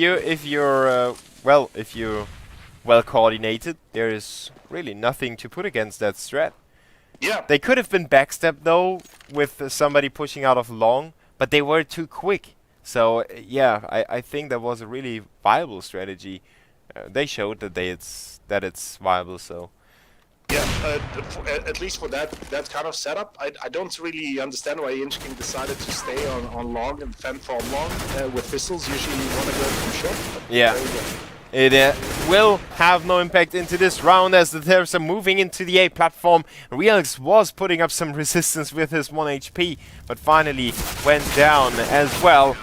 you're well coordinated, there is really nothing to put against that strat. Yeah. They could have been backstabbed though with somebody pushing out of long, but they were too quick. So yeah, I think that was a really viable strategy. They showed that it's viable. So yeah, at least for that kind of setup, I don't really understand why inchk1ng decided to stay on long and fend from long with pistols. Usually you want to go from short. yeah. It will have no impact into this round as the Terrors are moving into the A platform. Realix was putting up some resistance with his 1 HP, but finally went down as well.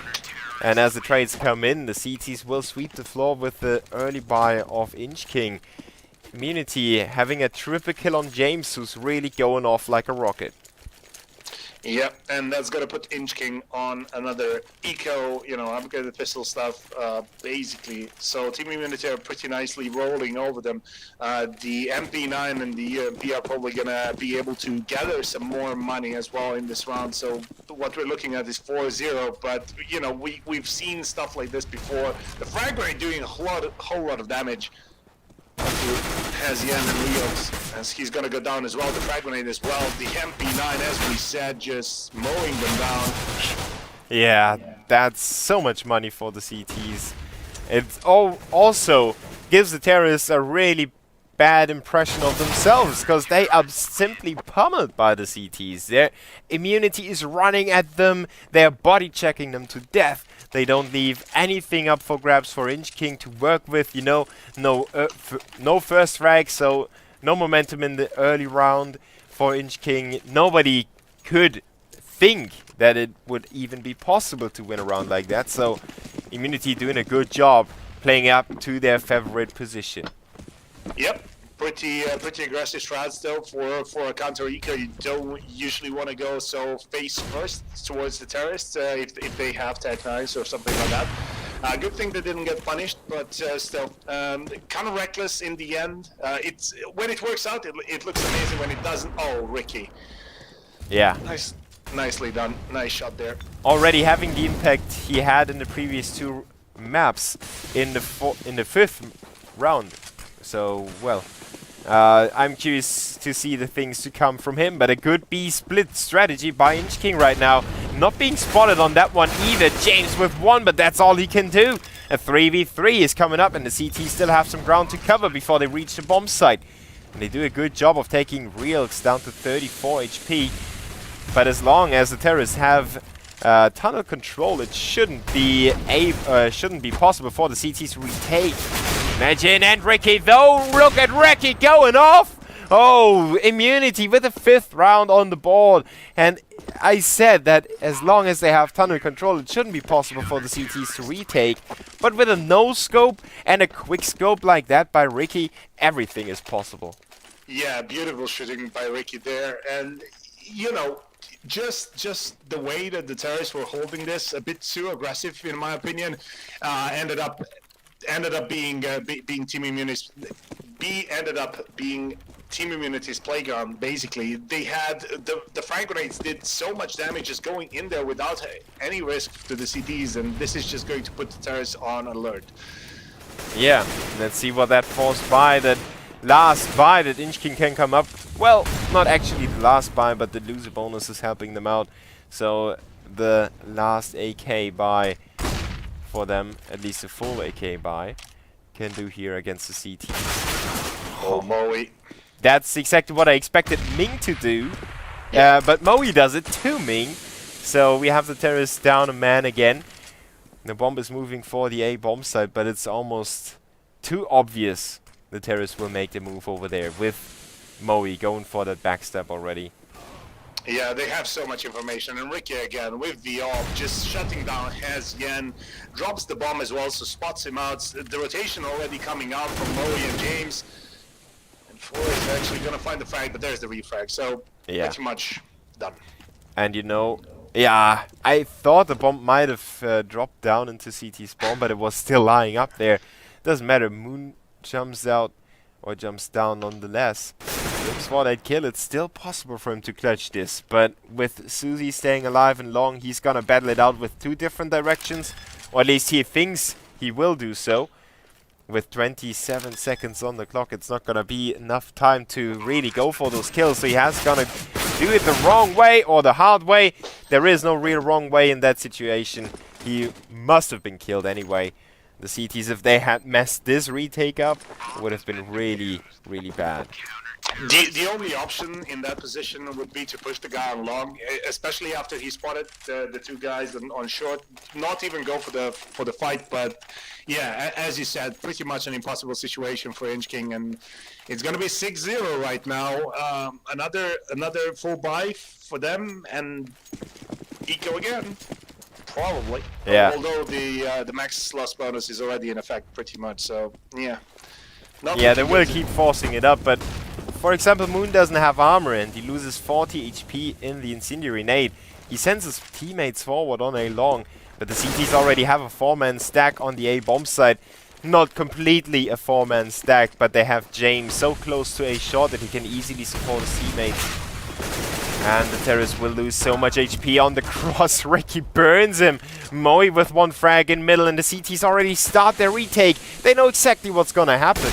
And as the trades come in, the CTs will sweep the floor with the early buy of inchk1ng. Immunity having a triple kill on James, who's really going off like a rocket. Yep, and that's gonna put inchk1ng on another eco, you know, upgraded pistol stuff, basically. So Team Immunity are pretty nicely rolling over them. The MP9 and the UMP are probably gonna be able to gather some more money as well in this round. So what we're looking at is 4-0, but you know, we've seen stuff like this before. The frag rate doing a whole lot of damage. Has Yen and Leos, as he's gonna go down as well. The frag grenade as well. The MP9, as we said, just mowing them down. Yeah, that's so much money for the CTs. It also gives the terrorists a really bad impression of themselves, because they are simply pummeled by the CTs. Their immunity is running at them, they're body checking them to death. They don't leave anything up for grabs for inchk1ng to work with, you know, no first frag, so no momentum in the early round for inchk1ng. Nobody could think that it would even be possible to win a round like that, so Immunity doing a good job playing up to their favorite position. Yep, pretty aggressive strats though for a counter eco. You don't usually want to go so face first towards the terrorists if they have tag knives or something like that. Good thing they didn't get punished, but still, kind of reckless in the end. It's when it works out, it looks amazing. When it doesn't, oh, Ricky. Yeah. Nicely done. Nice shot there. Already having the impact he had in the previous 2 maps in the fifth round. So, well, I'm curious to see the things to come from him, but a good B-split strategy by inchk1ng right now. Not being spotted on that one either. James with 1, but that's all he can do. A 3v3 is coming up, and the CT still have some ground to cover before they reach the bomb site. And they do a good job of taking Realx down to 34 HP. But as long as the terrorists have tunnel control, it shouldn't be possible for the CTs to retake. Imagine, and Ricky though, look at Ricky going off! Oh, immunity with the 5th round on the board. And I said that as long as they have tunnel control, it shouldn't be possible for the CTs to retake. But with a no-scope and a quick scope like that by Ricky, everything is possible. Yeah, beautiful shooting by Ricky there. And, you know, just the way that the terrorists were holding this, a bit too aggressive in my opinion, ended up being Team Immunity's Team Immunity's playground. Basically, they had the frag grenades did so much damage just going in there without any risk to the CTs, and this is just going to put the terrorists on alert. Yeah, let's see what that forced buy, that last buy that inchk1ng can come up. Well, not actually the last buy, but the loser bonus is helping them out. So the last AK buy for them, at least a full AK buy, can do here against the CT. Oh, Moe. That's exactly what I expected Ming to do. But Moe does it to Ming. So we have the terrorists down a man again. The bomb is moving for the A bomb site, but it's almost too obvious the terrorists will make the move over there with Moe going for that backstab already. Yeah, they have so much information, and Ricky again with the AWP just shutting down Hez Yen, drops the bomb as well, so spots him out. The rotation already coming out from Moe and James, and Four is actually gonna find the frag, but there's the refrag, so pretty much done. And you know, yeah, I thought the bomb might have dropped down into CT's bomb, but it was still lying up there. Doesn't matter, Moon jumps out or jumps down nonetheless. Looks for that kill. It's still possible for him to clutch this, but with Susie staying alive and long, he's gonna battle it out with 2 different directions, or at least he thinks he will do so. With 27 seconds on the clock, it's not gonna be enough time to really go for those kills, so he has gonna do it the wrong way or the hard way. There is no real wrong way in that situation. He must have been killed anyway. The CTs, if they had messed this retake up, would have been really, really bad. The only option in that position would be to push the guy on long, especially after he spotted the 2 guys on short. Not even go for the fight, but yeah, as you said, pretty much an impossible situation for inchk1ng, and it's gonna be 6-0 right now. Another full buy for them, and eco again. Probably. Yeah. Although the max loss bonus is already in effect, pretty much. So yeah. Yeah, they will keep forcing it up, but for example, Moon doesn't have armor and he loses 40 HP in the incendiary nade. He sends his teammates forward on A long, but the CTs already have a 4-man stack on the A bomb site. Not completely a 4-man stack, but they have James so close to A short that he can easily support his teammates. And the terrorists will lose so much HP on the cross. Ricky burns him. Moe with 1 frag in middle, and the CTs already start their retake. They know exactly what's gonna happen.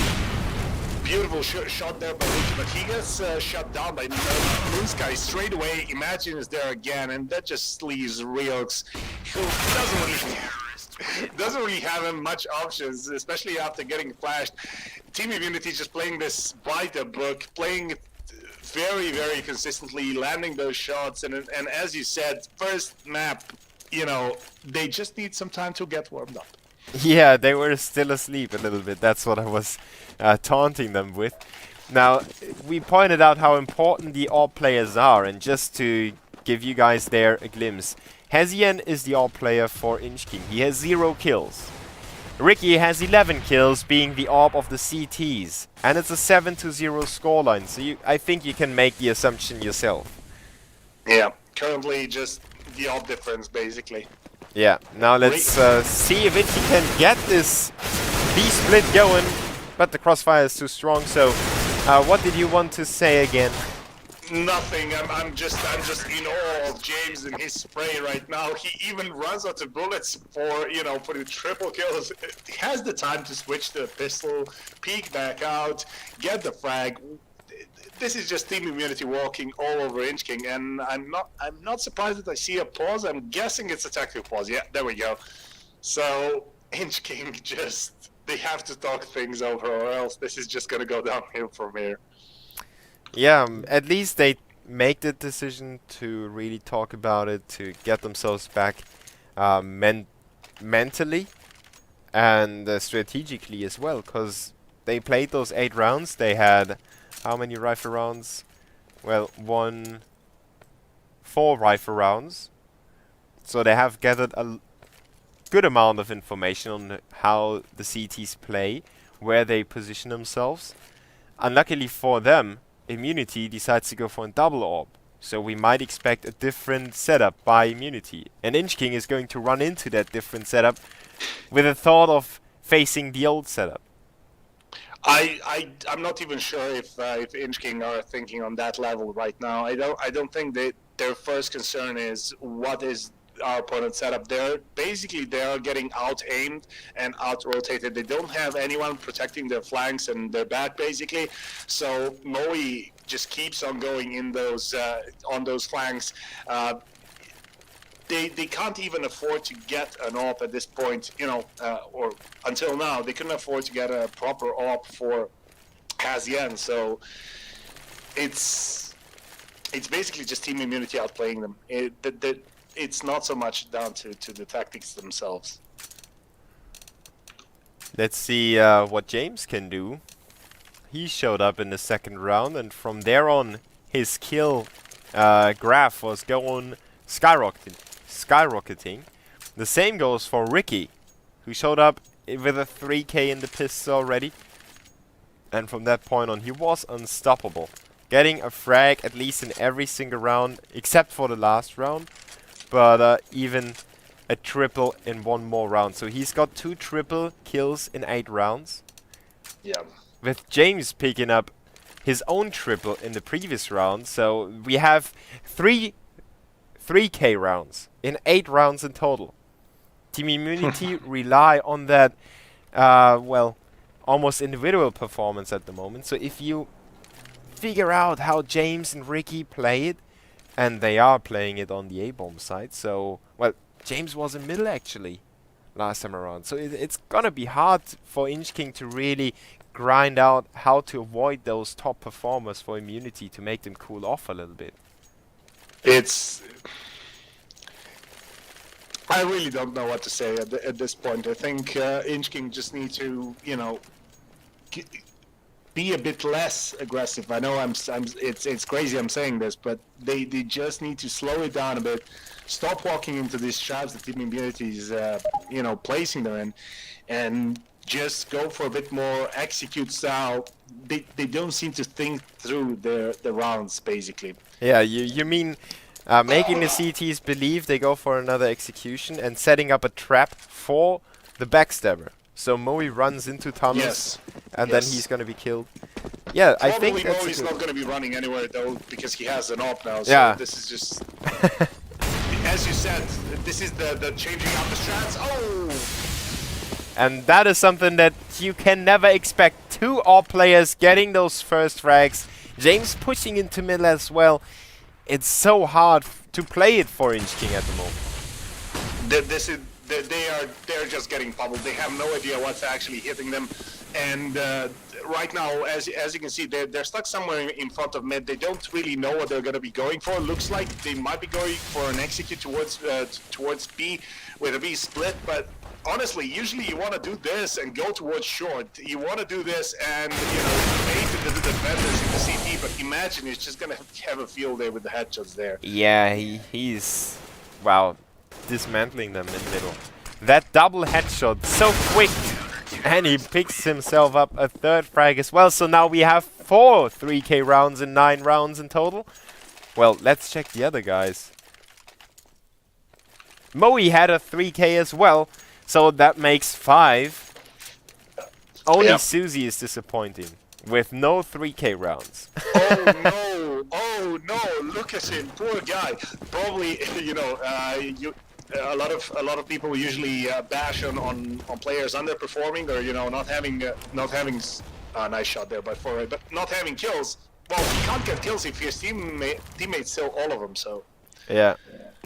Beautiful shot there by Ricky, but he gets shut down by Moonsky straight away. Imagine is there again, and that just leaves Realx, who doesn't really have much options, especially after getting flashed. Team Immunity just playing this by the book, playing very, very consistently, landing those shots, and as you said, first map, you know, they just need some time to get warmed up. Yeah, they were still asleep a little bit. That's what I was taunting them with. Now, we pointed out how important the AWP players are, and just to give you guys there a glimpse, Hez Yen is the AWP player for inchk1ng. He has 0 kills. Ricky has 11 kills, being the AWP of the CTs. And it's a 7-0 scoreline, so I think you can make the assumption yourself. Yeah, currently just the odd difference, basically. Yeah, now let's see if Itchy can get this B-split going, but the crossfire is too strong, so what did you want to say again? Nothing. I'm just in awe of James and his spray right now. He even runs out of bullets for for the triple kills. He has the time to switch to a pistol, peek back out, get the frag. This is just team immunity walking all over inchk1ng, and I'm not surprised that I see a pause. I'm guessing it's a tactical pause. Yeah, there we go. So inchk1ng they have to talk things over, or else this is just gonna go downhill from here. Yeah, at least they make the decision to really talk about it, to get themselves back mentally and strategically as well, because they played those 8 rounds. They had how many rifle rounds? Well, 4 rifle rounds. So they have gathered a good amount of information on how the CTs play, where they position themselves. Unluckily for them, Immunity decides to go for a double AWP. So we might expect a different setup by Immunity. And inchk1ng is going to run into that different setup with a thought of facing the old setup. I'm not even sure if inchk1ng are thinking on that level right now. I don't think that their first concern is what is our opponent's setup. They are getting out-aimed and out-rotated. They don't have anyone protecting their flanks and their back, basically. So Moe just keeps on going in those on those flanks. They can't even afford to get an AWP at this point, or until now, they couldn't afford to get a proper AWP for Hazien. So it's basically just team immunity outplaying them. It's not so much down to the tactics themselves. Let's see what James can do. He showed up in the second round, and from there on, his kill graph was going skyrocketing. The same goes for Ricky, who showed up with a 3k in the pistol already. And from that point on, he was unstoppable. Getting a frag at least in every single round, except for the last round. But even a triple in 1 more round. So he's got 2 triple kills in 8 rounds. Yeah. With James picking up his own triple in the previous round. So we have 3k rounds in 8 rounds in total. Team Immunity rely on that, well, almost individual performance at the moment. So if you figure out how James and Ricky play it, and they are playing it on the A-bomb side, so, well, James was in middle actually last time around. So it's gonna be hard for inchk1ng to really grind out how to avoid those top performers for Immunity to make them cool off a little bit. I really don't know what to say at this point. I think inchk1ng just need to, be a bit less aggressive. I know it's crazy I'm saying this, but they just need to slow it down a bit, stop walking into these traps that Team Immunity is placing them in, and just go for a bit more execute style. They don't seem to think through the rounds, basically. Yeah, you mean making the CTs believe they go for another execution and setting up a trap for the backstabber. So Moe runs into tunnels, and then he's going to be killed. Yeah, I think that's Moe's not going to be running anywhere though, because he has an AWP now. So yeah. This is just, as you said, this is the changing out the strats. Oh! And that is something that you can never expect. 2 AWP players getting those first frags. James pushing into middle as well. It's so hard to play it for inchk1ng at the moment. They're just getting pummeled. They have no idea what's actually hitting them, and right now, as you can see, they're stuck somewhere in front of mid. They don't really know what they're going to be going for. Looks like they might be going for an execute towards B with a B split, but honestly, usually you want to do this and go towards short. You want to do this and bait the defenders in the CT, but imagine he's just going to have a field day with the headshots there. Yeah, he's, wow, dismantling them in middle. That double headshot, so quick And he picks himself up a third frag as well. So now we have 4 3K rounds in 9 rounds in total. Well, let's check the other guys. Moe had a 3K as well. So that makes 5. Only Yep. Susie is disappointing. With no 3K rounds. Oh no! Oh no! Look at him, poor guy. Probably, you know, a lot of people usually bash on players underperforming or not having nice shot there by Foray, but not having kills. Well, he can't get kills if his teammates kill all of them. So Yeah.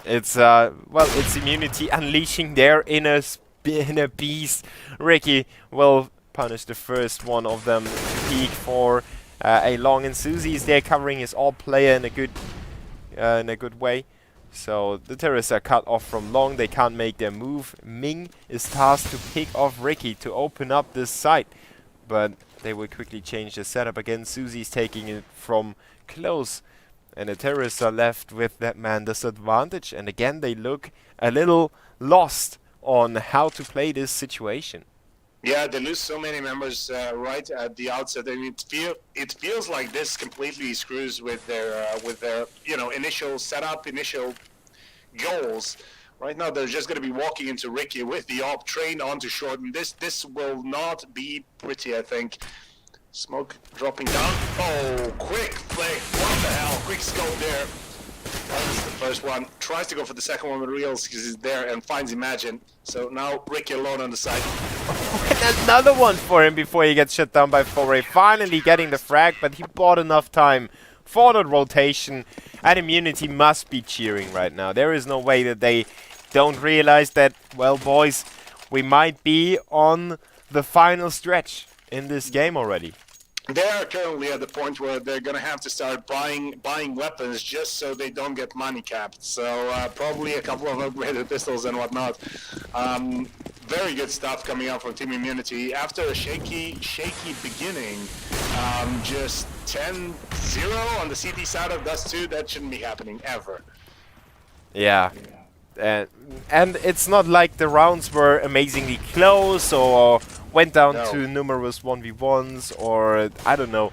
It's well, it's immunity unleashing their inner beast. Ricky will punish the first one of them to peek for a long, and Susie's there covering his all player in a good way. So the terrorists are cut off from long. They can't make their move. Ming is tasked to pick off Ricky to open up this site, but they will quickly change the setup again. Susie's taking it from close, and the terrorists are left with that man disadvantage. And again, they look a little lost on how to play this situation. yeah, they lose so many members right at the outset, and it feels like this completely screws with their initial setup, initial goals. Right now, they're just going to be walking into Ricky with the op train onto short, and this will not be pretty, I think. Smoke dropping down. Oh, quick flick! What the hell? Quick scope there. That's the first one. Tries to go for the second one with Reels because he's there and finds Imagine. So now Ricky alone on the side. And another one for him before he gets shut down by Foray. Finally getting the frag, but he bought enough time for the rotation. And Immunity must be cheering right now. There is no way that they don't realize that, well, boys, we might be on the final stretch in this game already. They are currently at the point where they're going to have to start buying weapons just so they don't get money capped. So probably a couple of upgraded pistols and whatnot. Very good stuff coming out from Team Immunity. After a shaky beginning, just 10-0 on the CT side of Dust 2, that shouldn't be happening ever. Yeah. And it's not like the rounds were amazingly close or went down to numerous 1v1s or I don't know.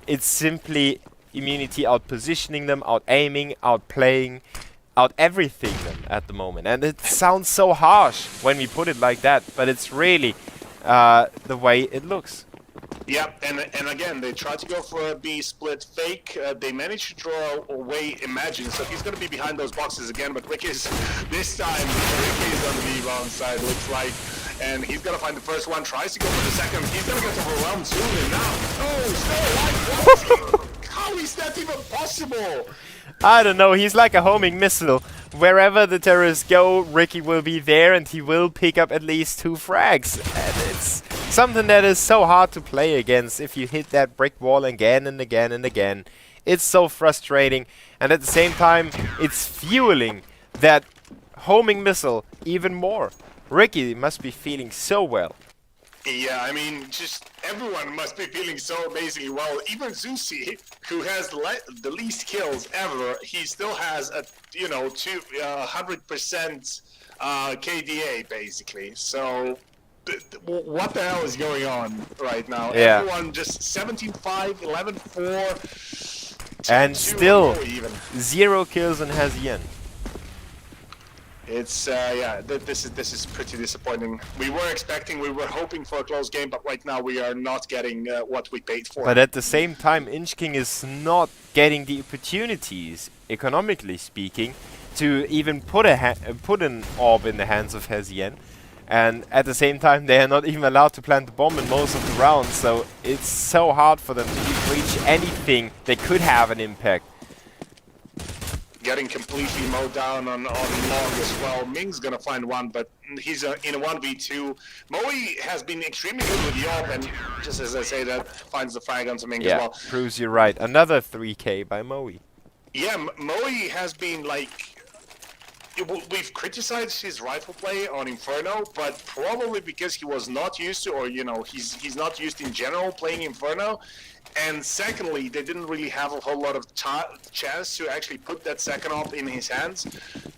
It's simply Immunity out-positioning them, out-aiming, out-playing, out-everything them at the moment. And it sounds so harsh when we put it like that, but it's really the way it looks. Yeah, and again, they tried to go for a B split fake. They managed to draw away Imagine, so he's going to be behind those boxes again. But Ricky's this time, Ricky's on the rebound side, looks like, and he's going to find the first one. Tries to go for the second. He's going to get overwhelmed soon. And now, oh, still alive. How is that even possible? I don't know, he's like a homing missile. Wherever the terrorists go, Ricky will be there and he will pick up at least 2 frags. And it's something that is so hard to play against if you hit that brick wall again and again and again. It's so frustrating, and at the same time, it's fueling that homing missile even more. Ricky must be feeling so well. Yeah, I mean, just everyone must be feeling so amazingly well. Even Zusi, who has the least kills ever, he still has a 100% KDA basically. So what the hell is going on right now? Yeah. Everyone just 17-5, 11-4, And still, even 0 kills on Hazien. It's this is pretty disappointing. We were hoping for a close game, but right now we are not getting what we paid for. But at the same time, inchk1ng is not getting the opportunities, economically speaking, to even put an orb in the hands of Hazien. And at the same time, they are not even allowed to plant the bomb in most of the rounds, so it's so hard for them to reach anything that could have an impact. Getting completely mowed down on long as well. Ming's gonna find one, but he's in a 1v2. Moe has been extremely good with the AWP, and just as I say that, finds the frag onto Ming as well. Proves you're right. Another 3K by Moe. Yeah, Moe has been like... We've criticized his rifle play on Inferno, but probably because he was not used to, or he's not used in general playing Inferno. And secondly, they didn't really have a whole lot of chance to actually put that second op in his hands.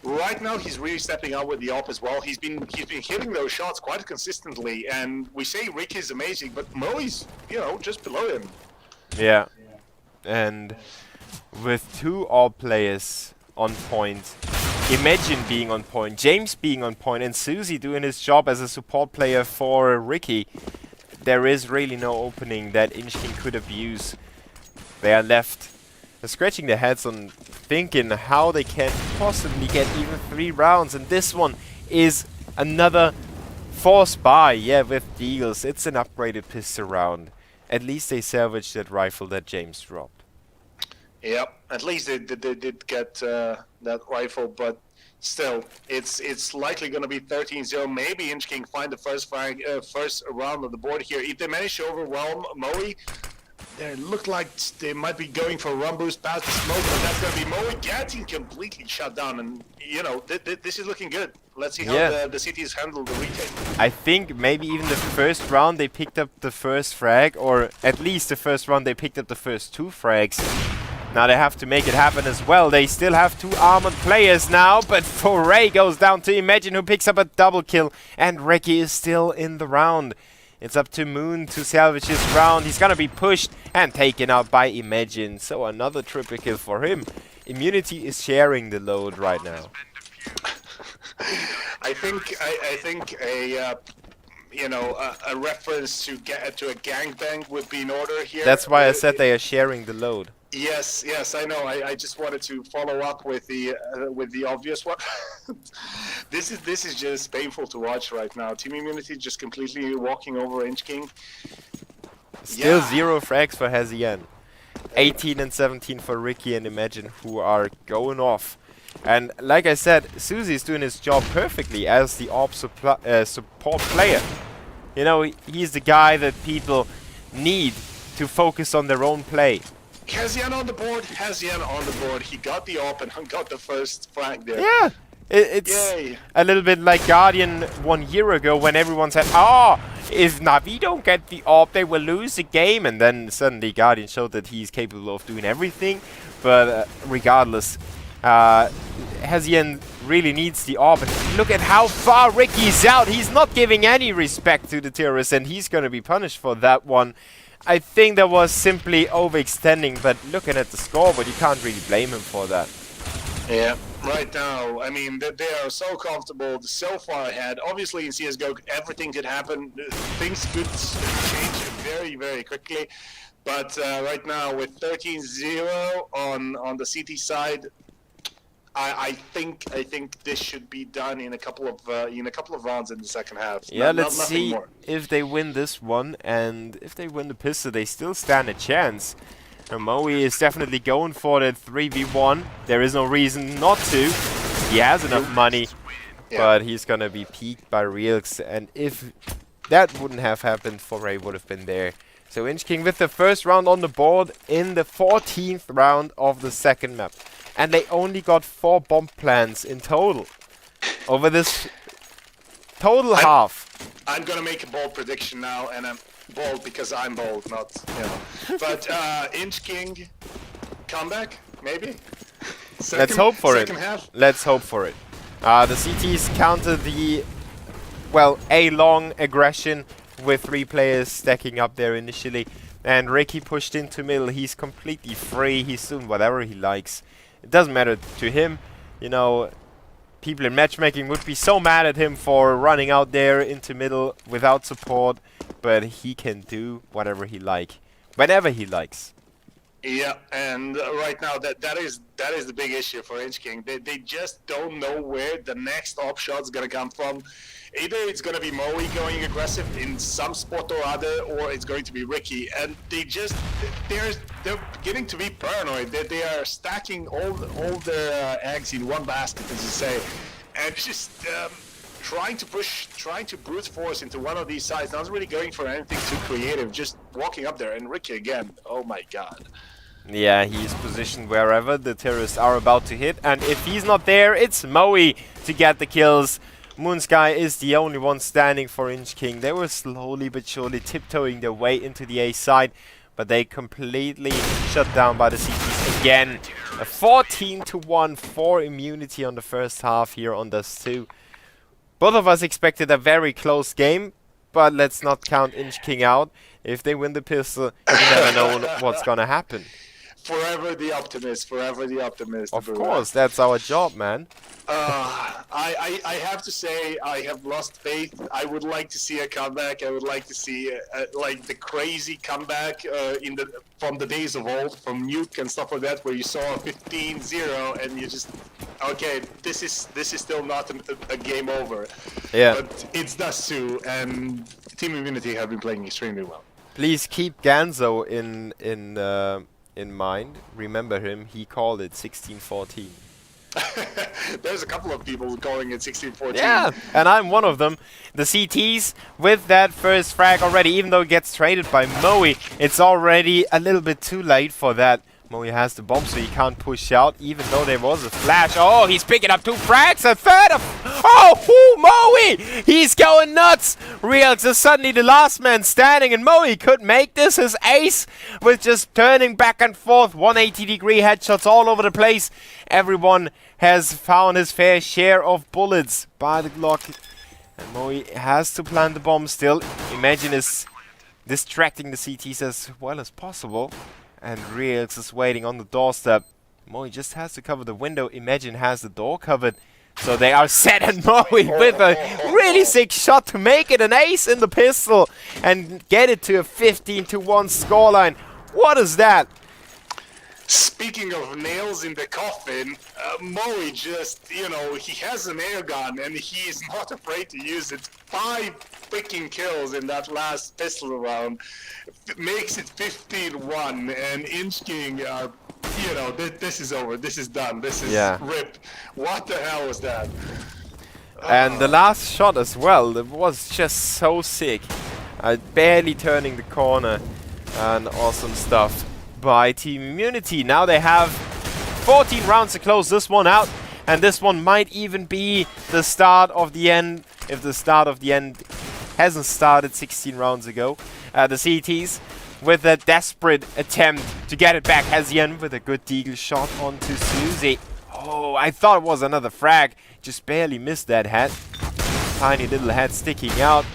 Right now, he's really stepping up with the op as well. He's been hitting those shots quite consistently. And we say Rick is amazing, but Moe's, just below him. Yeah. And with 2 AWP players on point, Imagine being on point, James being on point, and Susie doing his job as a support player for Ricky, there is really no opening that inchk1ng could abuse. They are left scratching their heads on thinking how they can possibly get even 3 rounds, and this one is another forced buy. Yeah, with Deagles, it's an upgraded pistol round. At least they salvaged that rifle that James dropped. Yep, at least they did get that rifle, but still, it's likely going to be 13-0. Maybe inchk1ng find the first round on the board here. If they manage to overwhelm Moe, they look like they might be going for a run boost past the smoke, but that's going to be Moe getting completely shut down. And, this is looking good. Let's see how the cities handle the retake. I think maybe even the first round they picked up the first frag, or at least the first round they picked up the first 2 frags. Now they have to make it happen as well. They still have 2 armored players now, but Foray goes down to Imagine, who picks up a double kill, and Ricky is still in the round. It's up to Moon to salvage his round. He's gonna be pushed and taken out by Imagine, so another triple kill for him. Immunity is sharing the load right now. I think a reference to a gangbang would be in order here. That's why I said they are sharing the load. Yes, I know. I just wanted to follow up with the obvious one. This is just painful to watch right now. Team Immunity just completely walking over inchk1ng. Still 0 frags for Hazian. 18 and 17 for Ricky and Imagine, who are going off. And like I said, Susie is doing his job perfectly as the AWP support player. He's the guy that people need to focus on their own play. Hazian on the board. He got the AWP and got the first flag there. Yeah, it's a little bit like Guardian 1 year ago when everyone said, if Na'Vi don't get the AWP, they will lose the game. And then suddenly Guardian showed that he's capable of doing everything. But regardless, Hazian really needs the AWP. And look at how far Ricky's out. He's not giving any respect to the terrorists, and he's going to be punished for that one. I think that was simply overextending, but looking at the scoreboard, you can't really blame him for that. Yeah, right now, I mean, they are so comfortable, so far ahead. Obviously, in CSGO, everything could happen. Things could change very, very quickly. But right now, with 13-0 on the CT side, I think this should be done in a couple of rounds in the second half. Yeah, let's see if they win this one, and if they win the pistol, they still stand a chance. And Moe is definitely going for that 3v1. There is no reason not to. He has enough money, but he's gonna be peaked by Reelx, and if that wouldn't have happened, Foray would have been there. So inchk1ng with the first round on the board in the 14th round of the second map. And they only got 4 bomb plants in total over this total half. I'm gonna make a bold prediction now, and I'm bold because I'm bold, not But inchk1ng comeback, maybe. Let's hope for it. Half. Let's hope for it. The CTs countered the a long aggression with 3 players stacking up there initially, and Ricky pushed into middle. He's completely free. He's doing whatever he likes. It doesn't matter to him. People in matchmaking would be so mad at him for running out there into middle without support, but he can do whatever he likes, whenever he likes. Yeah, and right now that is the big issue for inchk1ng. They just don't know where the next op shot's gonna come from. Either it's gonna be Moe going aggressive in some spot or other, or it's going to be Ricky. And they're beginning to be paranoid. They are stacking all their eggs in one basket, as you say, and just trying to brute force into one of these sides. Not really going for anything too creative, just walking up there. And Ricky again, oh my god. Yeah, he's positioned wherever the terrorists are about to hit, and if he's not there, it's Moe to get the kills. Moonsky is the only one standing for inchk1ng. They were slowly but surely tiptoeing their way into the A side. but they completely shut down by the CTs again. A 14-1 for Immunity on the first half here on Dust 2. Both of us expected a very close game, but let's not count inchk1ng out. If they win the pistol, you never know what's gonna happen. Forever the optimist. Forever the optimist. Of course, that's our job, man. I have to say I have lost faith. I would like to see a comeback. I would like to see like the crazy comeback from the days of old, from Nuke and stuff like that, where you saw a 15-0 and you just okay, this is still not a game over. Yeah. But it's Dust 2 and Team Immunity have been playing extremely well. Please keep Ganzo in mind. Remember him. He called it 16-14. There's a couple of people calling it 16-14. Yeah, and I'm one of them. The CTs with that first frag already, even though it gets traded by Moe, it's already a little bit too late for that. Moe has the bomb, so he can't push out, even though there was a flash. Oh, he's picking up 2 frags, a third of... Oh, Moe! He's going nuts! Realx is suddenly the last man standing, and Moe could make this his ace with just turning back and forth. 180-degree headshots all over the place. Everyone has found his fair share of bullets by the Glock. And Moe has to plant the bomb still. Imagine is distracting the CTs as well as possible. And Realx is waiting on the doorstep. Moe just has to cover the window. Imagine has the door covered. So they are set, and Moe with a really sick shot to make it an ace in the pistol and get it to a 15-1 scoreline. What is that? Speaking of nails in the coffin, Moe just, you know, he has an air gun and he is not afraid to use it. 5 freaking kills in that last pistol round makes it 15-1, and inchk1ng are, you know, this is over, this is done, this is rip. What the hell was that? And the last shot as well, it was just so sick. Barely turning the corner, and awesome stuff by Team Immunity. Now they have 14 rounds to close this one out, and this one might even be the start of the end, if the start of the end hasn't started 16 rounds ago. The CTs with a desperate attempt to get it back. Hesian with a good deagle shot onto Susie. Oh, I thought it was another frag. Just barely missed that head. Tiny little head sticking out.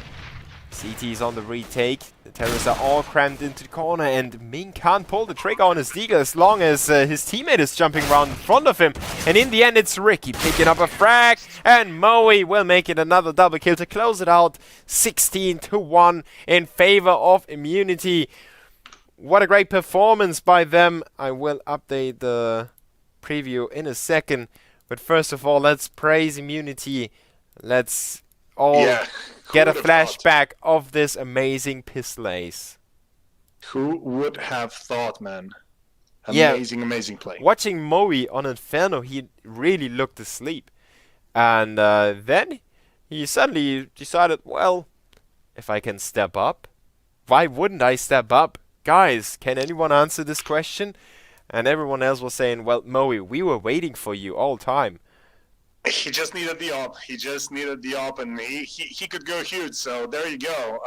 CT's on the retake. The terrorists are all crammed into the corner, and Ming can't pull the trigger on his deagle as long as his teammate is jumping around in front of him. And in the end, it's Ricky picking up a frag, and Moe will make it another double kill to close it out. 16-1 in favor of Immunity. What a great performance by them. I will update the preview in a second. But first of all, let's praise Immunity. Let's all get a flashback of this amazing pistol ace. Who would have thought, man? Amazing, amazing play. Watching Moe on Inferno, he really looked asleep. And then he suddenly decided, well, if I can step up, why wouldn't I step up? Guys, can anyone answer this question? And everyone else was saying, well, Moe, we were waiting for you all time. He just needed the op. He just needed the op, and he could go huge. So there you go.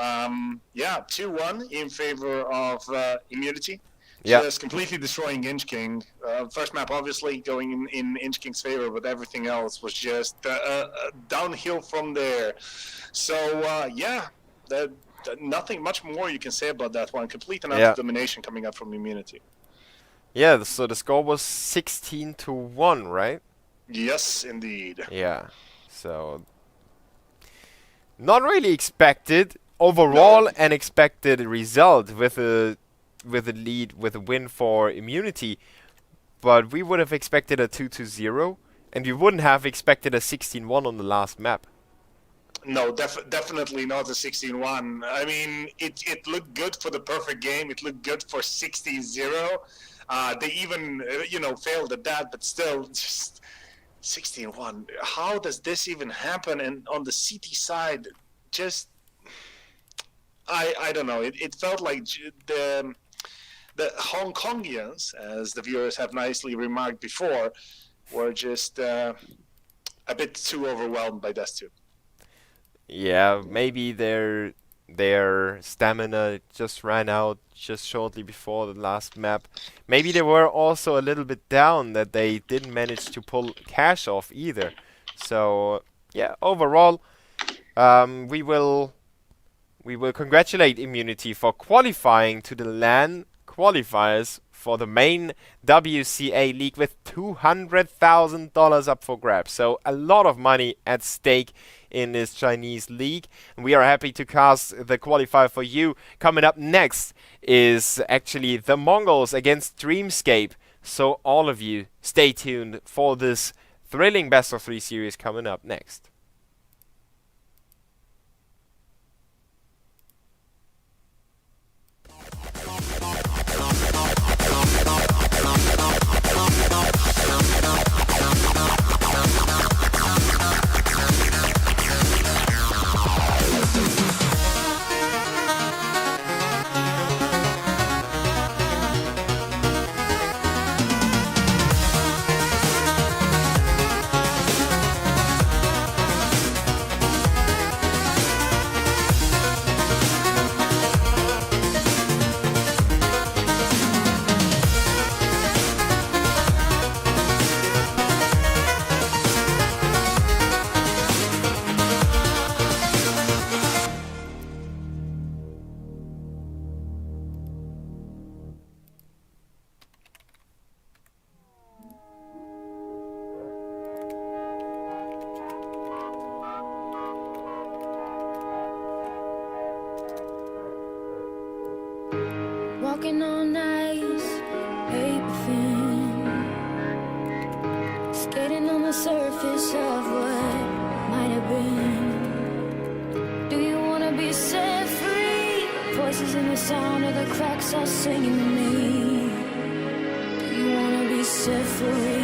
Yeah, 2-1 in favor of Immunity. Yeah. Just completely destroying inchk1ng. First map, obviously, going in inchk1ng's favor, but everything else was just downhill from there. So, yeah, nothing much more you can say about that one. Complete and utter domination coming up from Immunity. Yeah, so the score was 16-1, right? Yes, indeed. Yeah, so not really expected overall, an expected result with a lead, with a win for Immunity, but we would have expected a 2-0, and we wouldn't have expected a 16-1 on the last map. No, definitely not a 16-1. I mean, it looked good for the perfect game. It looked good for 16-0. They even, you know, failed at that, but still, just 16-1. How does this even happen? And on the CT side, just I don't know. It felt like the Hong Kongians, as the viewers have nicely remarked before, were just a bit too overwhelmed by Dust 2. Yeah, maybe they're their stamina just ran out just shortly before the last map. Maybe they were also a little bit down that they didn't manage to pull cash off either. So yeah, overall, we will congratulate Immunity for qualifying to the LAN qualifiers for the main WCA league with $200,000 up for grabs. So a lot of money at stake in this Chinese league. And we are happy to cast the qualifier for you. Coming up next is actually the Mongols against Dreamscape. So all of you, stay tuned for this thrilling best of 3 series coming up next. Walking on ice, paper thin, skating on the surface of what might have been. Do you wanna be set free? Voices in the sound of the cracks are singing to me. Do you wanna be set free?